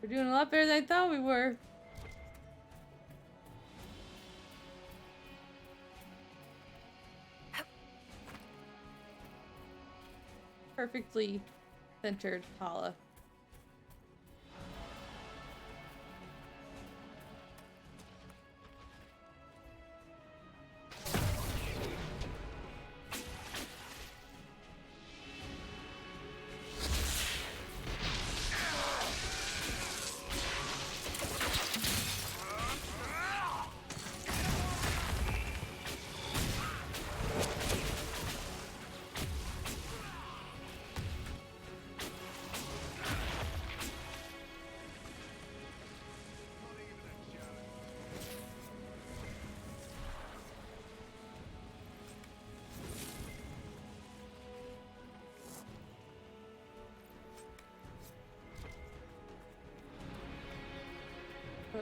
We're doing a lot better than I thought we were. Perfectly centered Paula.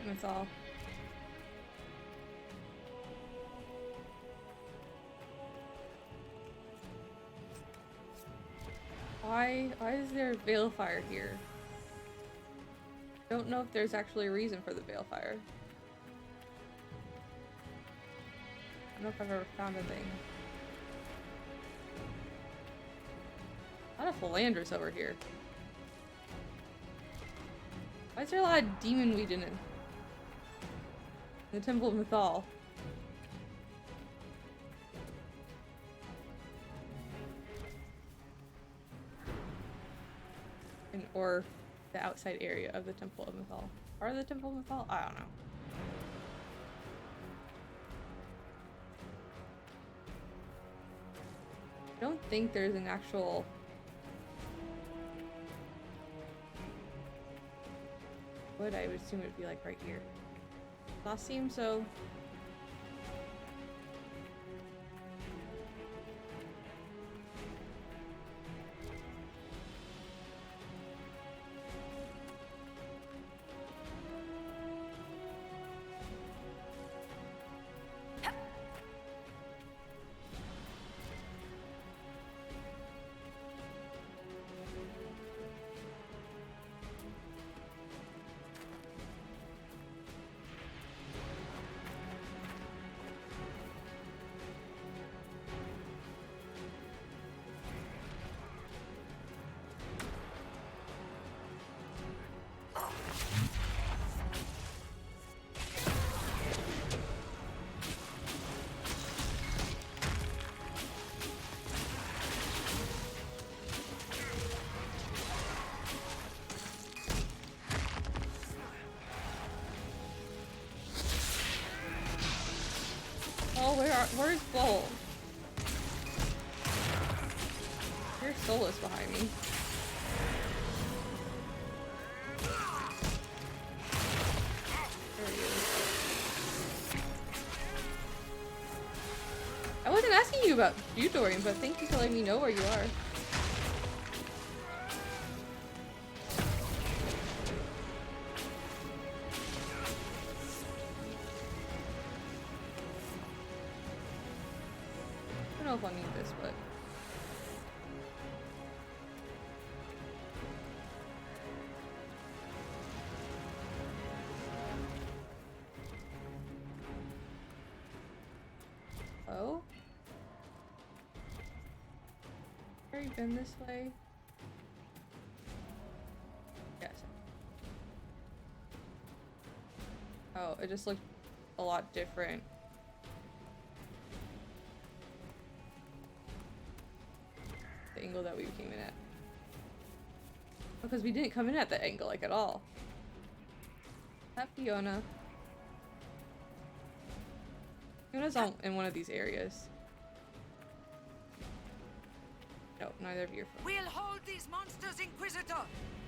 Mythal. Why is there a balefire here? Don't know if there's actually a reason for the balefire. I don't know if I've ever found a thing. A lot of philanders over here. Why is there a lot of demon weed in it? The Temple of Mythal. Or the outside area of the Temple of Mythal. Or the Temple of Mythal? I don't know. I don't think there's an actual... What I would assume it would be like right here. Last seems so. Oh, where's Bull? Here's Solus behind me. There he is. I wasn't asking you about you, Dorian, but thank you for letting me know where you are. I don't know if I need this, but... Oh? Already been this way? Yes. Oh, it just looked a lot different. the angle that we came in at. Because we didn't come in at that angle, like, at all. That Fiona. Fiona's in one of these areas. No, neither of you are from. We'll hold these monsters, Inquisitor!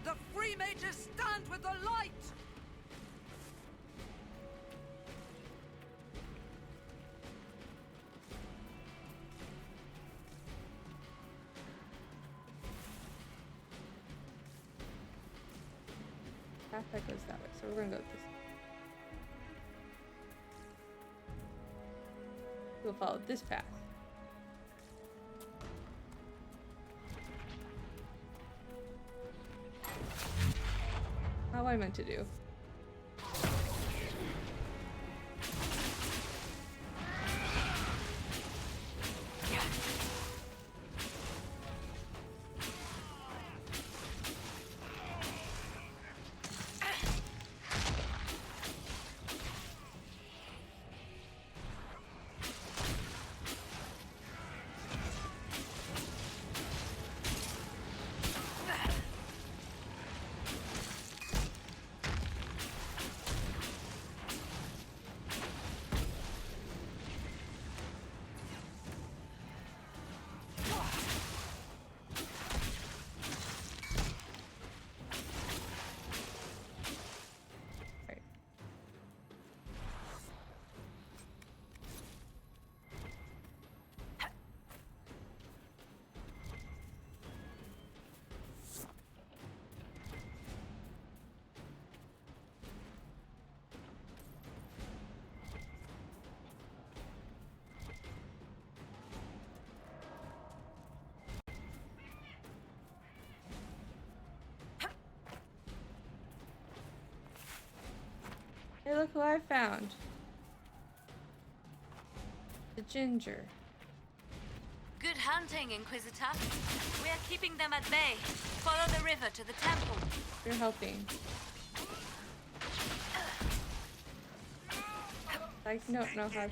The free mages stand with the light! Path that goes that way, so we're gonna go this way. We'll follow this path. How I meant to do. Hey, look who I found. The ginger. Good hunting, Inquisitor. We are keeping them at bay. Follow the river to the temple. You're helping. I don't know how to...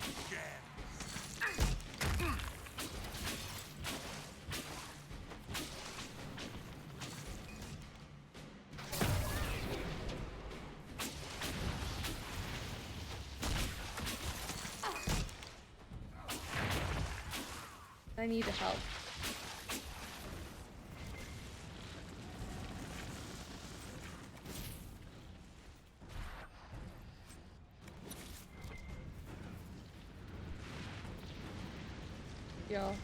I need help. Y'all.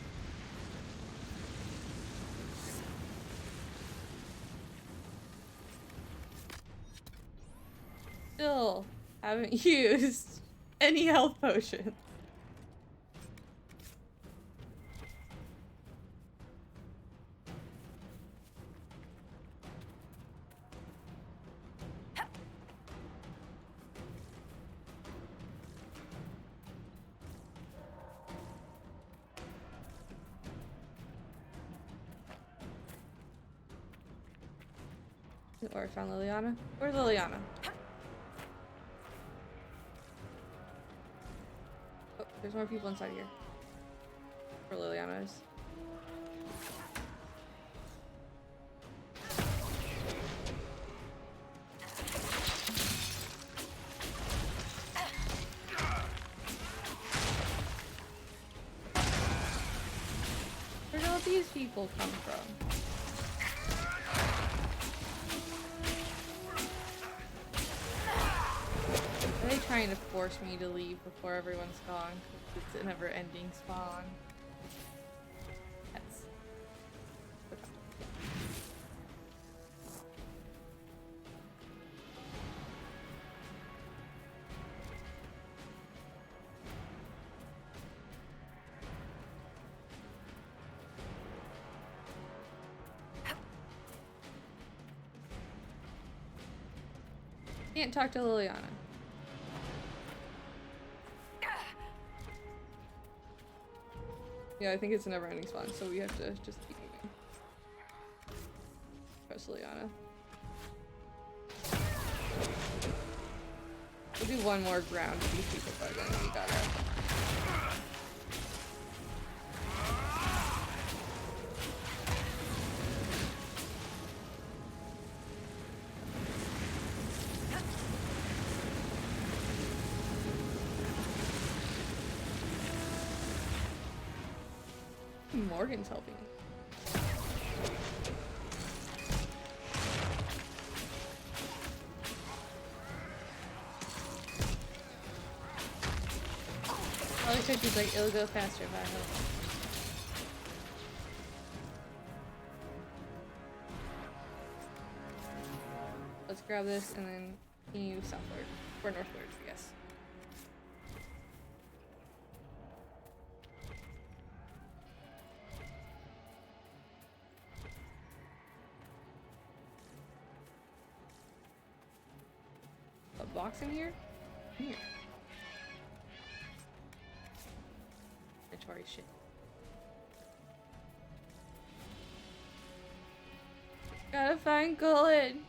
Still haven't used any health potions. Or I found Liliana. Where's Liliana? Oh, there's more people inside here. Where Liliana is. Where do all these people come from? Are they trying to force me to leave before everyone's gone? Because it's a never-ending spawn. Yes. Can't talk to Liliana. Yeah, I think it's a never-ending spawn, so we have to just keep moving. Press Liliana. We'll do one more ground with these people, but then we gotta... Morgan's helping. All the cookies like it'll go faster if I help. Let's grab this and then continue southward or northward, I guess. A box in here? Here. Inventory shit. Gotta find Cullen.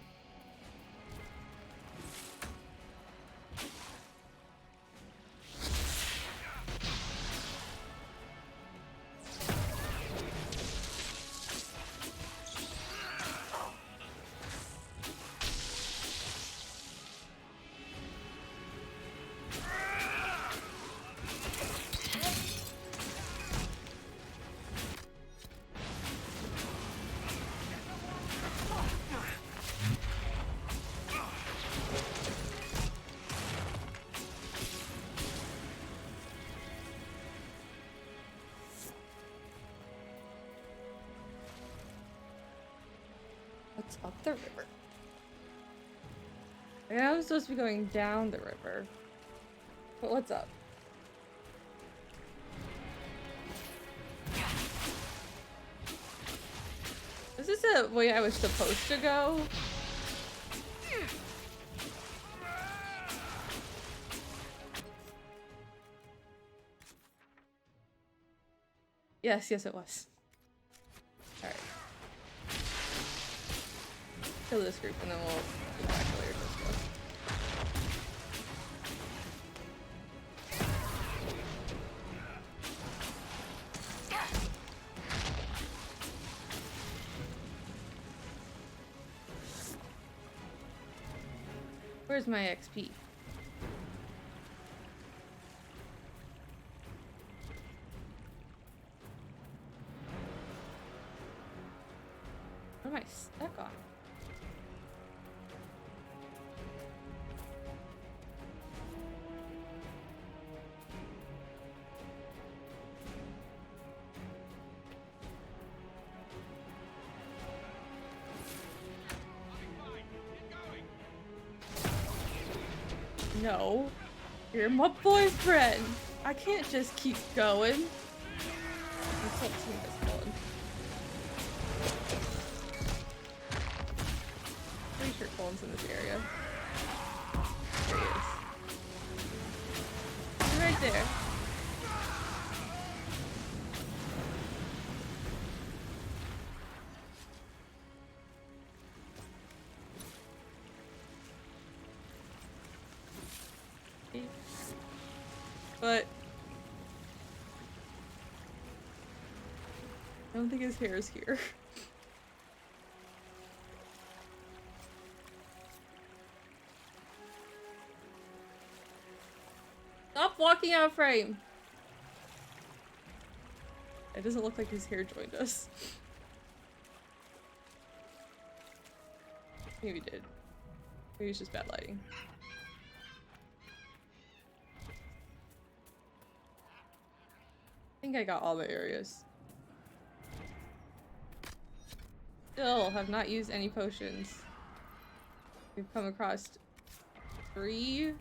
What's up the river? Yeah, I'm supposed to be going down the river. But what's up? Is this the way I was supposed to go? Yes, yes it was. Alright. Kill this group and then we'll go back to later. Let's go. Where's my XP? What am I stuck on? No, you're my boyfriend. I can't just keep going. I'm so seeing this going. Pretty sure Colin's in this area. There he is. He's right there. But I don't think his hair is here. Stop walking out of frame. It doesn't look like his hair joined us. Maybe he did. Maybe it's just bad lighting. I think I got all the areas. Still have not used any potions. We've come across 3,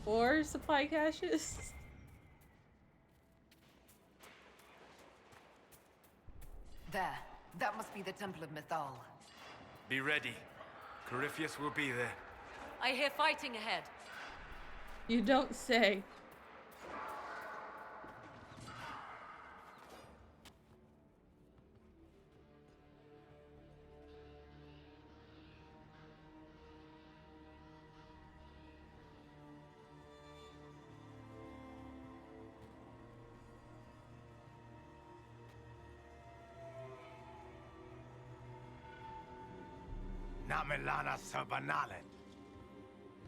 4 supply caches. There. That must be the Temple of Mythal. Be ready. Corypheus will be there. I hear fighting ahead. You don't say. Namilana Sabanalet.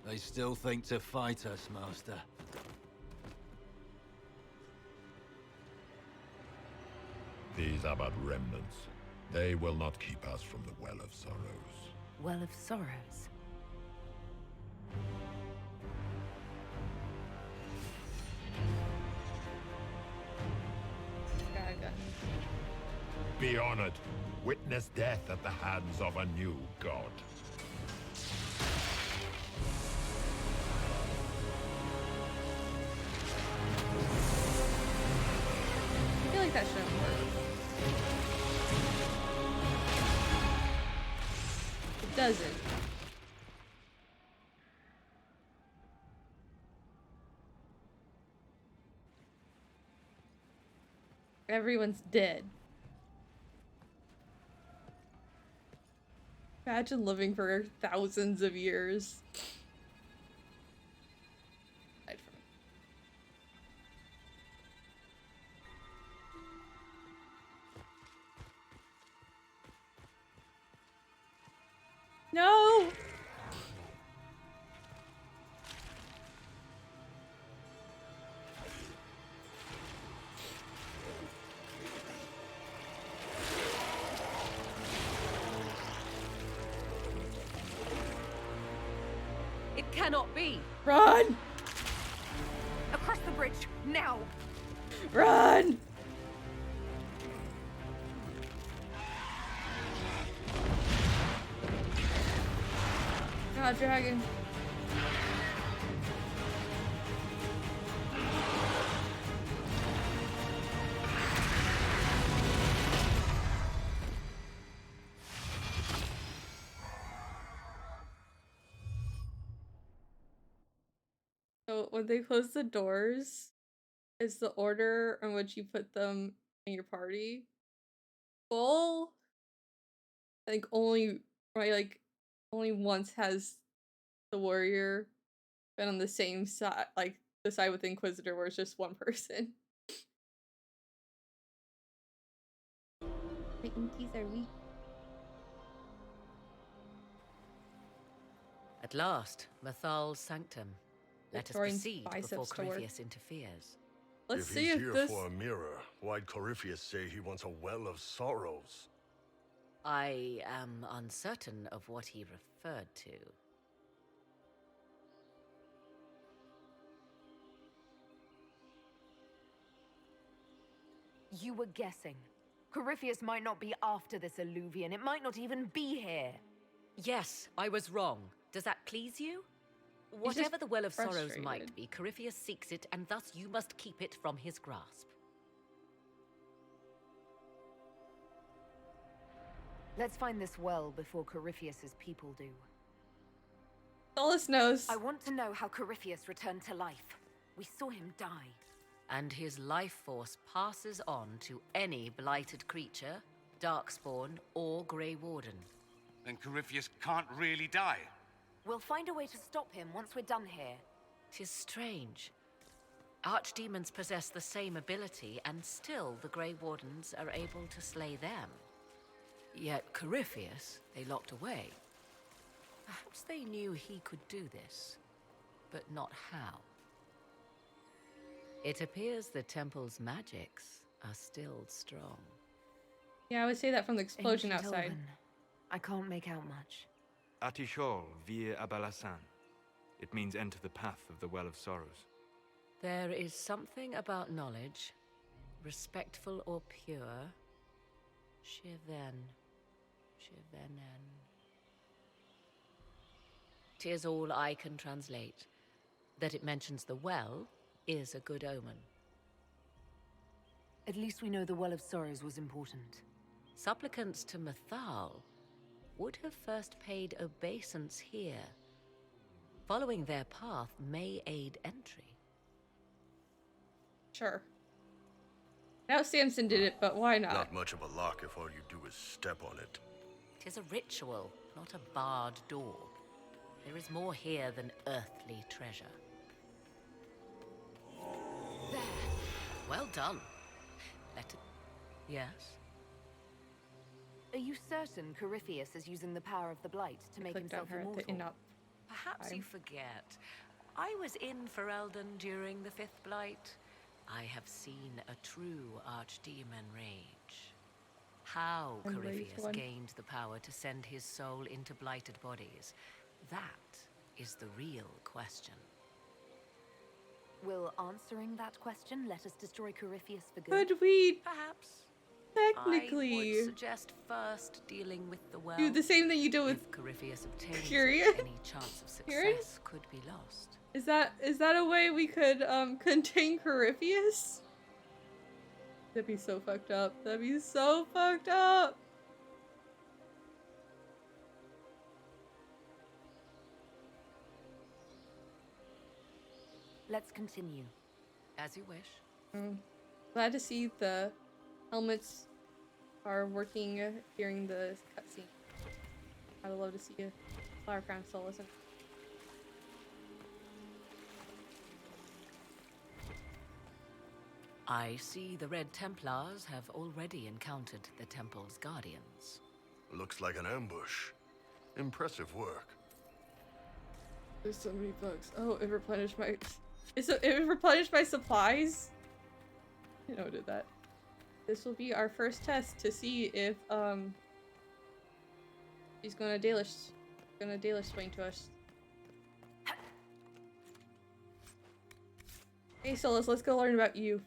They still think to fight us, Master. These are but remnants. They will not keep us from the Well of Sorrows. Well of Sorrows. Be honored. Witness death at the hands of a new god. I feel like that shouldn't work. It doesn't. Everyone's dead. Imagine living for thousands of years. Aside from no! It cannot be! Run! Across the bridge, now! Run! God, dragon. So when they close the doors, is the order in which you put them in your party full? I think only only once has the warrior been on the same side, like the side with the Inquisitor, where it's just one person. The Inkies are weak. At last, Mathal's sanctum. Let us Victorian's proceed before biceps to work. Corypheus interferes. Let's If see he's if here this. for a mirror, why'd Corypheus say he wants a Well of Sorrows? I am uncertain of what he referred to. You were guessing. Corypheus might not be after this Elvhen. It might not even be here. Yes, I was wrong. Does that please you? He's Whatever just the Well of Sorrows frustrated. might be, Corypheus seeks it, and thus you must keep it from his grasp. Let's find this well before Corypheus's people do. Solus knows. I want to know how Corypheus returned to life. We saw him die. And his life force passes on to any blighted creature, darkspawn, or Grey Warden. Then Corypheus can't really die. We'll find a way to stop him once we're done here. 'Tis strange. Archdemons possess the same ability, and still the Grey Wardens are able to slay them. Yet Corypheus, they locked away. Perhaps they knew he could do this, but not how. It appears the temple's magics are still strong. Yeah, I would say that from the explosion Ancient outside. Elven. I can't make out much. Atishol vir Abalasan. It means enter the path of the Well of Sorrows. There is something about knowledge, respectful or pure. Shiven. Shivenen. 'Tis all I can translate. That it mentions the well is a good omen. At least we know the Well of Sorrows was important. Supplicants to Mathal would have first paid obeisance here. Following their path may aid entry. Sure. Now Samson did it, but why not? Not much of a lock if all you do is step on it. 'Tis a ritual, not a barred door. There is more here than earthly treasure. There. Well done. Let it... Yes? Are you certain Corypheus is using the power of the Blight to make Clicked on himself her at the immortal? Perhaps you forget. I was in Ferelden during the Fifth Blight. I have seen a true archdemon rage. How Enraged Corypheus one. gained the power to send his soul into blighted bodies, that is the real question. Will answering that question let us destroy Corypheus for good? Could we Perhaps. technically I would suggest first dealing with the well. do the same thing you do with If Corypheus obtains Kyrian? it, any chance of Kyrian? success could be lost. Is that a way we could contain Corypheus? That'd be so fucked up. That'd be so fucked up. Let's continue. As you wish. Glad to see the helmets are working during the cutscene. I'd love to see a flower crown still listen. I see the Red Templars have already encountered the temple's guardians. Looks like an ambush. Impressive work. There's so many bugs. Oh, it replenished my... It replenished my supplies? You know, it did that. This will be our first test to see if, she's gonna Dalish swing to us. Hey, Solus, let's go learn about you.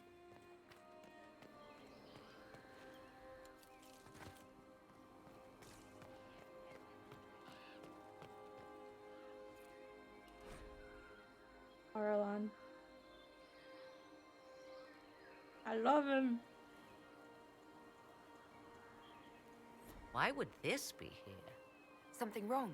Arlan. I love him. Why would this be here? Something wrong?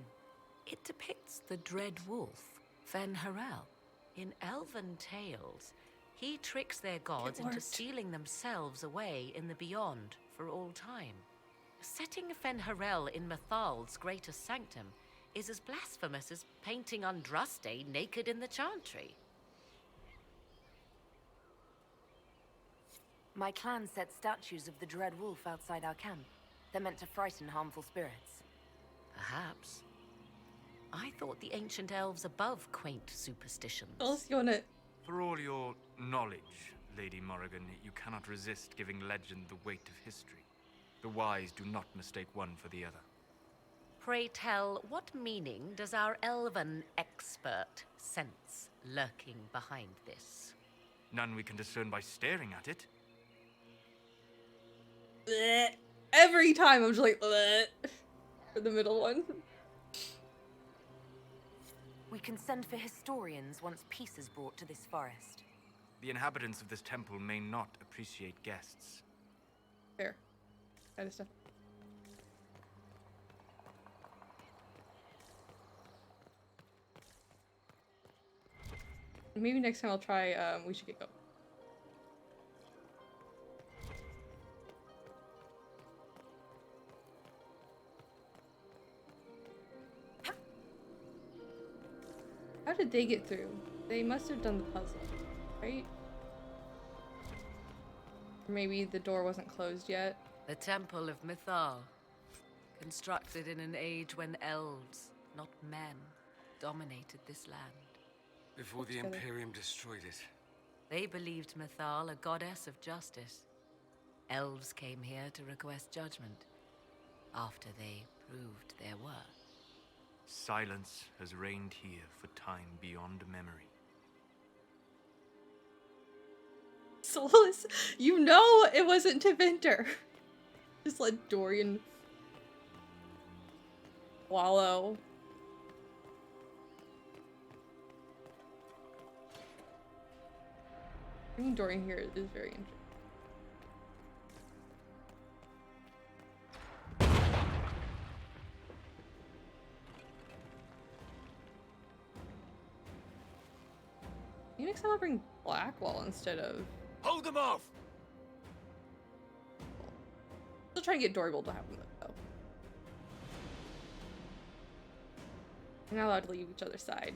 It depicts the Dread Wolf, Fen Harel. In Elven tales, he tricks their gods into sealing themselves away in the beyond for all time. Setting Fen Harel in Methal's greatest sanctum is as blasphemous as painting Andraste naked in the chantry. My clan set statues of the Dread Wolf outside our camp. They're meant to frighten harmful spirits. Perhaps. I thought the ancient elves above quaint superstitions. For all your knowledge, Lady Morrigan, you cannot resist giving legend the weight of history. The wise do not mistake one for the other. Pray tell, what meaning does our Elven expert sense lurking behind this? None we can discern by staring at it. Blech. Every time I'm just like, bleh, for the middle one. We can send for historians once peace is brought to this forest. The inhabitants of this temple may not appreciate guests. Fair. Kind of stuff. Maybe next time I'll try, we should get going. How did they get through? They must have done the puzzle, right? Or maybe the door wasn't closed yet. The Temple of Mythal, constructed in an age when elves, not men, dominated this land. Before the Imperium destroyed it. They believed Mythal a goddess of justice. Elves came here to request judgment, after they proved their worth. Silence has reigned here for time beyond memory. Solus, you know it wasn't Tevinter. Just let Dorian wallow. I think Dorian here is very interesting. Maybe next time I'll bring Blackwall instead of... Hold them off! Still trying to get Dorival to happen though. We're not allowed to leave each other's side.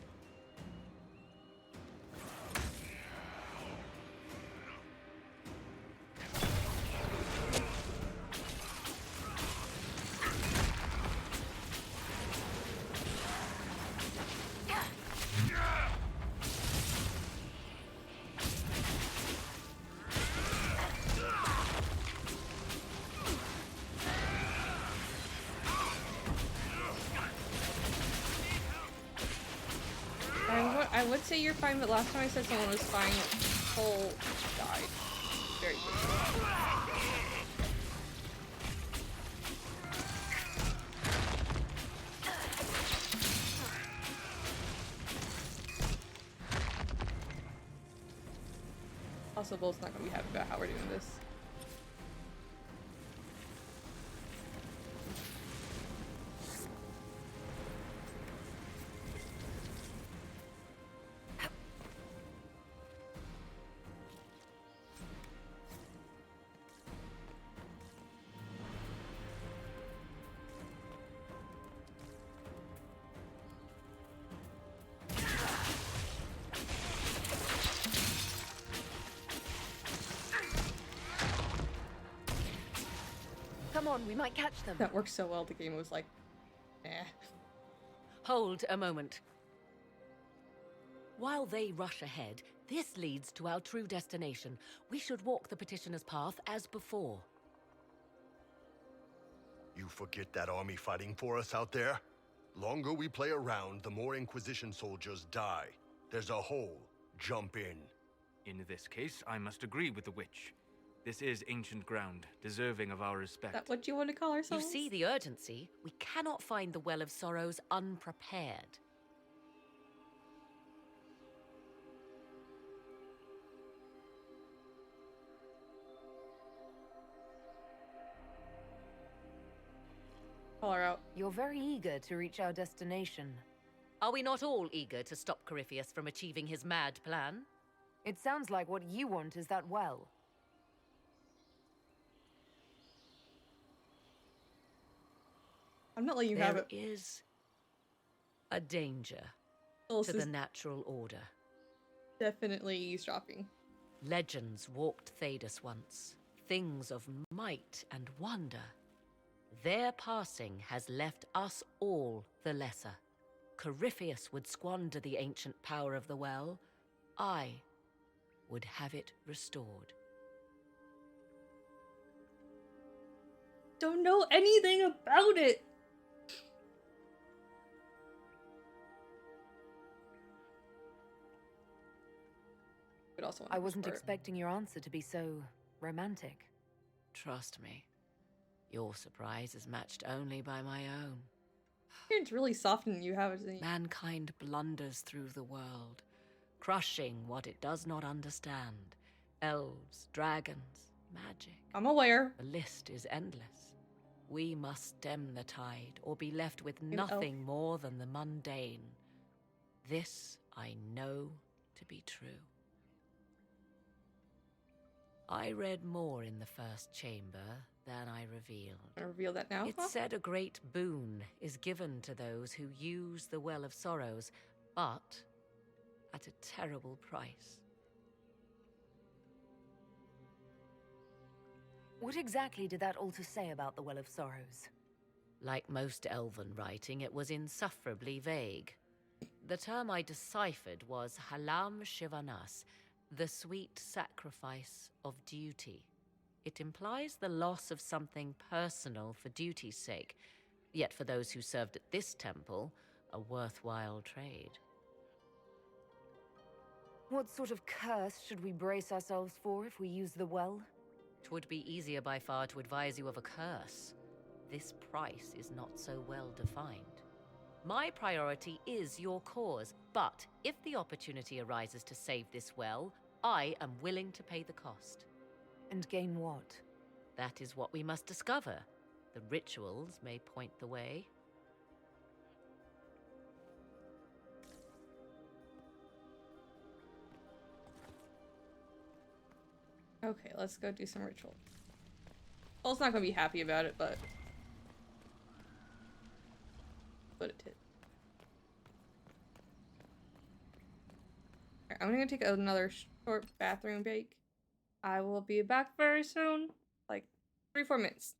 would say you're fine, but last time I said someone was fine, Cole died very quickly. Also, Bull's not gonna be happy about how we're doing this. Come on, we might catch them. That worked so well, the game was like, eh. Hold a moment. While they rush ahead, this leads to our true destination. We should walk the petitioner's path as before. You forget that army fighting for us out there? Longer we play around, the more Inquisition soldiers die. There's a hole. Jump in. In this case, I must agree with the witch. This is ancient ground, deserving of our respect. Is that what you want to call ourselves? You see the urgency? We cannot find the Well of Sorrows unprepared. Call her out. You're very eager to reach our destination. Are we not all eager to stop Corypheus from achieving his mad plan? It sounds like what you want is that well. I'm not letting you have it. There is a danger This to the is natural order. definitely eavesdropping. Legends walked Thedas once, things of might and wonder. Their passing has left us all the lesser. Corypheus would squander the ancient power of the well. I would have it restored. Don't know anything about it. But also, I wasn't expecting your answer to be so romantic. Trust me, your surprise is matched only by my own. It's really soft and you have it. Mankind blunders through the world, crushing what it does not understand. Elves, dragons, magic. I'm aware. The list is endless. We must stem the tide, or be left with nothing more than the mundane. This I know to be true. I read more in the first chamber than I revealed. I reveal that now? It said a great boon is given to those who use the Well of Sorrows, but at a terrible price. What exactly did that altar say about the Well of Sorrows? Like most Elven writing, it was insufferably vague. The term I deciphered was Halam Shivanas, the sweet sacrifice of duty. It implies the loss of something personal for duty's sake, yet for those who served at this temple, a worthwhile trade. What sort of curse should we brace ourselves for if we use the well? 'Twould be easier by far to advise you of a curse. This price is not so well defined. My priority is your cause, but if the opportunity arises to save this well, I am willing to pay the cost. And gain what? That is what we must discover. The rituals may point the way. Okay, let's go do some ritual. Paul's not gonna be happy about it, but it did. Alright, I'm gonna take another short bathroom break. I will be back very soon, like 3-4 minutes.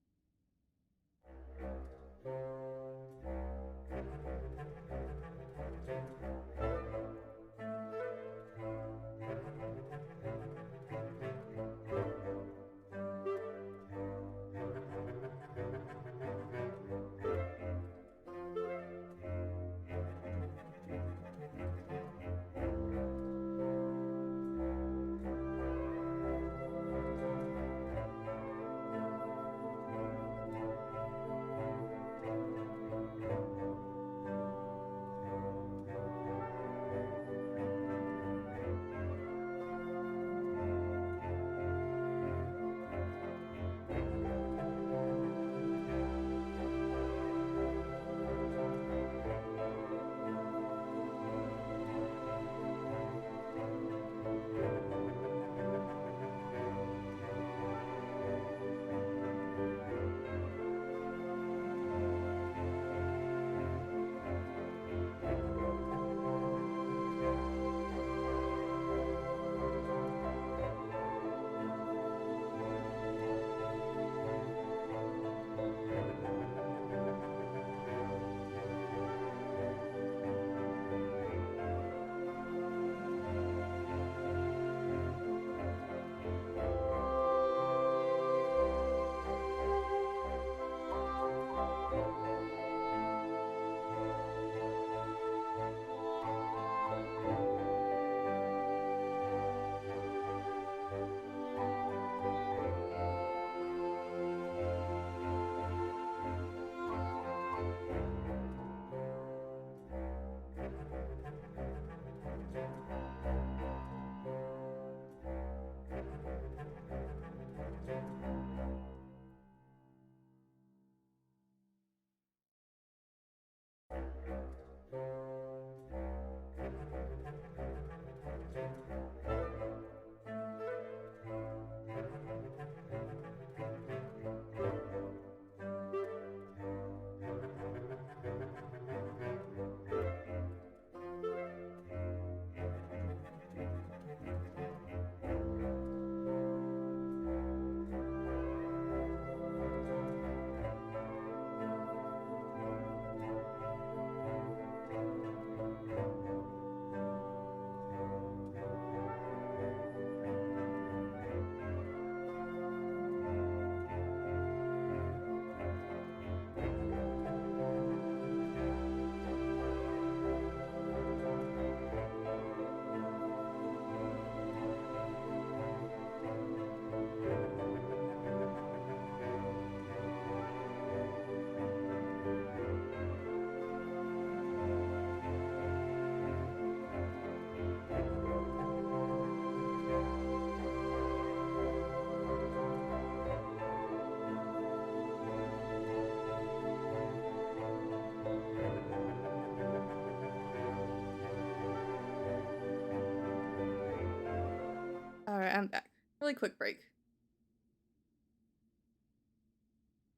I'm back. Really quick break.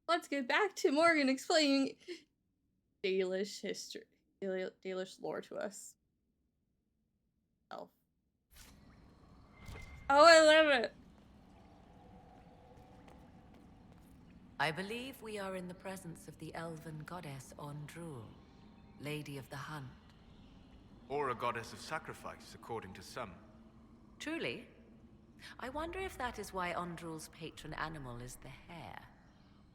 Let's get back to Morgan explaining Dalish history, Dalish lore to us. Elf. Oh, I love it! I believe we are in the presence of the elven goddess Ondrul, Lady of the Hunt. Or a goddess of sacrifice, according to some. Truly? I wonder if that is why Ondrul's patron animal is the hare.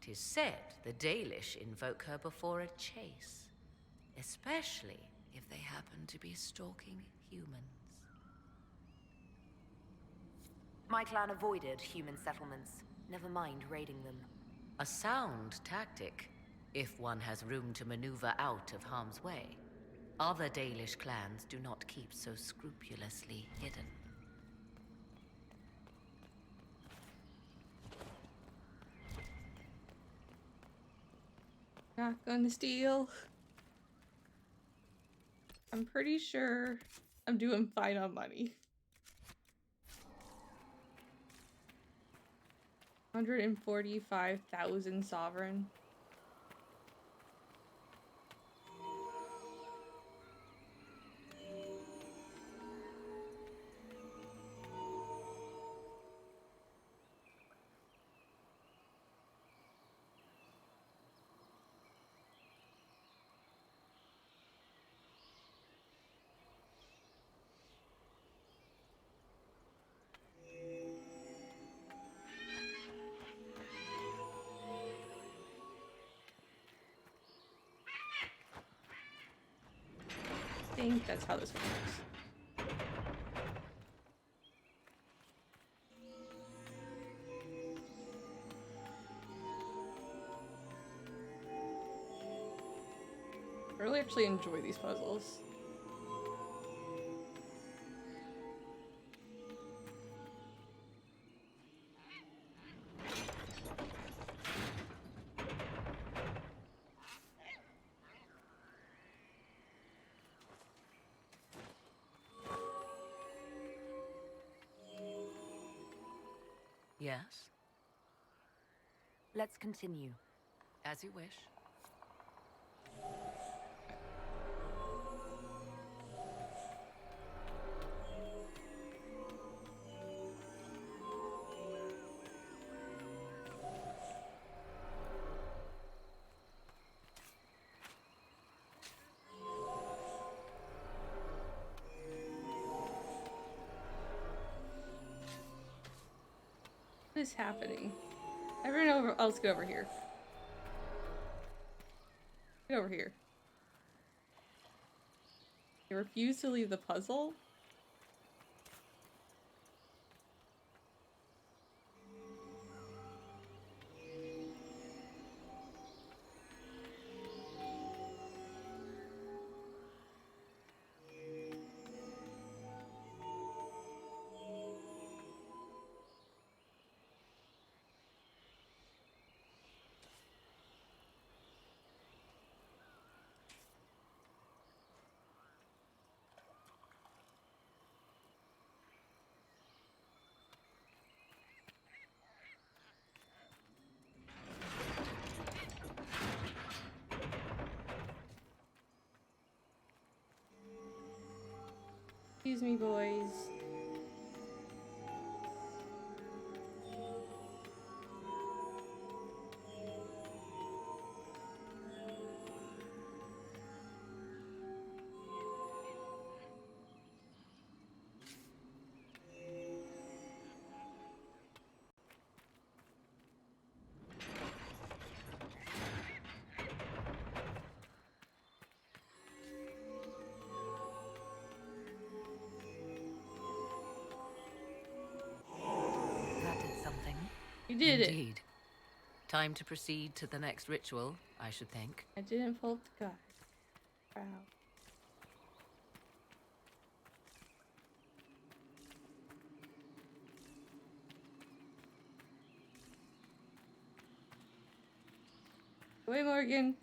'Tis said the Dalish invoke her before a chase, especially if they happen to be stalking humans. My clan avoided human settlements. Never mind raiding them. A sound tactic, if one has room to maneuver out of harm's way. Other Dalish clans do not keep so scrupulously hidden. Not gonna steal. I'm pretty sure I'm doing fine on money. 145,000 sovereign. I think that's how this one works. I really actually enjoy these puzzles. Yes? Let's continue. As you wish. What is happening? Everyone else get over here. Get over here. They refuse to leave the puzzle? Excuse me, boys. That did something. You did it. Indeed. Time to proceed to the next ritual, I should think. I didn't fall to God. Wow. Go away, Morgan.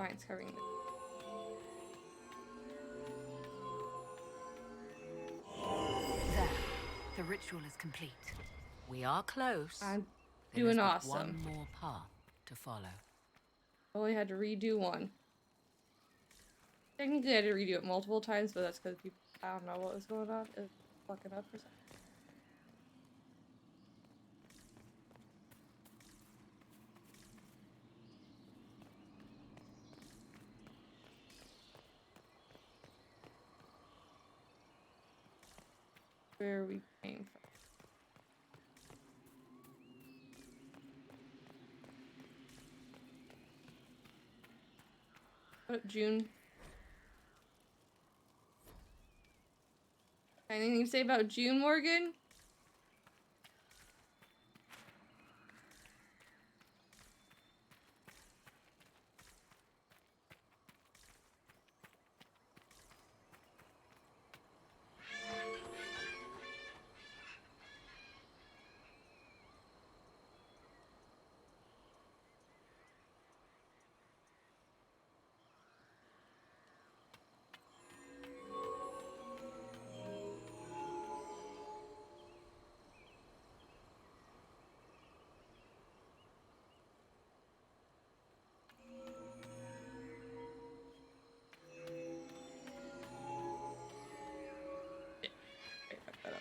vines covering it. There. The ritual is complete. We are close. I'm There doing is but awesome. one more path to follow. Only had to redo one. Technically, I had to redo it multiple times, but that's because people, I don't know what was going on. It was fucking up for something. Where we came from. What up, June? Anything to say about June, Morgan? I fucked that up.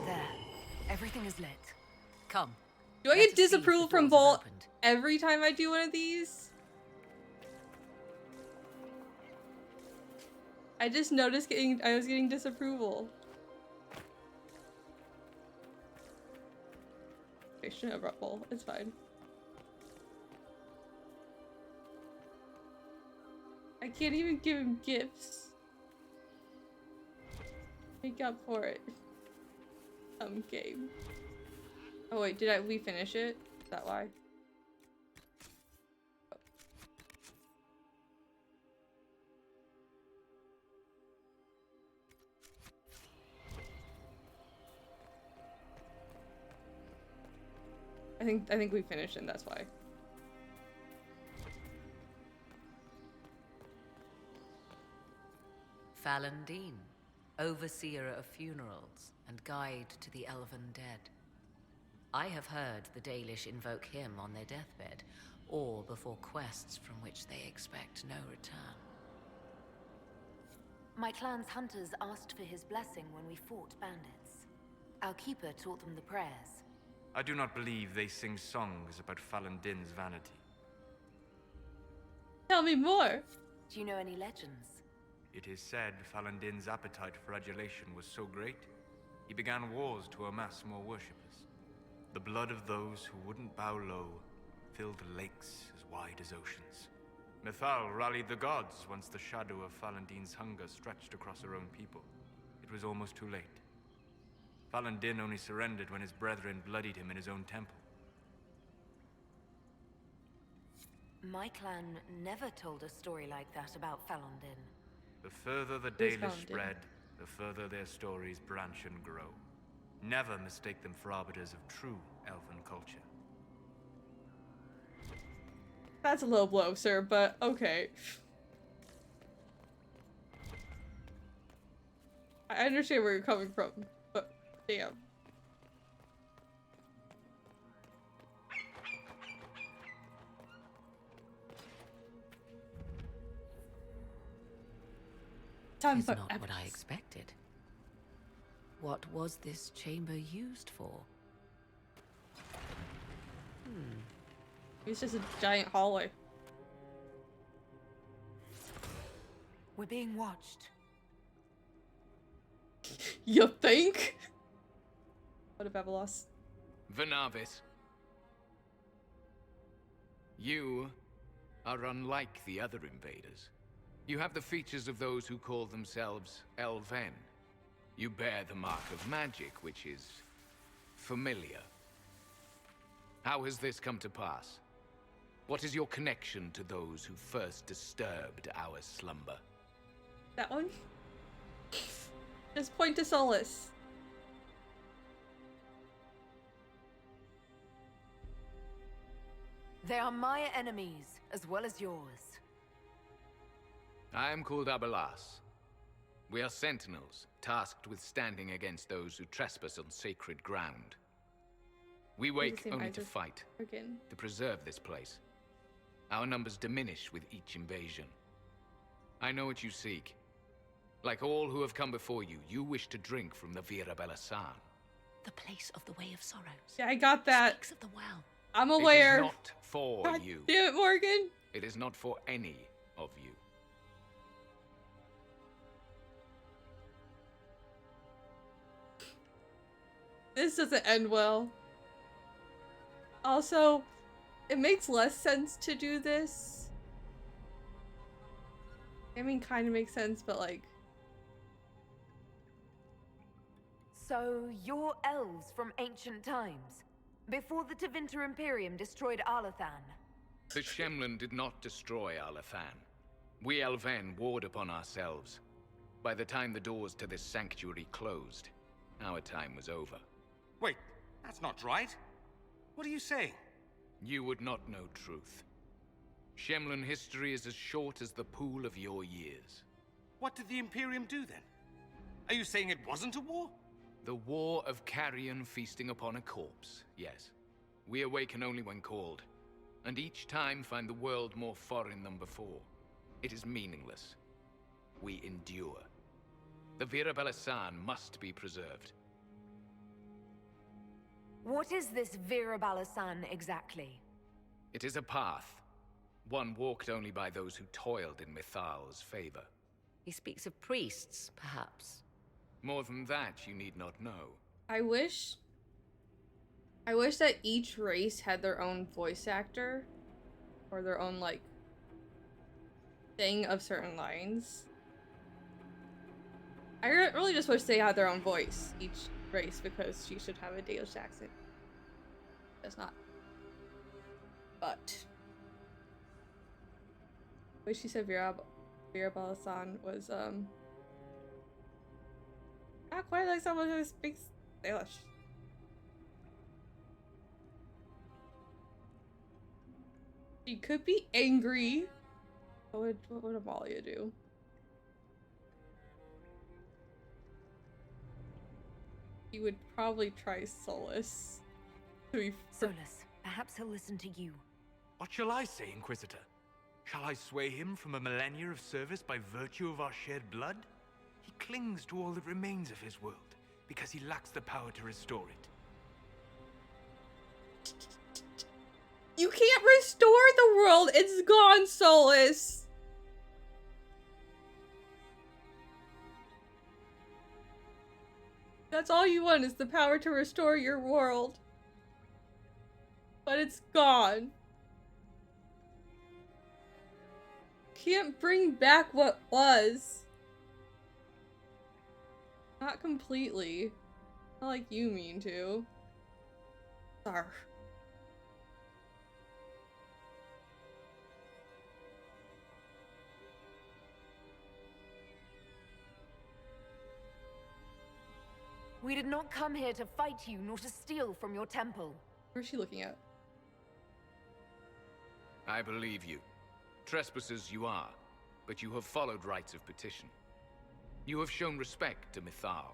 There. Everything is lit. Come. Do I get disapproval from Bolt every time I do one of these? I just noticed I was getting disapproval. I shouldn't have brought Bolt. It's fine. I can't even give him gifts. Make up for it. Game. Oh wait, we finish it? Is that why? Oh. I think we finished it, that's why. Fallandine, overseer of funerals and guide to the Elven dead. I have heard the Dalish invoke him on their deathbed, or before quests from which they expect no return. My clan's hunters asked for his blessing when we fought bandits. Our keeper taught them the prayers. I do not believe they sing songs about Fallandin's vanity. Tell me more! Do you know any legends? It is said Fallandin's appetite for adulation was so great, he began wars to amass more worshippers. The blood of those who wouldn't bow low filled lakes as wide as oceans. Mithal rallied the gods once the shadow of Fallandin's hunger stretched across her own people. It was almost too late. Fallandin only surrendered when his brethren bloodied him in his own temple. My clan never told a story like that about Fallandin. The further the Dalish spread, the further their stories branch and grow. Never mistake them for arbiters of true Elven culture. That's a low blow, sir, but okay. I understand where you're coming from, but damn. Time It's for not what I evidence. expected. What was this chamber used for? It's just a giant hallway. We're being watched. You think? What of Evelos? Venavis. You are unlike the other invaders. You have the features of those who call themselves Elvhen. You bear the mark of magic, which is familiar. How has this come to pass? What is your connection to those who first disturbed our slumber? That one? Just point to Solus. They are my enemies, as well as yours. I am called Abelas. We are sentinels, tasked with standing against those who trespass on sacred ground. We wake only to fight, Again. to preserve this place. Our numbers diminish with each invasion. I know what you seek. Like all who have come before you, you wish to drink from the Vira Belasan. The place of the Way of Sorrows. Yeah, I got that. Speaks of the well. I'm aware. It is not for God you. damn it, Morgan. It is not for any of you. This doesn't end well. Also, it makes less sense to do this. I mean, kind of makes sense, but like... So, you're elves from ancient times, before the Tevinter Imperium destroyed Arlathan. The Shemlin did not destroy Arlathan. We Elven warred upon ourselves. By the time the doors to this sanctuary closed, our time was over. Wait, that's not right. What are you saying? You would not know truth. Shemlin history is as short as the pool of your years. What did the Imperium do then? Are you saying it wasn't a war? The war of carrion feasting upon a corpse, yes. We awaken only when called, and each time find the world more foreign than before. It is meaningless. We endure. The Vira Belasan must be preserved. What is this Vira Balasan exactly? It is a path, one walked only by those who toiled in Mithal's favor. He speaks of priests, perhaps. More than that, you need not know. I wish that each race had their own voice actor. Or their own, like, thing of certain lines. I really just wish they had their own voice, each race, because she should have a Danish accent. Does not. But the way she said Vira Balasan was not quite like someone who speaks English. She could be angry. What would Amalia do? He would probably try Solus. Solus, perhaps he'll listen to you. What shall I say, Inquisitor? Shall I sway him from a millennia of service by virtue of our shared blood? He clings to all that remains of his world, because he lacks the power to restore it. You can't restore the world! It's gone, Solus! That's all you want, is the power to restore your world. But it's gone. Can't bring back what was. Not completely. Not like you mean to. Sorry. We did not come here to fight you, nor to steal from your temple. Where's she looking at? I believe you. Trespassers you are, but you have followed rites of petition. You have shown respect to Mythal.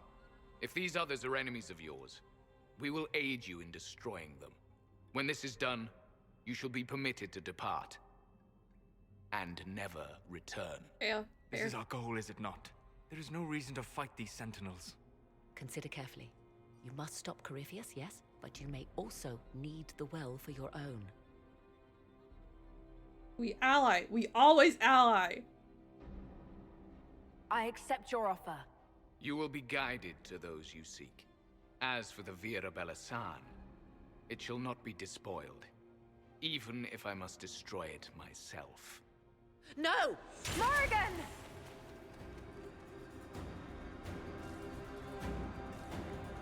If these others are enemies of yours, we will aid you in destroying them. When this is done, you shall be permitted to depart. And never return. Yeah, this is our goal, is it not? There is no reason to fight these sentinels. Consider carefully. You must stop Corypheus, yes, but you may also need the well for your own. We ally. We always ally. I accept your offer. You will be guided to those you seek. As for the Vira Belasan, it shall not be despoiled, even if I must destroy it myself. No! Morrigan!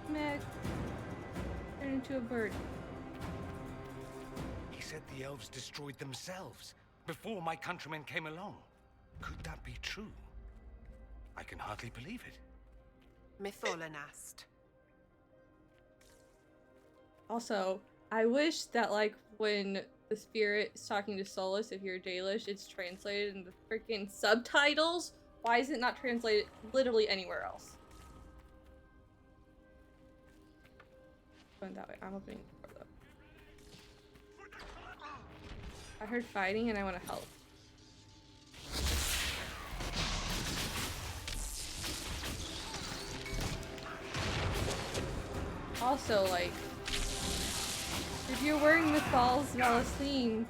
Meg, turn into a bird. He said the elves destroyed themselves before my countrymen came along. Could that be true? I can hardly believe it. Mytholanast. Also, I wish that like when the spirit is talking to Solus, if you're Dalish, it's translated in the freaking subtitles. Why is it not translated literally anywhere else? Going that way. I'm opening the door though. I heard fighting and I want to help. Also, like, if you're wearing the Falls Valacine,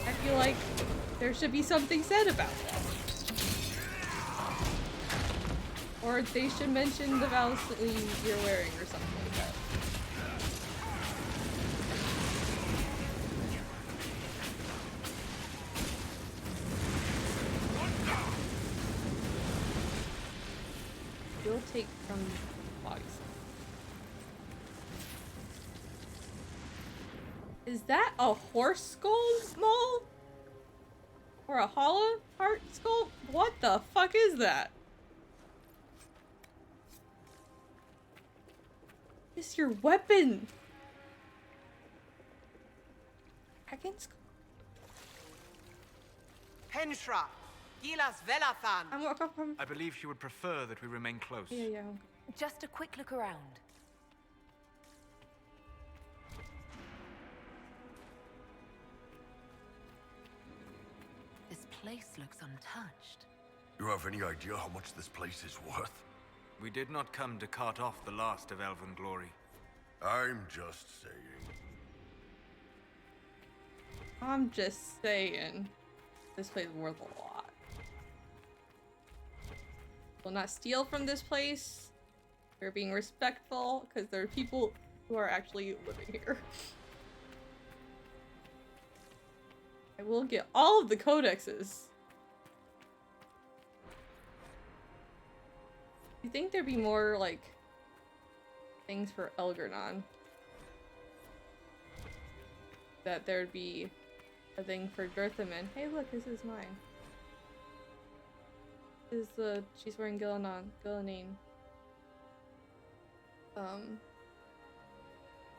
I feel like there should be something said about that. Or they should mention the Valacine you're wearing or something like that. You'll take from bodies. Is that a horse skull mole? Or a hollow heart skull? What the fuck is that? It's your weapon. Dragon skull. Henshra, Gilas Velathan. I believe she would prefer that we remain close. Yeah. Just a quick look around. This place looks untouched. You have any idea how much this place is worth? We did not come to cart off the last of Elven glory. I'm just saying. I'm just saying. This place is worth a lot. We'll not steal from this place. We're being respectful because there are people who are actually living here. I will get all of the codexes. You think there'd be more, like, things for Elgernon? That there'd be a thing for Dirthaman. Hey look, this is mine. This is the... she's wearing Gillanine.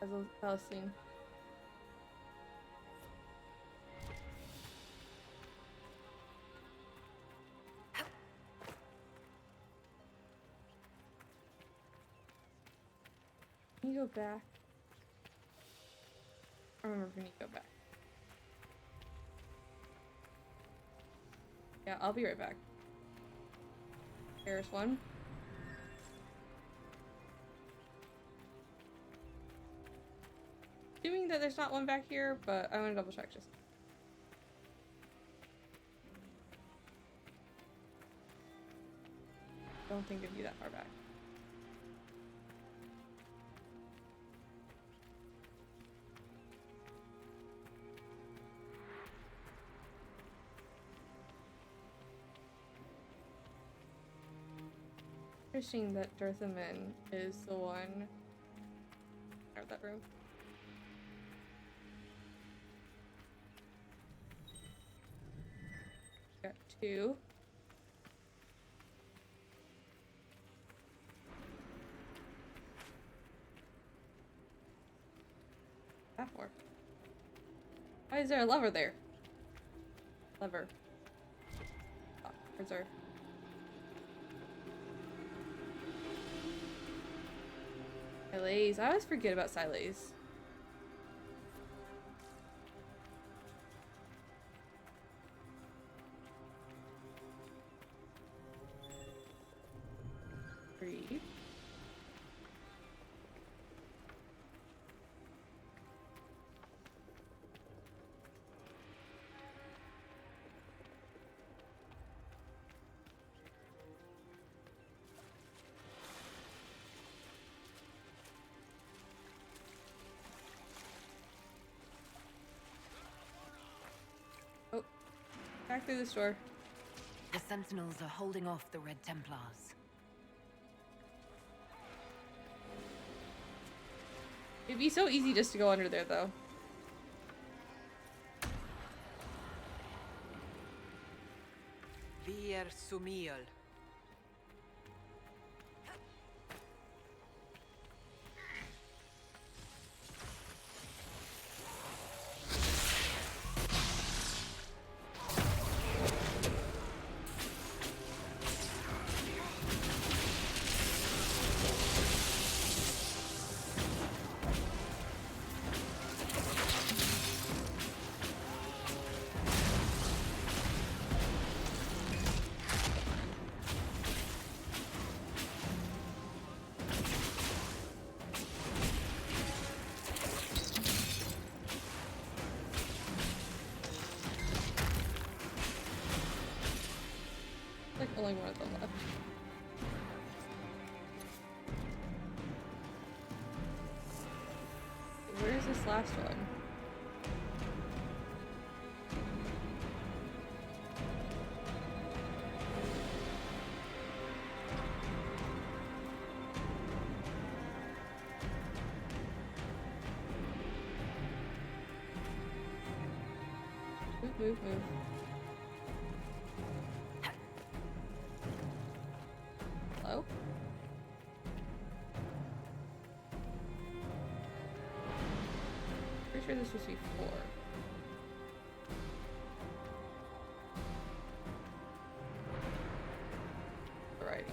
As a Palestine. Can you go back? I remember if we need to go back. Yeah, I'll be right back. There's one. Assuming that there's not one back here, but I want to double check just. Don't think it'd be that far back. Interesting that Dirthaman is the one out of that room. Got two. That for? Why is there a lever there? Lever. Oh, reserve. Silays. I always forget about Silays. Three. Oh, back through the store. The Sentinels are holding off the Red Templars. It'd be so easy just to go under there, though. Vir Sumiel. Like only one of them left. Where's this last one? Move, move, move. Hello? Pretty sure this was before. Alrighty.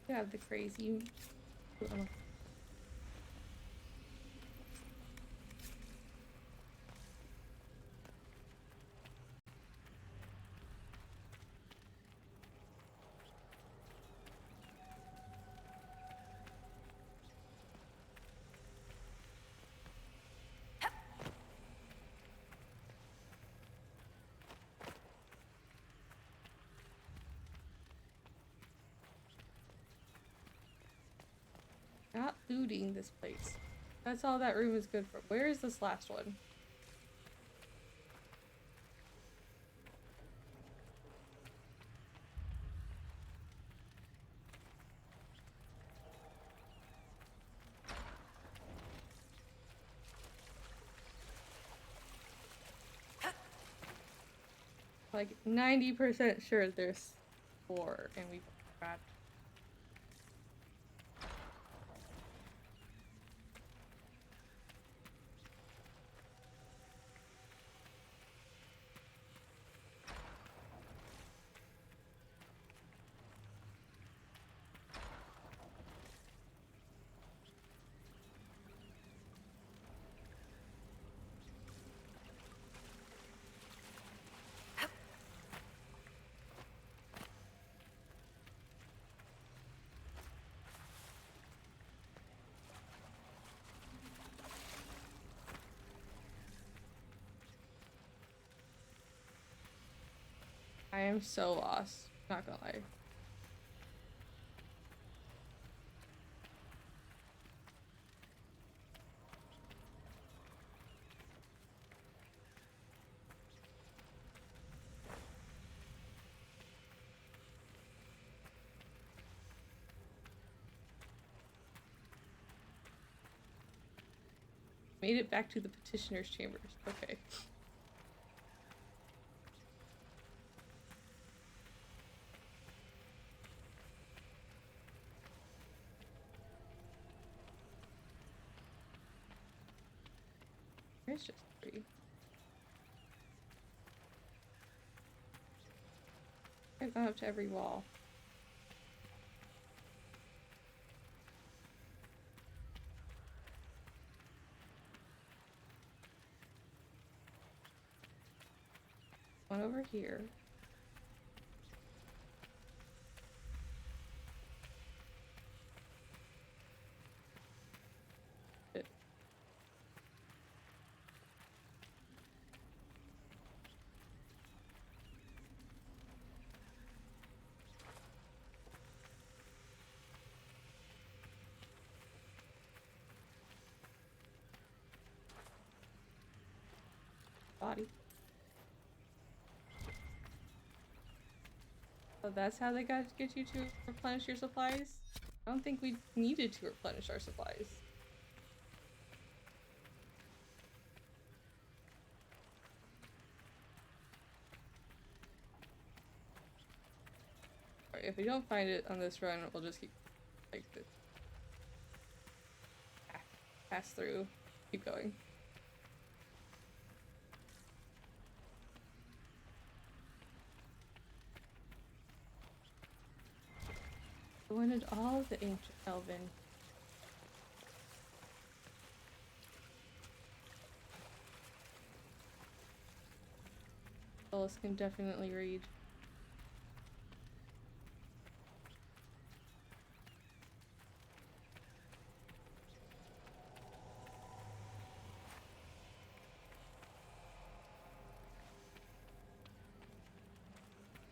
You have the crazy. Not looting this place. That's all that room is good for. Where is this last one? Like 90% sure there's 4 and we've got. am so lost. Not gonna lie. Made it back to the petitioner's chambers. Okay. There's just 3. I've gone up to every wall. One over here. Good. Body. So that's how they got to get you to replenish your supplies? I don't think we needed to replenish our supplies. Alright, if we don't find it on this run, we'll just keep like this. Pass through. Keep going. I wanted all the ancient Elvhen. Solas can definitely read.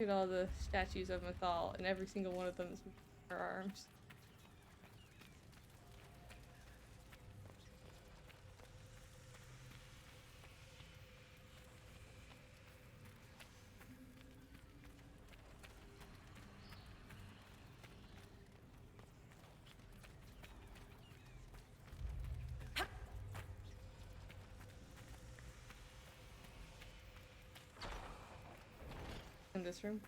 Look at all the statues of Mythal, and every single one of them is with her arms. In this room?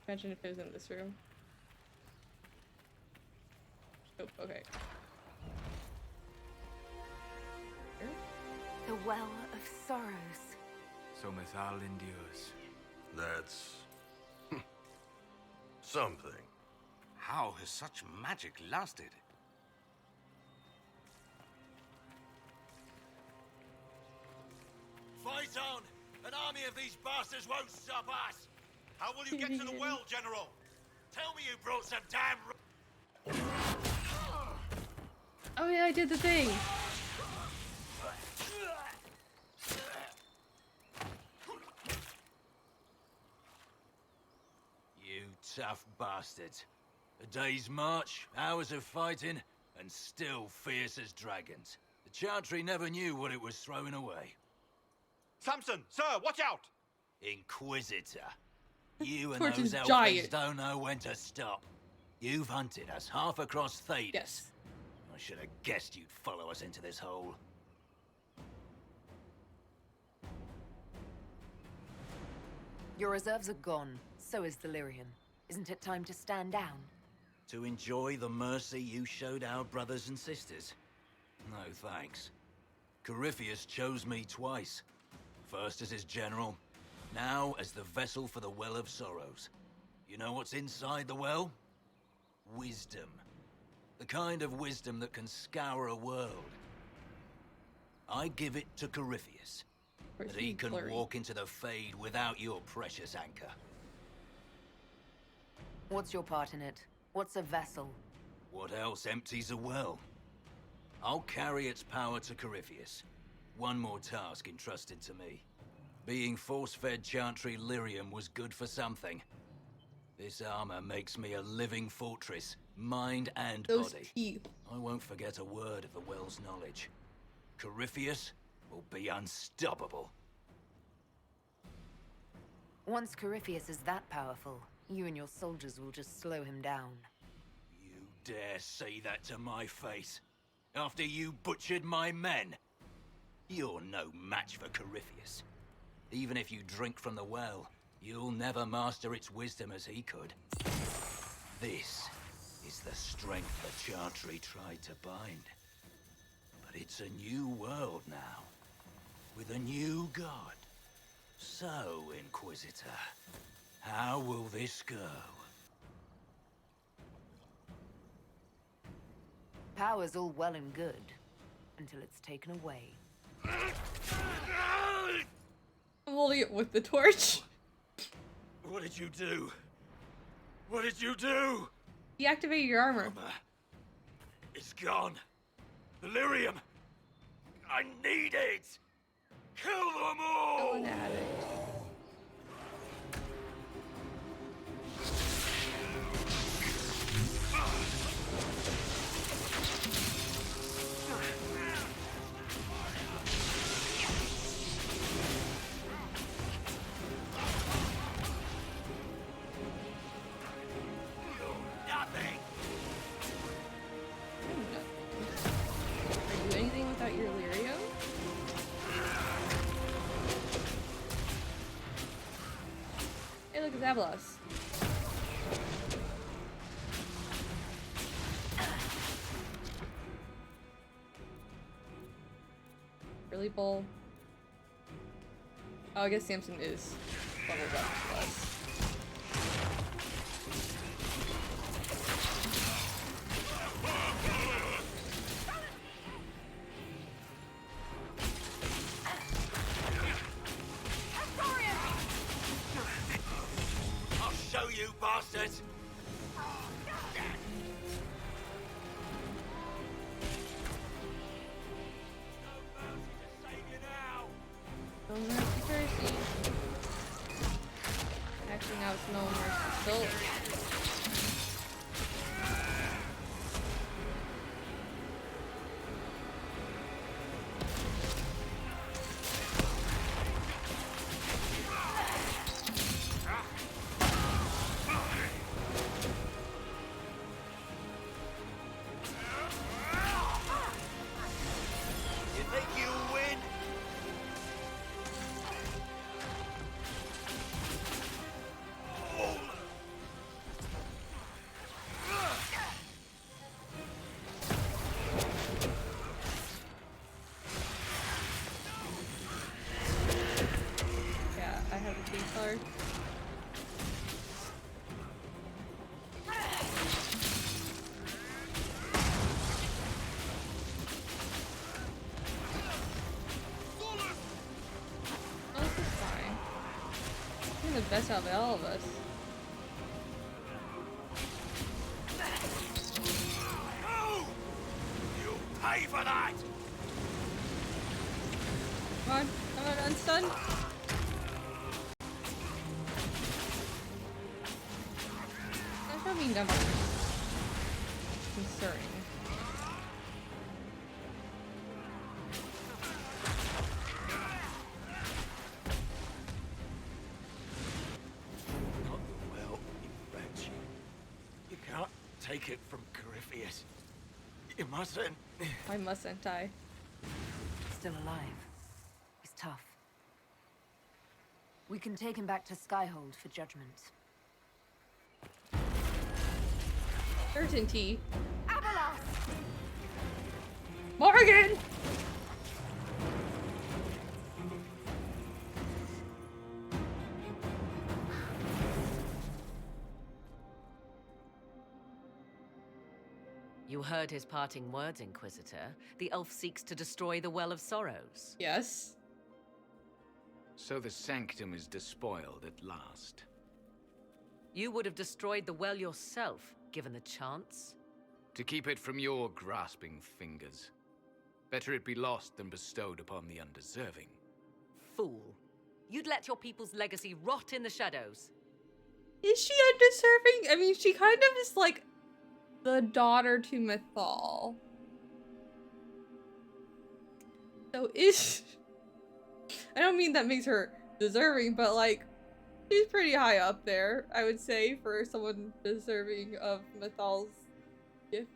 Imagine if it was in this room. Oh, okay. Here? The Well of Sorrows. So Mythal endures. That's something. How has such magic lasted? Fight on! An army of these bastards won't stop us! How will you get to the well, General? Tell me you brought some damn... Oh yeah, I did the thing! You tough bastards. A day's march, hours of fighting, and still fierce as dragons. The Chantry never knew what it was throwing away. Samson, sir, watch out! Inquisitor. You and Torch those is elfins giant. don't know when to stop. You've hunted us half across Thedas. Yes. I should have guessed you'd follow us into this hole. Your reserves are gone. So is Delirium. Isn't it time to stand down? To enjoy the mercy you showed our brothers and sisters? No thanks. Corypheus chose me twice. First as his general, now as the vessel for the Well of Sorrows. You know what's inside the well? Wisdom. The kind of wisdom that can scour a world. I give it to Corypheus. That he can walk into the Fade without your precious anchor. What's your part in it? What's a vessel? What else empties a well? I'll carry its power to Corypheus. One more task entrusted to me. Being force-fed Chantry lyrium was good for something. This armor makes me a living fortress, mind and Those body. teeth. I won't forget a word of the Well's knowledge. Corypheus will be unstoppable. Once Corypheus is that powerful, you and your soldiers will just slow him down. You dare say that to my face? After you butchered my men? You're no match for Corypheus. Even if you drink from the well, you'll never master its wisdom as he could. This is the strength the Chantry tried to bind. But it's a new world now, with a new god. So, Inquisitor, how will this go? Power's all well and good, until it's taken away. I'm holding it with the torch. What did you do? What did you do? Deactivate your armor. It's gone. The lyrium. I need it. Kill them all. Kill an addict. Nothing. Are you anything without your lyrium? Hey, look, it's Avalos. Really bowl. Oh, I guess Samson is leveled up plus. I'll show you, bastards. No mercy. Actually, now it's no mercy. Still. You think you'll win? Yeah, I have a key card. Oh, this is fine. You're the best out of all of us. No! You'll pay for that! Come on, unstun. That should be numbers. Concerning. Not the well, you wretch. You can't take it from Corypheus. You mustn't. Why mustn't I? Still alive. He's tough. We can take him back to Skyhold for judgment. Certainty. Avalos! Morgan! You heard his parting words, Inquisitor. The elf seeks to destroy the Well of Sorrows. Yes. So the sanctum is despoiled at last. You would have destroyed the well yourself, given the chance. To keep it from your grasping fingers. Better it be lost than bestowed upon the undeserving. Fool. You'd let your people's legacy rot in the shadows. Is she undeserving? I mean, she kind of is like the daughter to Mythal. So is... I don't mean that makes her deserving, but like, she's pretty high up there, I would say, for someone deserving of Mythal's gift.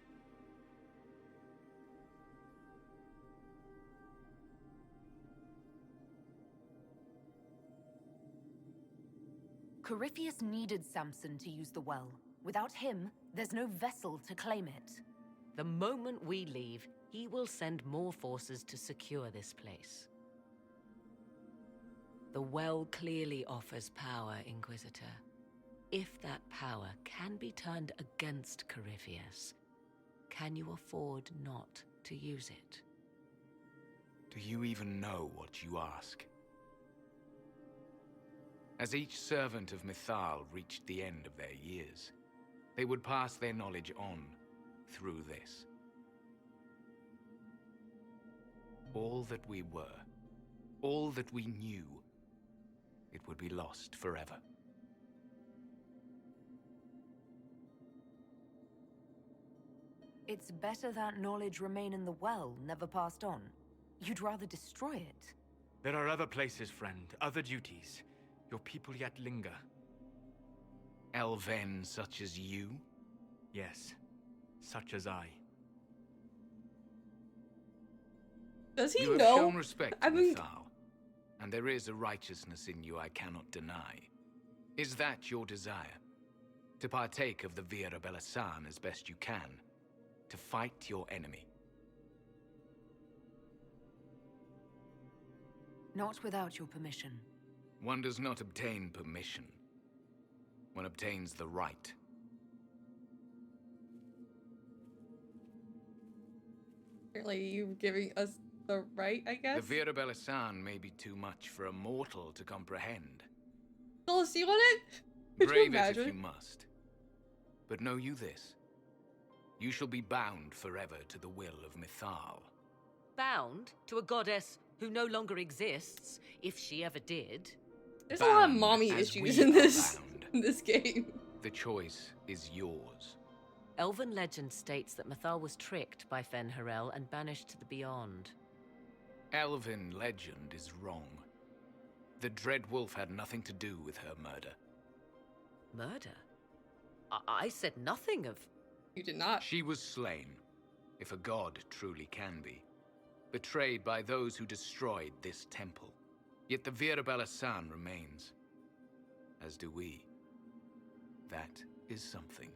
Corypheus needed Samson to use the well. Without him, there's no vessel to claim it. The moment we leave, he will send more forces to secure this place. The well clearly offers power, Inquisitor. If that power can be turned against Corypheus, can you afford not to use it? Do you even know what you ask? As each servant of Mythal reached the end of their years, they would pass their knowledge on through this. All that we were, all that we knew, it would be lost forever. It's better that knowledge remain in the well, never passed on. You'd rather destroy it. There are other places, friend, other duties. Your people yet linger. Elvhen such as you? Yes, such as I. Does he you have know? shown respect to I mean... Mythal, and there is a righteousness in you I cannot deny. Is that your desire? To partake of the Vira Belasan as best you can? To fight your enemy? Not without your permission. One does not obtain permission. One obtains the right. Apparently you giving us the right, I guess? The Vira Belasan may be too much for a mortal to comprehend. Phyllis, do you want it? Could you Brave it imagine? if you must. But know you this. You shall be bound forever to the will of Mythal. Bound to a goddess who no longer exists, if she ever did. There's a lot of Bound mommy as issues we in are this bound. in this game. The choice is yours. Elven legend states that Mythal was tricked by Fen-Harel and banished to the Beyond. Elven legend is wrong. The Dread Wolf had nothing to do with her murder. Murder? I said nothing of... You did not. She was slain, if a god truly can be. Betrayed by those who destroyed this temple. Yet the Vira Belasan remains. As do we. That is something.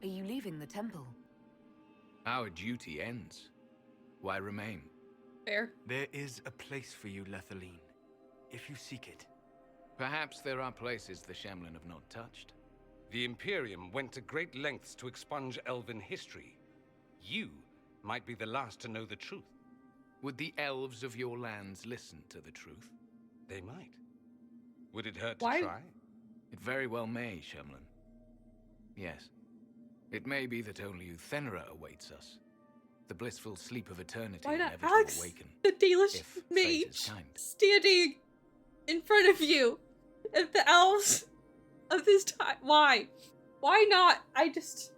Are you leaving the temple? Our duty ends. Why remain? Fair. There is a place for you, Lethaline, if you seek it. Perhaps there are places the Shemlin have not touched. The Imperium went to great lengths to expunge Elven history. You might be the last to know the truth. Would the elves of your lands listen to the truth? They might. Would it hurt Why? to try? It very well may, Shemlin. Yes. It may be that only Uthenera awaits us. The blissful sleep of eternity, Why not never Alex, to awaken. the Dalish if fate mage, is kind. standing in front of you? And the elves of this time. Why? Why not? I just...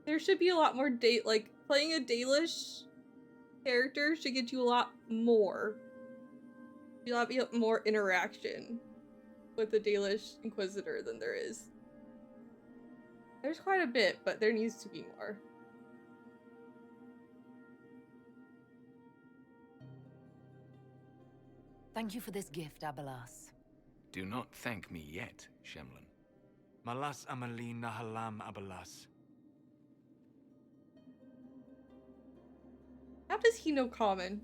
There should be a lot more like, playing a Dalish character should get you a lot more. You'll have more interaction with the Dalish Inquisitor than there is. There's quite a bit, but there needs to be more. Thank you for this gift, Abelas. Do not thank me yet, Shemlin. Malas Amalin Nahalam Abalas. How does he know common?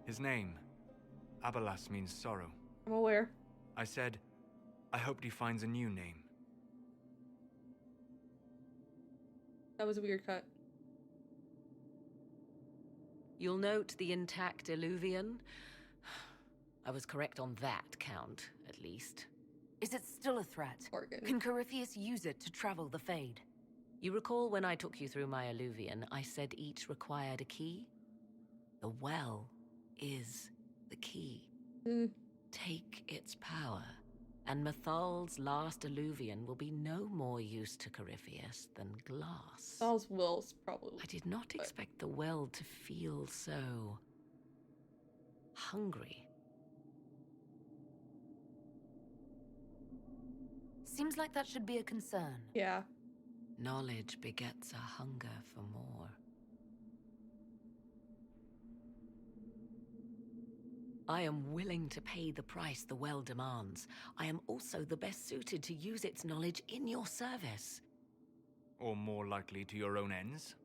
His name, Abalas, means sorrow. I'm aware. I said, I hoped he finds a new name. That was a weird cut. You'll note the intact Elvhen. I was correct on that count, at least. Is it still a threat? Morgan. Can Corypheus use it to travel the Fade? You recall when I took you through my Elvhen, I said each required a key? The well is the key. Take its power, and Mythal's last Elvhen will be no more use to Corypheus than glass. Mythal's will's probably. I did not expect the well to feel so hungry. Seems like that should be a concern. Yeah. Knowledge begets a hunger for more. I am willing to pay the price the well demands. I am also the best suited to use its knowledge in your service. Or more likely to your own ends?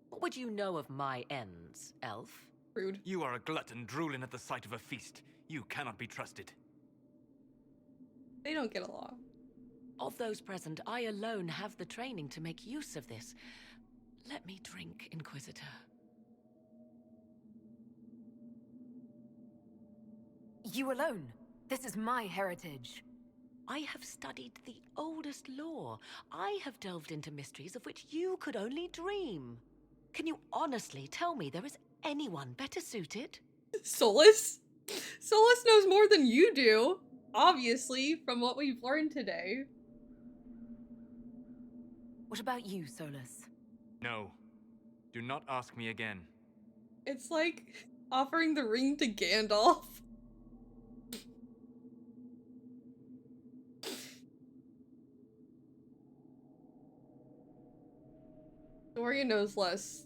What would you know of my ends, elf? Rude. You are a glutton drooling at the sight of a feast. You cannot be trusted. They don't get along. Of those present, I alone have the training to make use of this. Let me drink, Inquisitor. You alone? This is my heritage. I have studied the oldest lore. I have delved into mysteries of which you could only dream. Can you honestly tell me there is anyone better suited? Solus? Solus knows more than you do, obviously, from what we've learned today. What about you, Solus? No. Do not ask me again. It's like offering the ring to Gandalf. Dorian knows less.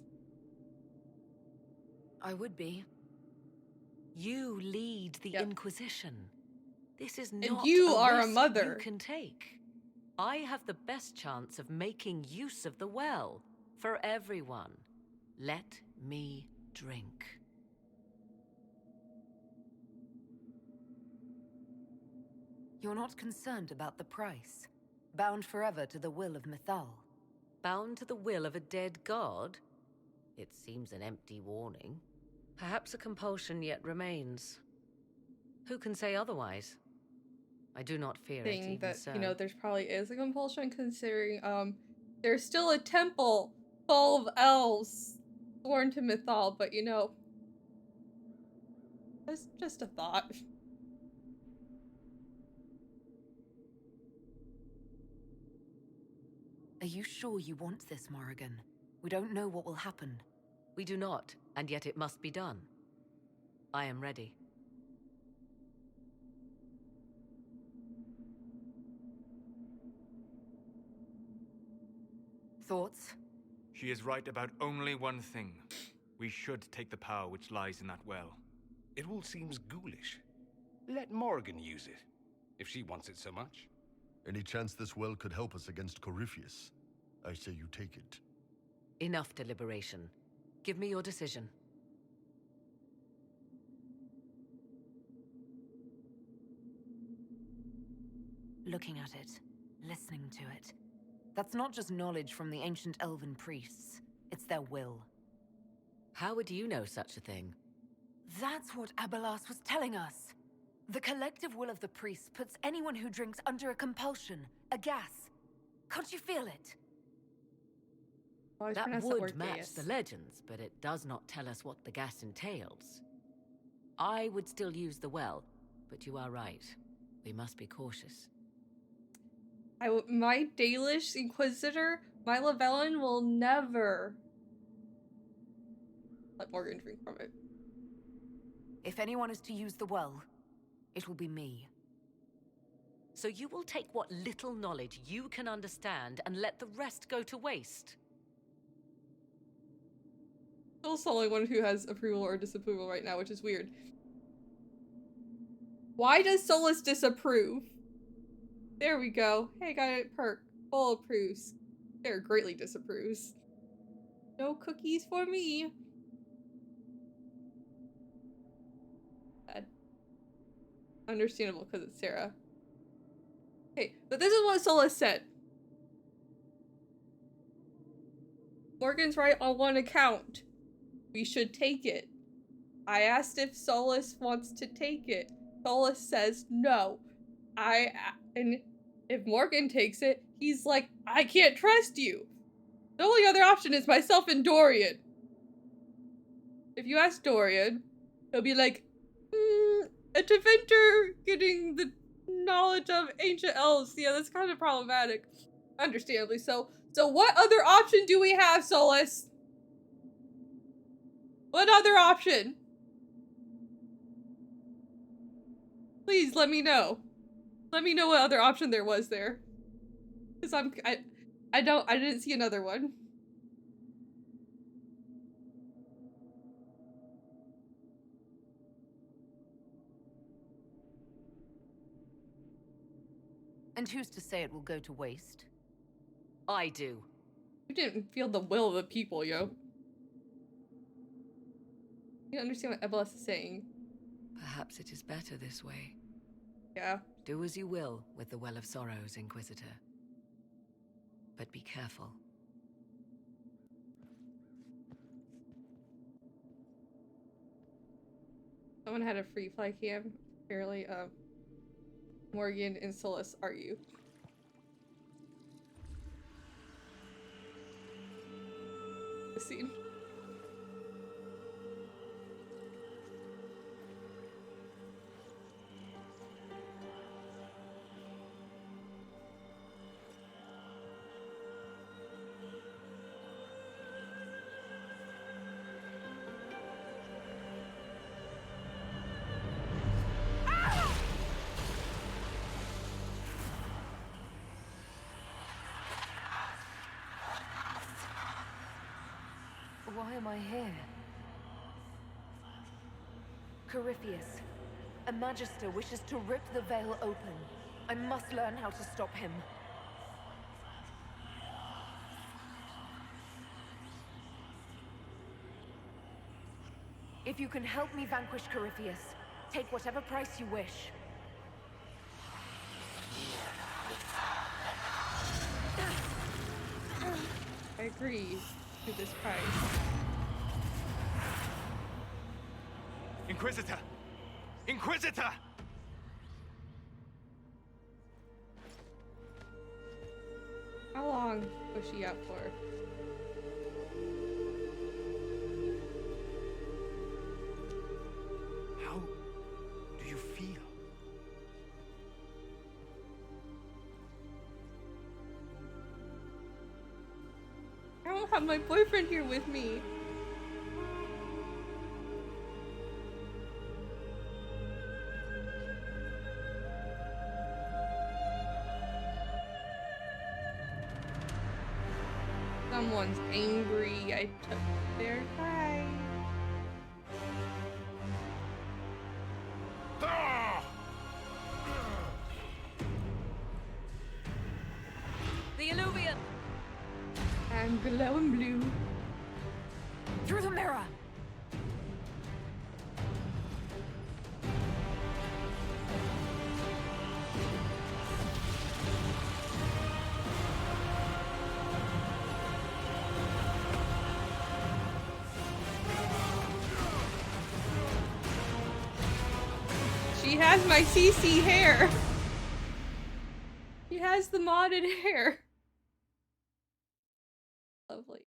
I would be. You lead the Inquisition. This is not and you are a risk mother. You can take. I have the best chance of making use of the well for everyone. Let me drink. You're not concerned about the price? Bound forever to the will of Mythal? Bound to the will of a dead god? It seems an empty warning. Perhaps a compulsion yet remains. Who can say otherwise? I do not fear it, even That, so. you know, there's probably is a compulsion considering, there's still a temple full of elves sworn to Mythal, but you know, that's just a thought. Are you sure you want this, Morrigan? We don't know what will happen. We do not, and yet it must be done. I am ready. Thoughts? She is right about only one thing. We should take the power which lies in that well. It all seems ghoulish. Let Morrigan use it, if she wants it so much. Any chance this well could help us against Corypheus? I say you take it. Enough deliberation. Give me your decision. Looking at it, listening to it. That's not just knowledge from the ancient elven priests. It's their will. How would you know such a thing? That's what Abelas was telling us. The collective will of the priests puts anyone who drinks under a compulsion, a gas. Can't you feel it? That would match the legends, but it does not tell us what the gas entails. I would still use the well, but you are right. We must be cautious. My Dalish Inquisitor, my Elvhen will never let Morgan drink from it. If anyone is to use the well, it will be me. So you will take what little knowledge you can understand and let the rest go to waste? Still the only one who has approval or disapproval right now, which is weird. Why does Solus disapprove? There we go. Hey, got a perk. Full approves. There, greatly disapproves. No cookies for me. Sad. Understandable, because it's Sarah. Okay, but this is what Solus said. Morgan's right on one account. We should take it. I asked if Solus wants to take it. Solus says no. And if Morgan takes it, he's like, I can't trust you. The only other option is myself and Dorian. If you ask Dorian, he'll be like, a Deventer getting the knowledge of ancient elves. Yeah, that's kind of problematic. Understandably so. So what other option do we have, Solus? What other option? Please let me know. Let me know what other option there was there. Cause I didn't see another one. And who's to say it will go to waste? I do. You didn't feel the will of the people, yo. You understand what Ebelas is saying. Perhaps it is better this way. Yeah. Do as you will with the Well of Sorrows, Inquisitor. But be careful. Someone had a free fly cam. Apparently, Morgan and Solus are you. The scene. Why am I here? Corypheus, a Magister wishes to rip the veil open. I must learn how to stop him. If you can help me vanquish Corypheus, take whatever price you wish. I agree to this price. Inquisitor! Inquisitor! How long was she out for? How do you feel? I don't have my boyfriend here with me. Someone's angry. I took their time. The Elvhen! I'm glowing blue. Through the mirror! She has my CC hair. She has the modded hair. Lovely.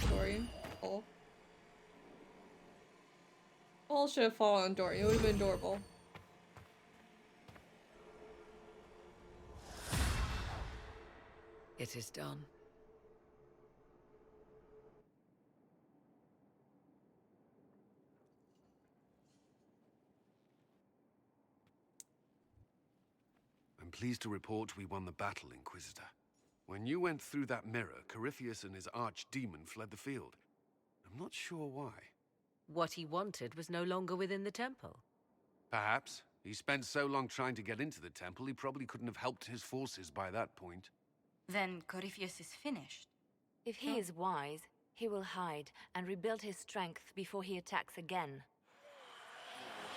Dorian. All should have fallen on Dorian. It would have been adorable. It is done. I'm pleased to report we won the battle, Inquisitor. When you went through that mirror, Corypheus and his archdemon fled the field. I'm not sure why. What he wanted was no longer within the temple. Perhaps. He spent so long trying to get into the temple, he probably couldn't have helped his forces by that point. Then Corypheus is finished. If he is wise, He will hide and rebuild his strength before he attacks again.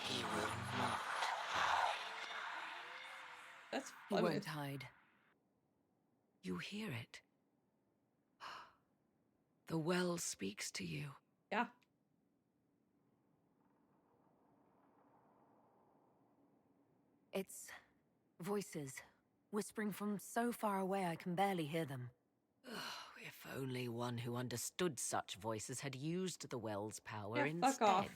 He will not. That's He funny. won't hide. You hear it? The well speaks to you. Yeah. It's voices, whispering from so far away I can barely hear them. If only one who understood such voices had used the well's power Yeah, instead. fuck off.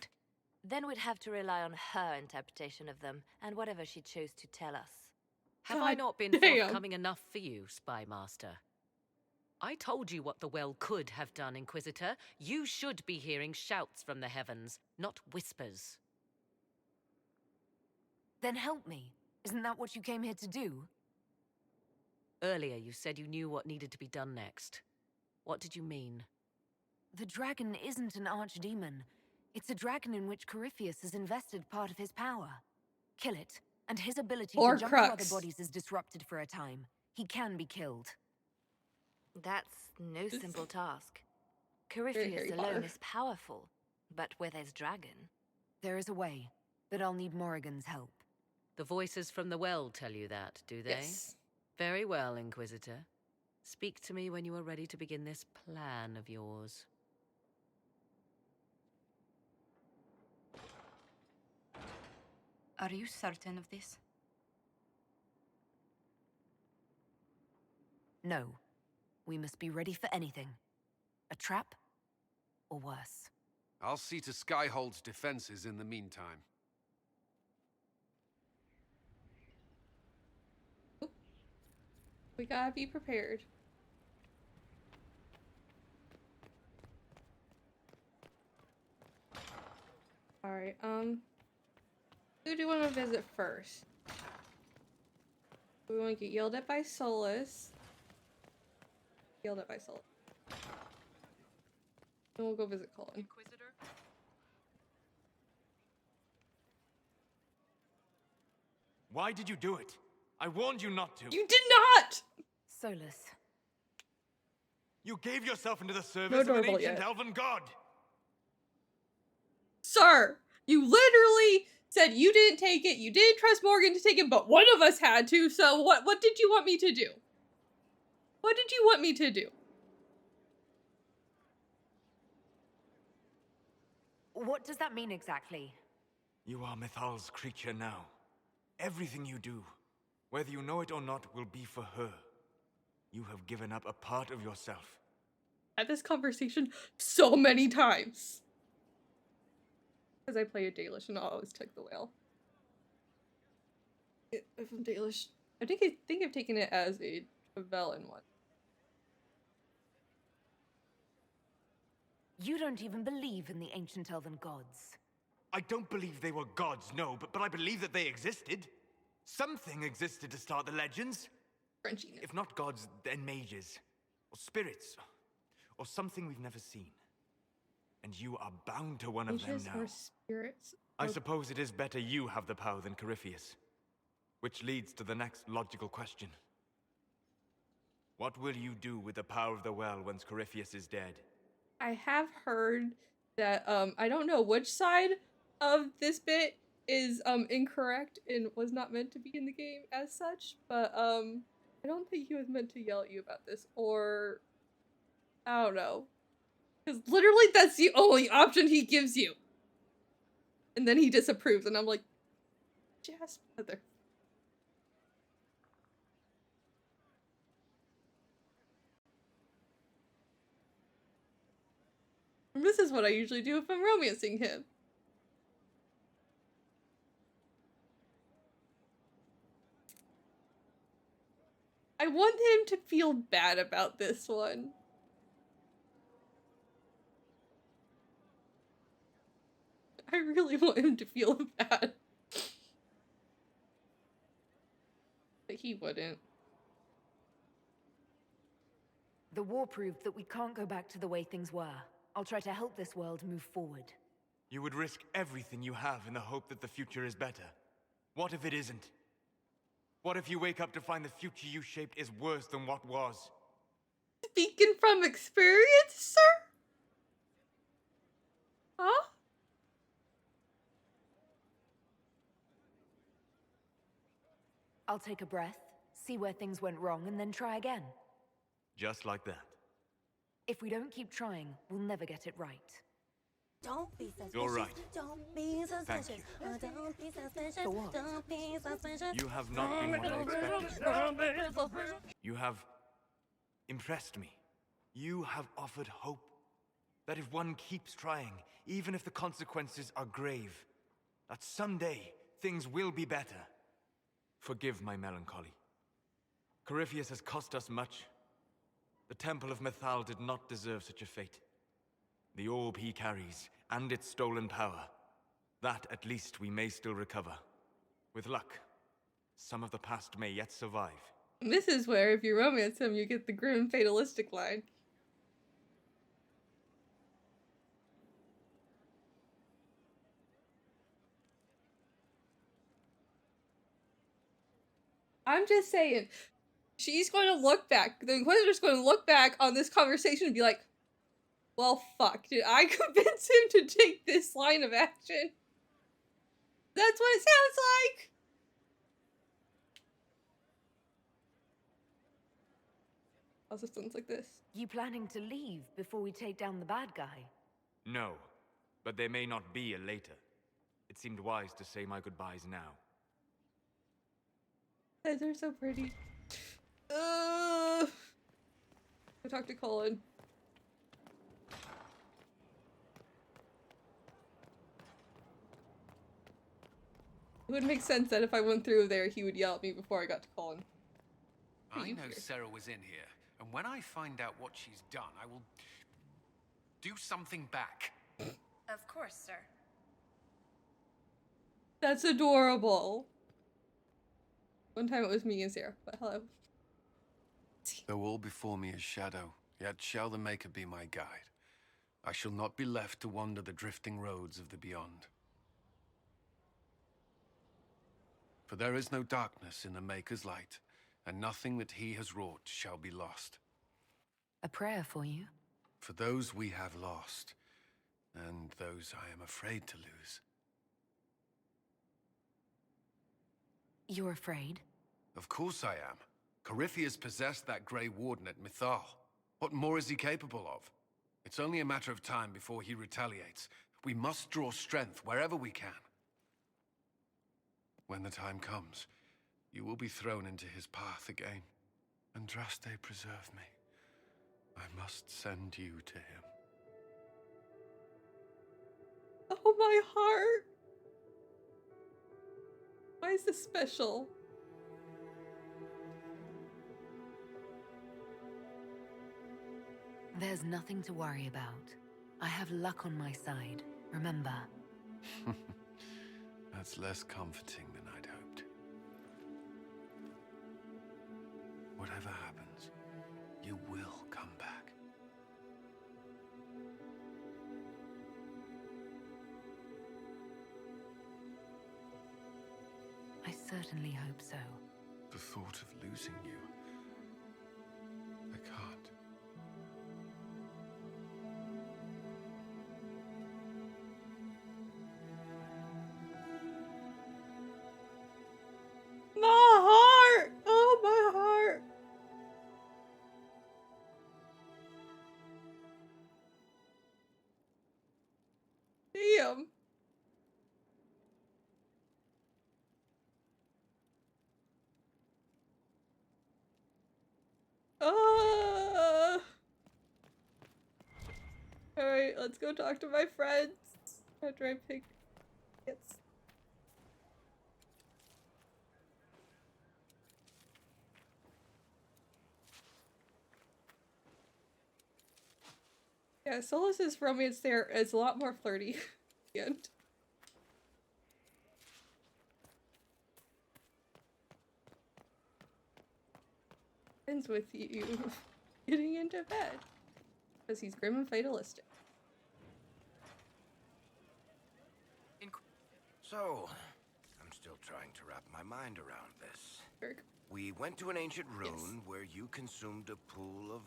Then we'd have to rely on her interpretation of them and whatever she chose to tell us. Have I God not been damn. forthcoming enough for you, Spy Master? I told you what the well could have done, Inquisitor. You should be hearing shouts from the heavens, not whispers. Then help me. Isn't that what you came here to do? Earlier you said you knew what needed to be done next. What did you mean? The dragon isn't an archdemon. It's a dragon in which Corypheus has invested part of his power. Kill it, and his ability Or to jump to other Crux. bodies is disrupted for a time. He can be killed. That's no simple task. Harry Corypheus Potter. alone is powerful, but with his dragon... There is a way, but I'll need Morrigan's help. The voices from the well tell you that, do they? Yes. Very well, Inquisitor. Speak to me when you are ready to begin this plan of yours. Are you certain of this? No. We must be ready for anything. A trap, or worse. I'll see to Skyhold's defenses in the meantime. We gotta be prepared. Alright, who do you want to visit first? We want to get yelled at by Solus. Yelled at by Solus. Then we'll go visit Cullen. Inquisitor? Why did you do it? I warned you not to. You did not! Solus. You gave yourself into the No service of an doorbell ancient yet. elven god. Sir, you literally said you didn't take it, you didn't trust Morgan to take it, but one of us had to, so what did you want me to do? What did you want me to do? What does that mean exactly? You are Mythal's creature now. Everything you do, whether you know it or not, will be for her. You have given up a part of yourself. Had this conversation so many times. Because I play a Dalish and I always took the whale. If I'm Dalish, I think I've taken it as a Trevelyan one. You don't even believe in the ancient elven gods. I don't believe they were gods, no, but I believe that they existed. Something existed to start the legends. Frenchiness. If not gods, then mages. Or spirits. Or something we've never seen. And you are bound to one of them Mages now. or spirits? I suppose it is better you have the power than Corypheus. Which leads to the next logical question. What will you do with the power of the well once Corypheus is dead? I have heard that I don't know which side of this bit is incorrect and was not meant to be in the game as such, but I don't think he was meant to yell at you about this, or I don't know. Because literally that's the only option he gives you. And then he disapproves and I'm like, Jazz mother. This is what I usually do if I'm romancing him. I want him to feel bad about this one. I really want him to feel bad. But he wouldn't. The war proved that we can't go back to the way things were. I'll try to help this world move forward. You would risk everything you have in the hope that the future is better. What if it isn't? What if you wake up to find the future you shaped is worse than what was? Speaking from experience, sir? Huh? I'll take a breath, see where things went wrong, and then try again. Just like that. If we don't keep trying, we'll never get it right. Don't be suspicious. You're right. Don't be suspicious. Thank you. Don't be suspicious. For what? Don't be suspicious. You have not been what I expected. You have impressed me. You have offered hope. That if one keeps trying, even if the consequences are grave, that someday things will be better. Forgive my melancholy. Corypheus has cost us much. The Temple of Mythal did not deserve such a fate. The orb he carries, and its stolen power, that at least we may still recover. With luck, some of the past may yet survive. And this is where, if you romance him, you get the grim fatalistic line. I'm just saying, she's going to look back, the Inquisitor's going to look back on this conversation and be like, well, fuck, did I convince him to take this line of action? That's what it sounds like! Also sounds like this. You planning to leave before we take down the bad guy? No, but there may not be a later. It seemed wise to say my goodbyes now. Those are so pretty. Go talk to Colin. It would make sense that if I went through there, he would yell at me before I got to Colin. I know Sarah was in here, and when I find out what she's done, I will do something back. Of course, sir. That's adorable. One time it was me and Sarah, but hello. Though all before me is shadow, yet shall the Maker be my guide. I shall not be left to wander the drifting roads of the beyond. For there is no darkness in the Maker's light, and nothing that he has wrought shall be lost. A prayer for you? For those we have lost, and those I am afraid to lose. You're afraid? Of course I am. Corypheus possessed that Grey Warden at Mythal. What more is he capable of? It's only a matter of time before he retaliates. We must draw strength wherever we can. When the time comes, you will be thrown into his path again. Andraste, preserve me. I must send you to him. Oh, my heart. Why is this special? There's nothing to worry about. I have luck on my side, remember. That's less comforting than I'd hoped. Whatever happens, you will come back. I certainly hope so. The thought of losing you, I can't. My heart! Oh, my heart! Damn. Alright, let's go talk to my friends after I pick it. Yeah, Solus's romance there is a lot more flirty at the end. Ends with you getting into bed. Because he's grim and fatalistic. So, I'm still trying to wrap my mind around this. Berg. We went to an ancient ruin where you consumed a pool of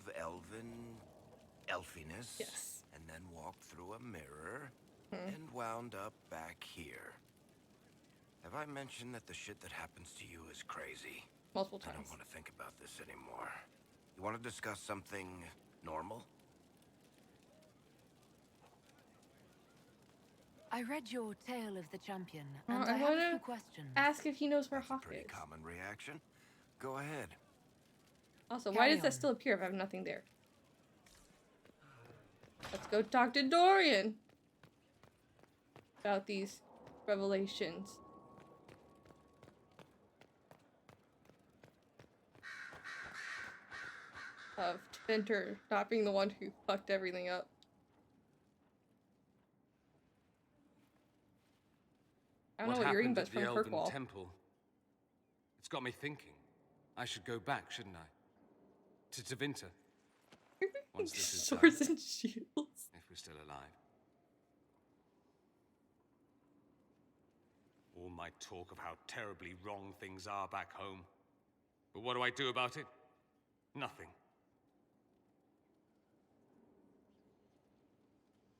elfiness. Yes. And then walked through a mirror and wound up back here. Have I mentioned that the shit that happens to you is crazy? Multiple times. I don't want to think about this anymore. You want to discuss something normal? I read your Tale of the Champion, Oh, and I I have a wanna few questions. ask if he knows where Hawk Pretty is. common reaction. Go ahead. Also, why Carry does that on. still appear if I have nothing there? Let's go talk to Dorian about these revelations. Of Venter not being the one who fucked everything up. I don't know what your happened best at the from Elven Kirkwall. Temple? It's got me thinking. I should go back, shouldn't I? To Tevinter. Once this is Swords done, and shields. if we're still alive. All my talk of how terribly wrong things are back home. But what do I do about it? Nothing.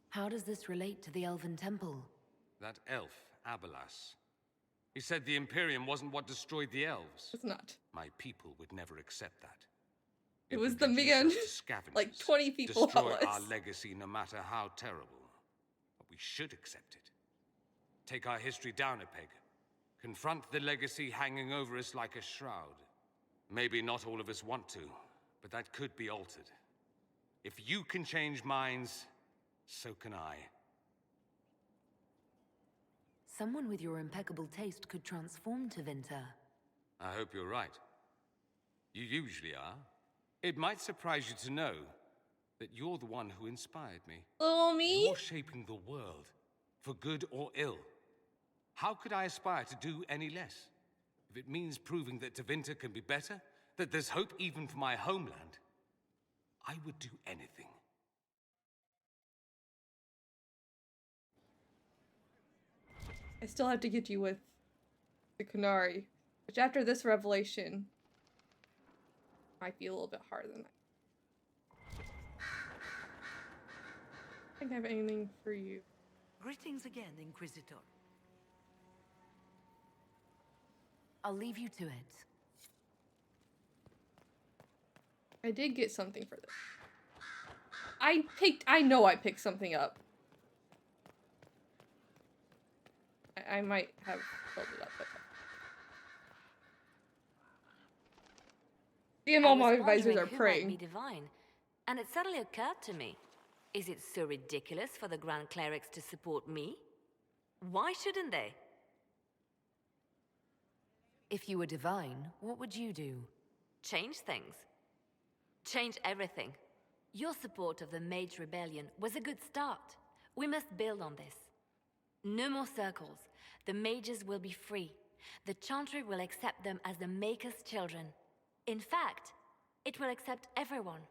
How does this relate to the Elven Temple? That elf, Abelas. He said the Imperium wasn't what destroyed the elves. It's not. My people would never accept that. It was would the reduce man. us to scavengers, Like 20 people destroy at our once. legacy no matter how terrible. But we should accept it. Take our history down a peg. Confront the legacy hanging over us like a shroud. Maybe not all of us want to, but that could be altered. If you can change minds, so can I. Someone with your impeccable taste could transform Tevinter. I hope you're right. You usually are. It might surprise you to know that you're the one who inspired me. Oh, me? You're shaping the world, for good or ill. How could I aspire to do any less? If it means proving that Tevinter can be better, that there's hope even for my homeland, I would do anything. I still have to get you with the Qunari, which after this revelation might be a little bit harder than that. I think I have anything for you. Greetings again, Inquisitor. I'll leave you to it. I did get something for this. I know I picked something up. I might have filled it up, but... Damn, all I my was advisors wondering are who might praying. be divine, and it suddenly occurred to me. Is it so ridiculous for the Grand Clerics to support me? Why shouldn't they? If you were divine, what would you do? Change things. Change everything. Your support of the Mage Rebellion was a good start. We must build on this. No more circles. The mages will be free. The Chantry will accept them as the Maker's children. In fact, it will accept everyone.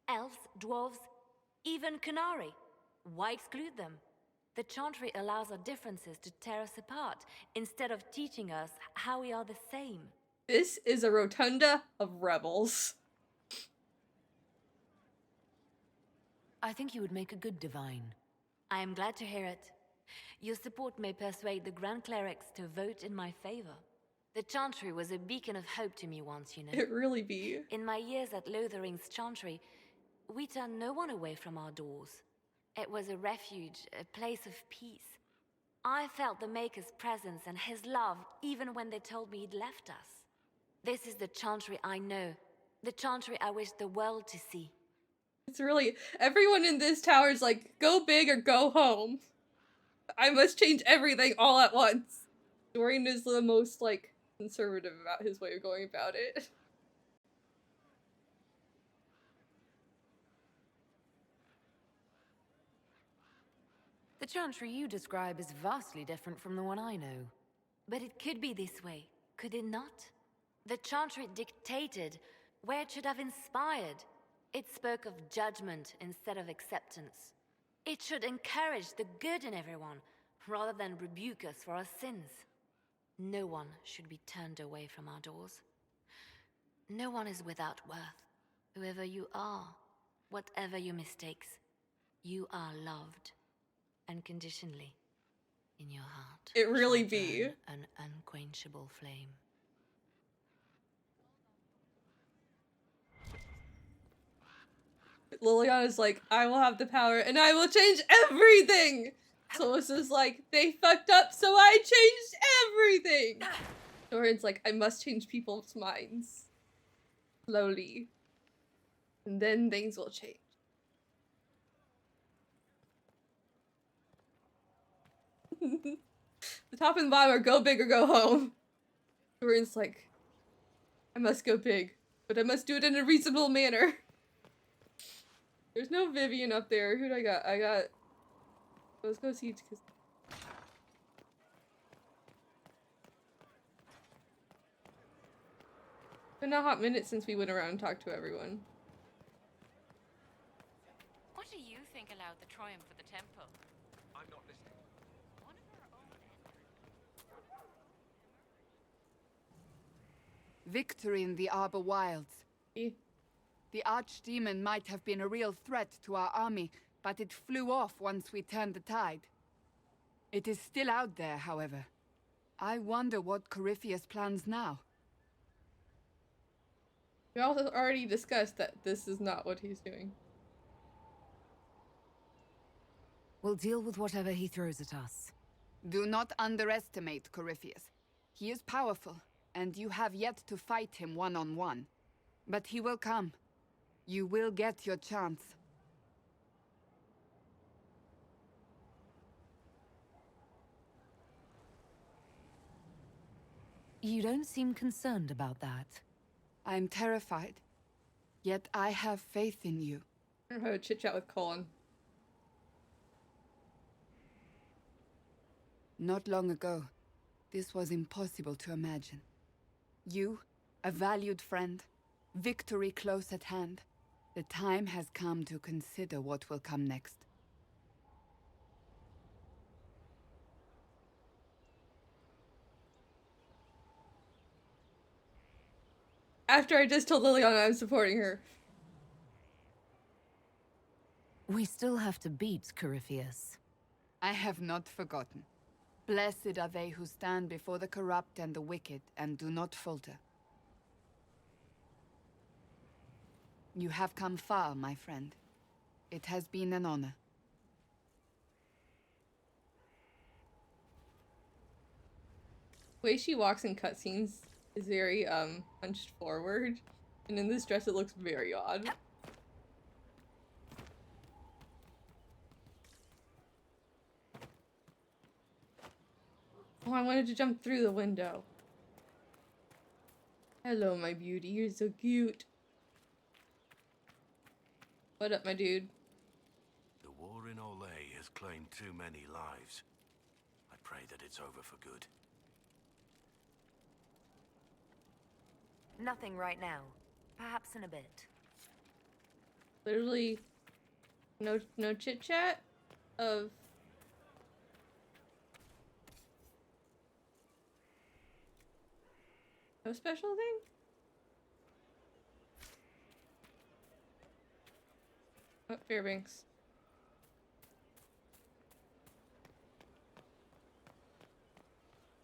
Elves, dwarves, even Qunari. Why exclude them? The Chantry allows our differences to tear us apart, instead of teaching us how we are the same. This is a rotunda of rebels. I think you would make a good divine. I am glad to hear it. Your support may persuade the Grand Clerics to vote in my favor. The Chantry was a beacon of hope to me once, you know. It really be. In my years at Lothering's Chantry, we turned no one away from our doors. It was a refuge, a place of peace. I felt the Maker's presence and his love even when they told me he'd left us. This is the Chantry I know, the Chantry I wish the world to see. It's really, everyone in this tower is like, go big or go home. I must change everything all at once. Dorian is the most, like, conservative about his way of going about it. The Chantry you describe is vastly different from the one I know. But it could be this way, could it not? The Chantry dictated where it should have inspired. It spoke of judgment instead of acceptance. It should encourage the good in everyone, rather than rebuke us for our sins. No one should be turned away from our doors. No one is without worth. Whoever you are, whatever your mistakes, you are loved. unconditionally. In your heart. It really shall be. burn an unquenchable flame. Liliana is like, I will have the power and I will change everything! Solace's like, they fucked up, so I changed everything! Dorian's like, I must change people's minds. Slowly. And then things will change. The top and bottom are go big or go home. Dorian's like, I must go big, but I must do it in a reasonable manner. There's no Vivian up there. Who'd I got? Let's go see. It's been a hot minute since we went around and talked to everyone. What do you think allowed the triumph of the temple? I'm not listening. Victory in the Arbor Wilds. The Archdemon might have been a real threat to our army, but it flew off once we turned the tide. It is still out there, however. I wonder what Corypheus plans now. We also already discussed that this is not what he's doing. We'll deal with whatever he throws at us. Do not underestimate Corypheus. He is powerful, and you have yet to fight him one-on-one. But he will come. You will get your chance. You don't seem concerned about that. I'm terrified. Yet I have faith in you. I don't know how to chit-chat with Colin. Not long ago, this was impossible to imagine. You, a valued friend, victory close at hand. The time has come to consider what will come next. After I just told Liliana I'm supporting her. We still have to beat Corypheus. I have not forgotten. Blessed are they who stand before the corrupt and the wicked and do not falter. You have come far, my friend. It has been an honor. The way she walks in cutscenes is very, hunched forward. And in this dress it looks very odd. Oh, I wanted to jump through the window. Hello, my beauty. You're so cute. What up, my dude? The war in Olay has claimed too many lives. I pray that it's over for good. Nothing right now. Perhaps in a bit. Literally no chit-chat of no special thing? Oh, Fairbanks.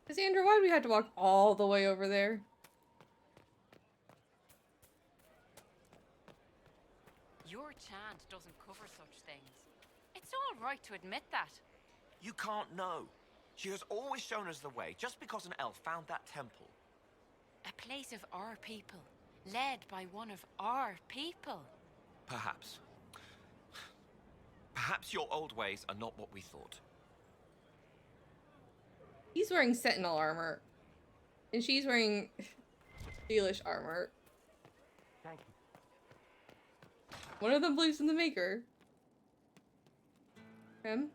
Cassandra, why do we have to walk all the way over there? Your chant doesn't cover such things. It's all right to admit that. You can't know. She has always shown us the way, just because an elf found that temple. A place of our people, led by one of our people. Perhaps. Perhaps your old ways are not what we thought. He's wearing sentinel armor. And she's wearing Dalish armor. Thank you. One of them believes in the Maker. Prem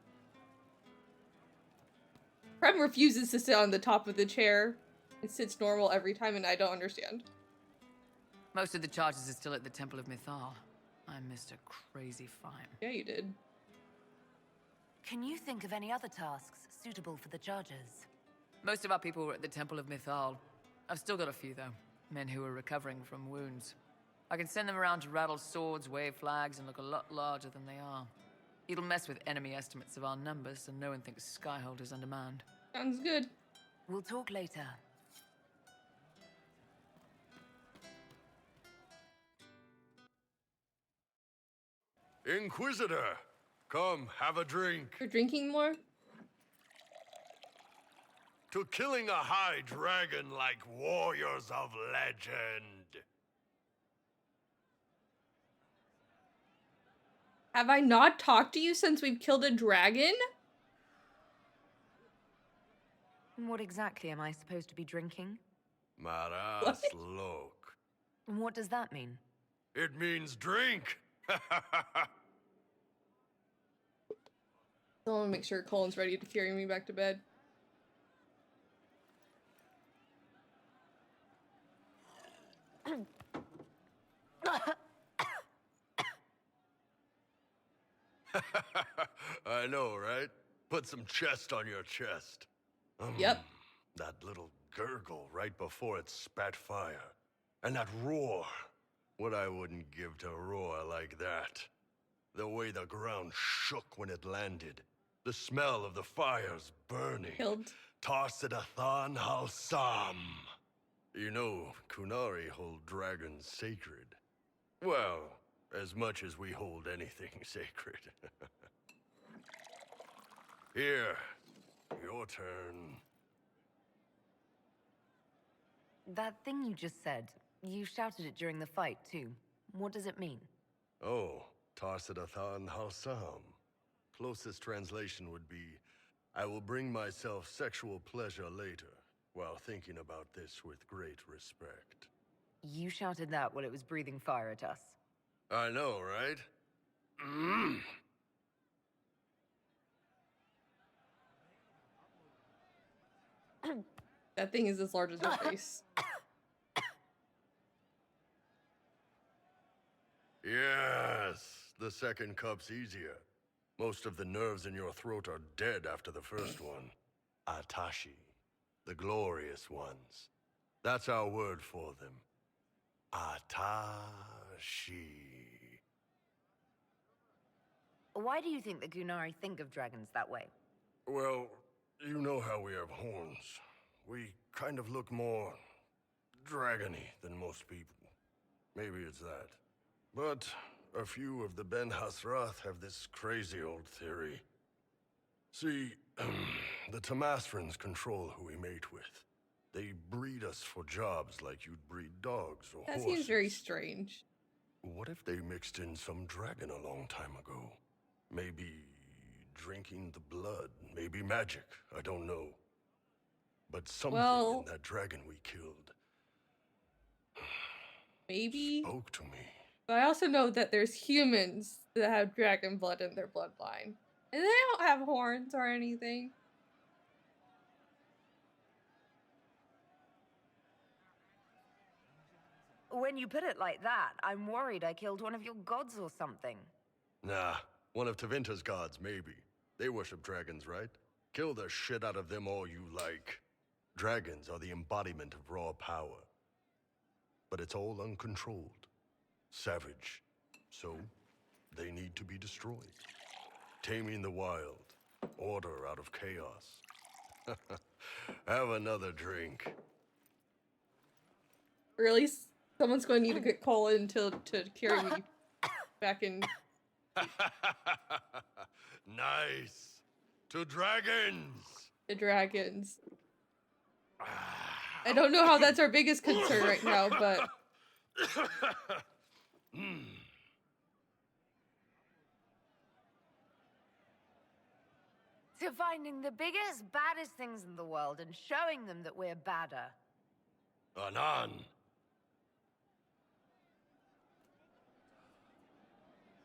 refuses to sit on the top of the chair. It sits normal every time and I don't understand. Most of the charges are still at the Temple of Mythal. I missed a crazy fine. Yeah, you did. Can you think of any other tasks suitable for the chargers? Most of our people were at the Temple of Mythal. I've still got a few, though. Men who are recovering from wounds. I can send them around to rattle swords, wave flags, and look a lot larger than they are. It'll mess with enemy estimates of our numbers, and no one thinks Skyhold is undermanned. Sounds good. We'll talk later. Inquisitor, come have a drink. You're drinking more? To killing a high dragon like warriors of legend. Have I not talked to you since we've killed a dragon? What exactly am I supposed to be drinking? Maras look. What does that mean? It means drink. I want to make sure Colin's ready to carry me back to bed. I know, right? Put some chest on your chest. Yep. That little gurgle right before it spat fire. And that roar. What I wouldn't give to roar like that. The way the ground shook when it landed. The smell of the fires burning. Killed. Tarsidathan Halsam. You know, Kunari hold dragons sacred. Well, as much as we hold anything sacred. Here, your turn. That thing you just said, you shouted it during the fight, too. What does it mean? Oh, Tarsidathan Halsam. Closest translation would be, I will bring myself sexual pleasure later, while thinking about this with great respect. You shouted that while it was breathing fire at us. I know, right? That thing is as large as your face. Yes, the second cup's easier. Most of the nerves in your throat are dead after the first one. Atashi, the glorious ones. That's our word for them. Atashi. Why do you think the Gunari think of dragons that way? Well, you know how we have horns. We kind of look more dragony than most people. Maybe it's that. But a few of the Ben Hasrath have this crazy old theory. See, the Tamasrans control who we mate with. They breed us for jobs like you'd breed dogs or That horses. seems very strange. What if they mixed in some dragon a long time ago? Maybe drinking the blood, maybe magic, I don't know. But something in that dragon we killed maybe spoke to me. But I also know that there's humans that have dragon blood in their bloodline. And they don't have horns or anything. When you put it like that, I'm worried I killed one of your gods or something. Nah, one of Tevinter's gods, maybe. They worship dragons, right? Kill the shit out of them all you like. Dragons are the embodiment of raw power. But it's all uncontrolled. Savage. So, they need to be destroyed. Taming the wild. Order out of chaos. Have another drink. Or at least someone's going to need to get Colin to carry me back in. Nice. To dragons. The dragons. I don't know how that's our biggest concern right now, but... To finding the biggest, baddest things in the world and showing them that we're badder. Anan.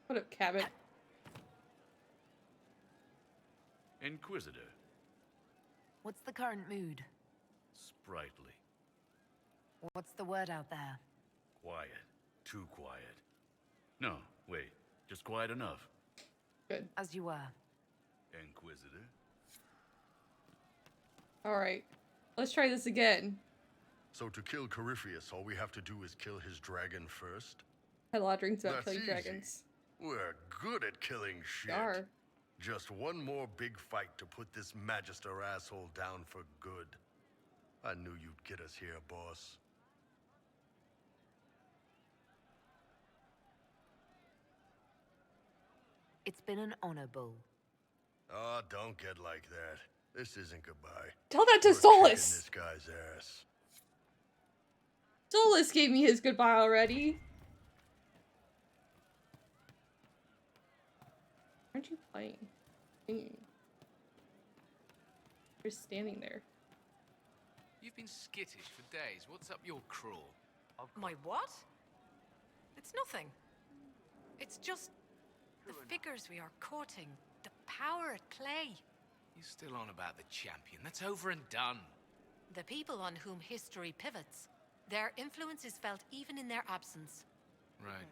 What up, Cabot? Inquisitor. What's the current mood? Sprightly. What's the word out there? Quiet. Too quiet. No, wait. Just quiet enough. Good. As you were. Inquisitor. Alright. Let's try this again. So to kill Corypheus, all we have to do is kill his dragon first? Had a lot of drinks about That's killing easy. dragons. We're good at killing shit. Are. Just one more big fight to put this Magister asshole down for good. I knew you'd get us here, boss. It's been an honor, Bull. Oh, don't get like that. This isn't goodbye. Tell that to We're Solus. kicking this guy's ass. Solus gave me his goodbye already. Aren't you playing? You're standing there. You've been skittish for days. What's up your craw? My what? It's nothing. It's just the figures we are courting, the power at play. You're still on about the champion. That's over and done. The people on whom history pivots. Their influence is felt even in their absence. Right.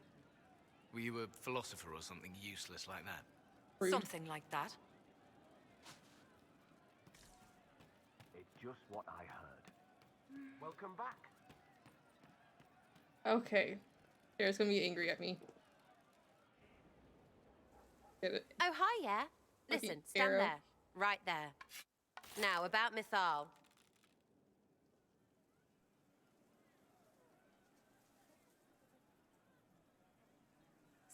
Were you a philosopher or something useless like that? Rude. Something like that. It's just what I heard. Welcome back. Okay. Sarah's gonna be angry at me. Get it? Oh, hi, yeah. Listen, stand arrow. there. Right there. Now, about Mythal.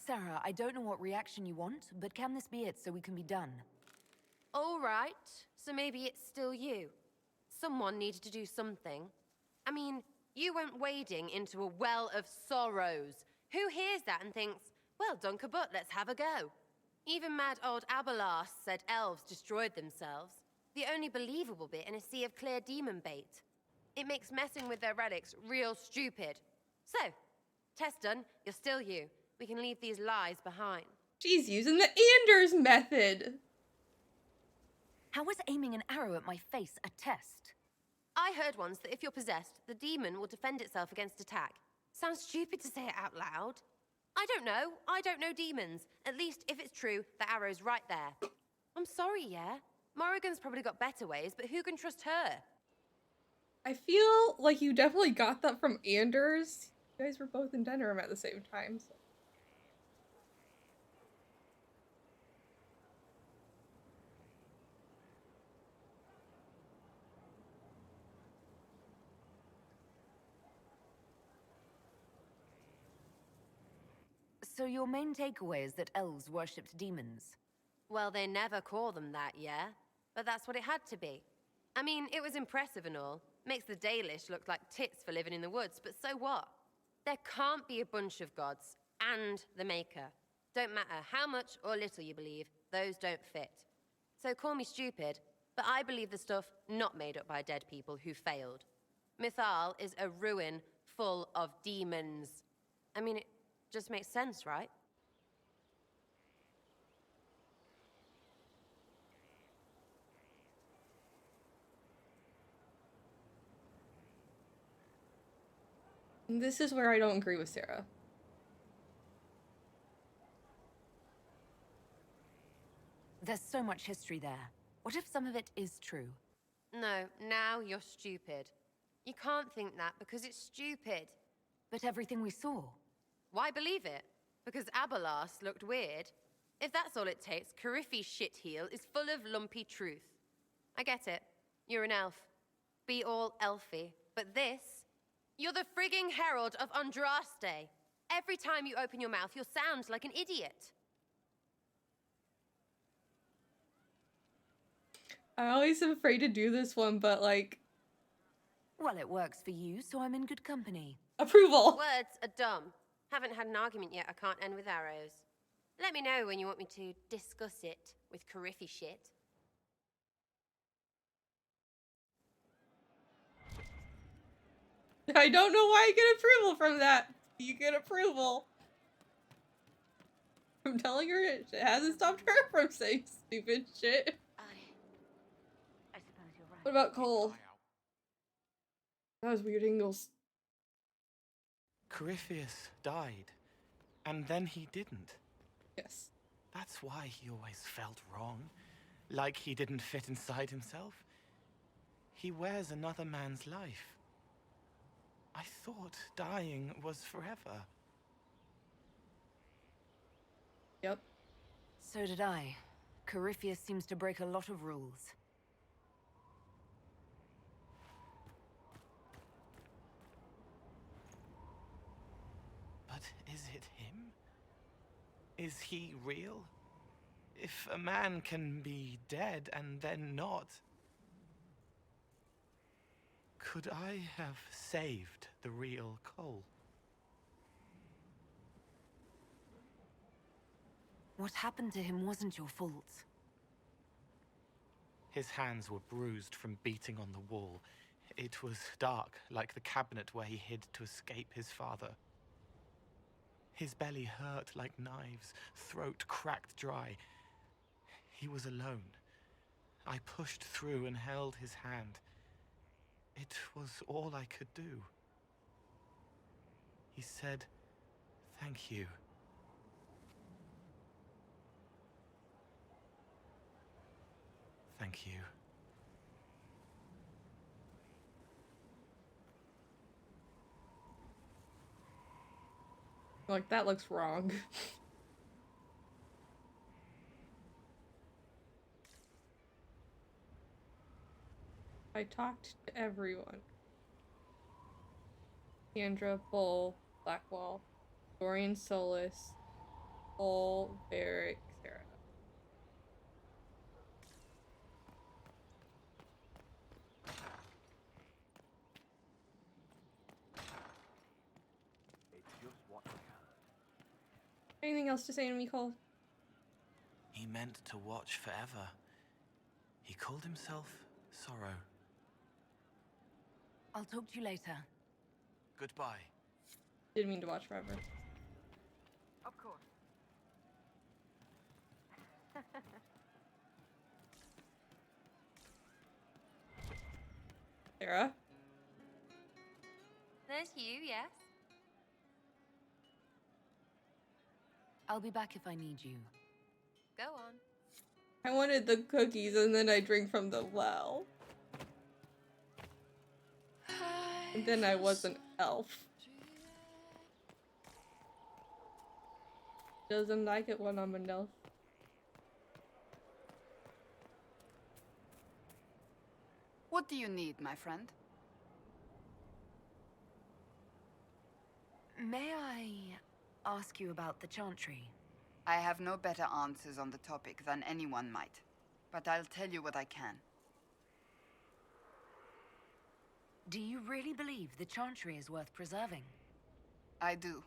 Sarah, I don't know what reaction you want, but can this be it so we can be done? All right. So maybe it's still you. Someone needed to do something. I mean, you went wading into a well of sorrows. Who hears that and thinks, well, Dunkerbutt, let's have a go? Even mad old Abelas said elves destroyed themselves. The only believable bit in a sea of clear demon bait. It makes messing with their relics real stupid. So, test done, you're still you. We can leave these lies behind. She's using the Anders method. How is aiming an arrow at my face a test? I heard once that if you're possessed, the demon will defend itself against attack. Sounds stupid to say it out loud. I don't know. I don't know demons. At least, if it's true, the arrow's right there. I'm sorry, yeah? Morrigan's probably got better ways, but who can trust her? I feel like you definitely got that from Anders. You guys were both in Denerim at the same time. So. So your main takeaway is that elves worshipped demons? Well, they never call them that, yeah? But that's what it had to be. I mean, it was impressive and all. Makes the Dalish look like tits for living in the woods, but so what? There can't be a bunch of gods and the Maker. Don't matter how much or little you believe, those don't fit. So call me stupid, but I believe the stuff not made up by dead people who failed. Mythal is a ruin full of demons. I mean, it just makes sense, right? This is where I don't agree with Sarah. There's so much history there. What if some of it is true? No, now you're stupid. You can't think that because it's stupid. But everything we saw. Why believe it? Because Abelas looked weird? If that's all it takes, Cariffi's shitheel is full of lumpy truth. I get it. You're an elf. Be all elfy. But this? You're the frigging herald of Andraste. Every time you open your mouth, you'll sound like an idiot. I always am afraid to do this one, but like... Well, it works for you, so I'm in good company. Approval! Words are dumb. Haven't had an argument yet I can't end with arrows. Let me know when you want me to discuss it with Cariffi shit. I don't know why I get approval from that. You get approval. I'm telling her it hasn't stopped her from saying stupid shit. I suppose you're right. What about Cole? That was weird angles. Corypheus died, and then he didn't. Yes. That's why he always felt wrong, like he didn't fit inside himself. He wears another man's life. I thought dying was forever. Yep. So did I. Corypheus seems to break a lot of rules. But is it him? Is he real? If a man can be dead and then not... Could I have saved the real Cole? What happened to him wasn't your fault. His hands were bruised from beating on the wall. It was dark, like the cabinet where he hid to escape his father. His belly hurt like knives, throat cracked dry. He was alone. I pushed through and held his hand. It was all I could do. He said, "Thank you." Thank you. Like, that looks wrong. I talked to everyone. Sandra, Bull, Blackwall, Dorian Solis, Bull, Barrick, Sarah. It's just what I heard. Anything else to say to me, Cole? He meant to watch forever. He called himself Sorrow. I'll talk to you later. Goodbye. Didn't mean to watch forever. Of course. Sarah? There's you, yes? I'll be back if I need you. Go on. I wanted the cookies and then I drink from the well. And then I was an elf. Doesn't like it when I'm an elf. What do you need, my friend? May I ask you about the Chantry? I have no better answers on the topic than anyone might, but I'll tell you what I can. Do you really believe the Chantry is worth preserving? I do.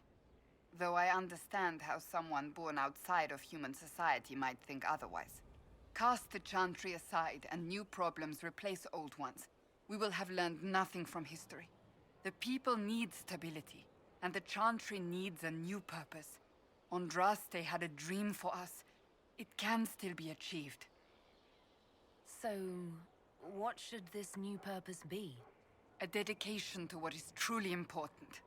Though I understand how someone born outside of human society might think otherwise. Cast the Chantry aside and new problems replace old ones. We will have learned nothing from history. The people need stability, and the Chantry needs a new purpose. Andraste had a dream for us. It can still be achieved. So, what should this new purpose be? A dedication to what is truly important.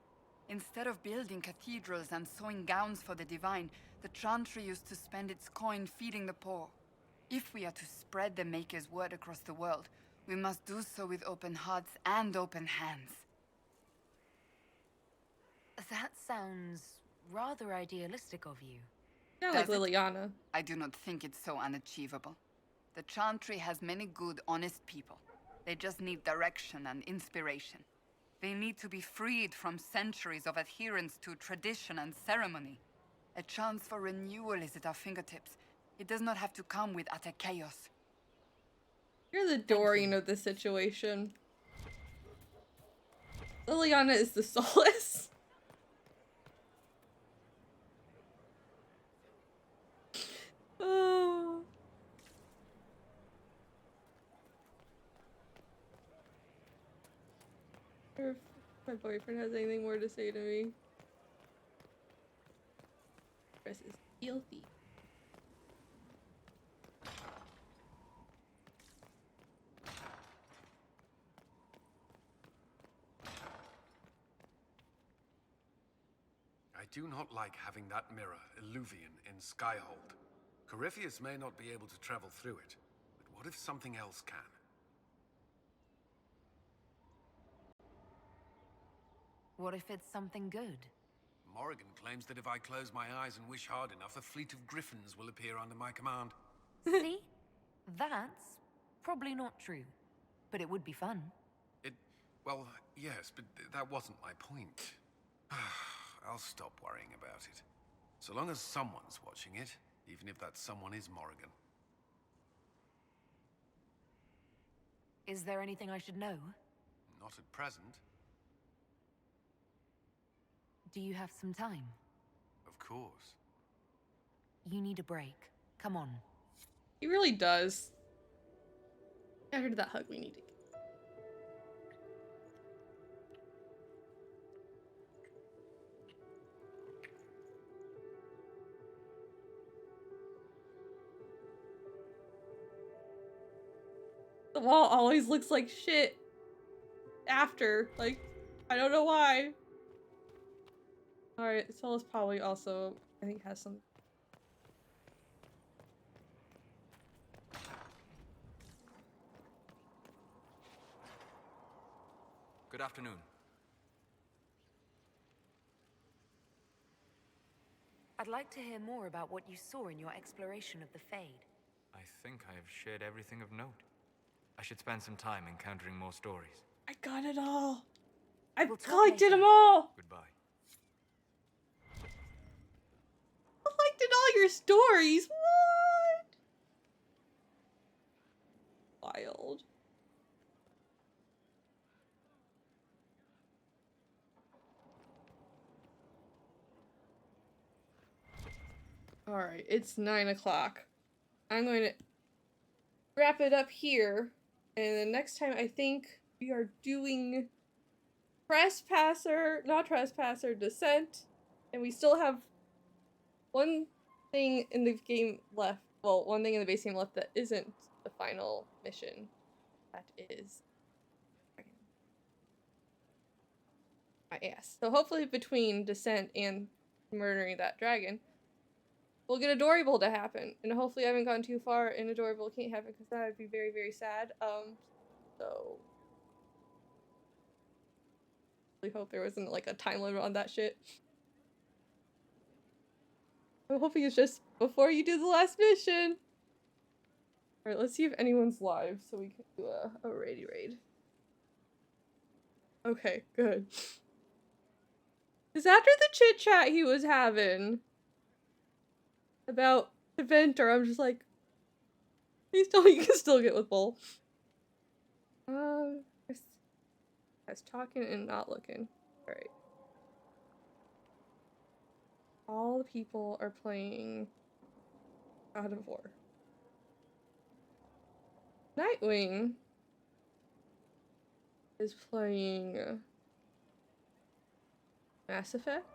Instead of building cathedrals and sewing gowns for the divine, the Chantry used to spend its coin feeding the poor. If we are to spread the Maker's word across the world, we must do so with open hearts and open hands. That sounds rather idealistic of you. Sound like Liliana. I do not think it's so unachievable. The Chantry has many good, honest people. They just need direction and inspiration. They need to be freed from centuries of adherence to tradition and ceremony. A chance for renewal is at our fingertips. It does not have to come with utter chaos. You're the Dorian of the situation. Liliana is the Solace. Oh. If my boyfriend has anything more to say to me. Chris is filthy. I do not like having that mirror, Elvhen, in Skyhold. Corypheus may not be able to travel through it, but what if something else can? What if it's something good? Morrigan claims that if I close my eyes and wish hard enough, a fleet of griffins will appear under my command. See? That's probably not true. But it would be fun. Well, yes, but that wasn't my point. I'll stop worrying about it. So long as someone's watching it, even if that someone is Morrigan. Is there anything I should know? Not at present. Do you have some time? Of course. You need a break. Come on. He really does. After that hug we need to get. The wall always looks like shit after. Like, I don't know why. Alright, this fella's probably also, I think, has some. Good afternoon. I'd like to hear more about what you saw in your exploration of the Fade. I think I have shared everything of note. I should spend some time encountering more stories. I got it all. I We'll talk collected later. them all. Goodbye. Collected all your stories. What? Wild. Alright, it's 9 o'clock. I'm going to wrap it up here. And the next time I think we are doing not Trespasser, Descent. And we still have one thing in the game left. Well, one thing in the base game left that isn't the final mission. That is... yes. So hopefully between Descent and murdering that dragon, we'll get Adorable to happen. And hopefully I haven't gone too far and Adorable can't happen because that would be very, very sad. So... I really hope there wasn't like a time limit on that shit. I'm hoping it's just before you do the last mission. Alright, let's see if anyone's live so we can do a raid. Okay, good. Because after the chit chat he was having about the Venter, I'm just like, please tell me you can still get with Bull. I was talking and not looking. Alright. All the people are playing God of War. Nightwing is playing Mass Effect.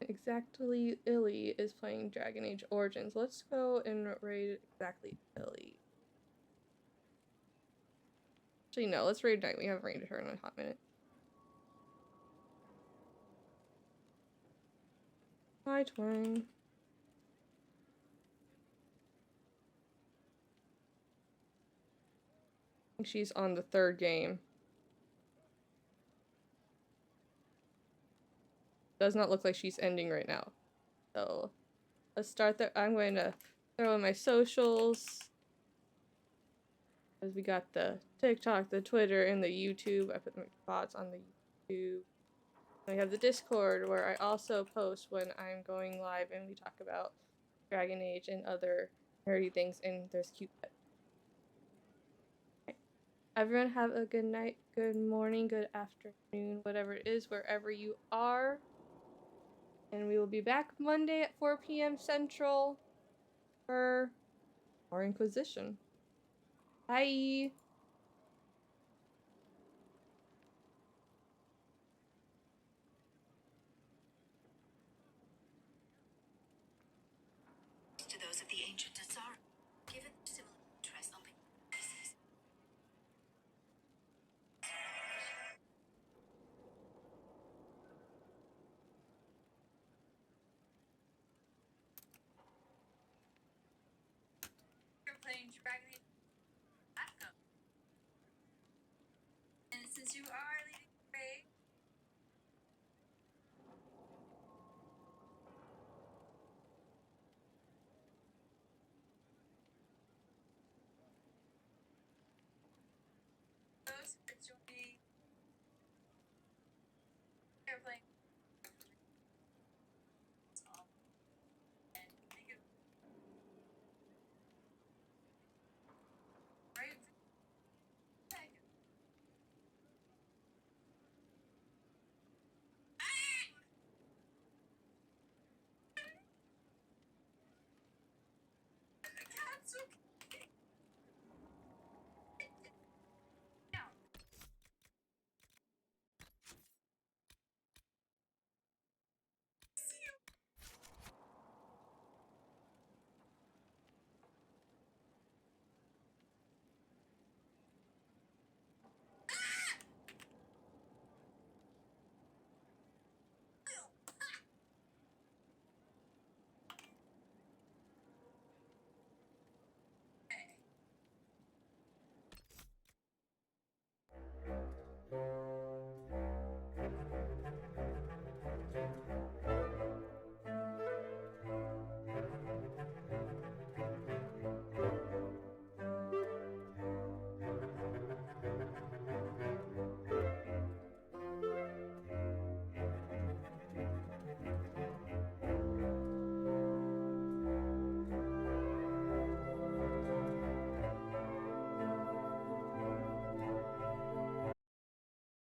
Exactly Illy is playing Dragon Age Origins. Let's go and raid Exactly Illy. Actually, no, let's raid Nightwing. We haven't raided her in a hot minute. Nightwing. I think she's on the third game. Does not look like she's ending right now. So let's start there. I'm going to throw in my socials. Because we got the TikTok, the Twitter, and the YouTube. I put my thoughts on the YouTube. We have the Discord where I also post when I'm going live and we talk about Dragon Age and other nerdy things, and there's cute pets. Okay. Everyone have a good night, good morning, good afternoon, whatever it is, wherever you are. And we will be back Monday at 4 p.m. Central for more Inquisition. Bye! To those of the ancient Tsar, given similar interest on pieces. You're playing Dragon Age. And since you are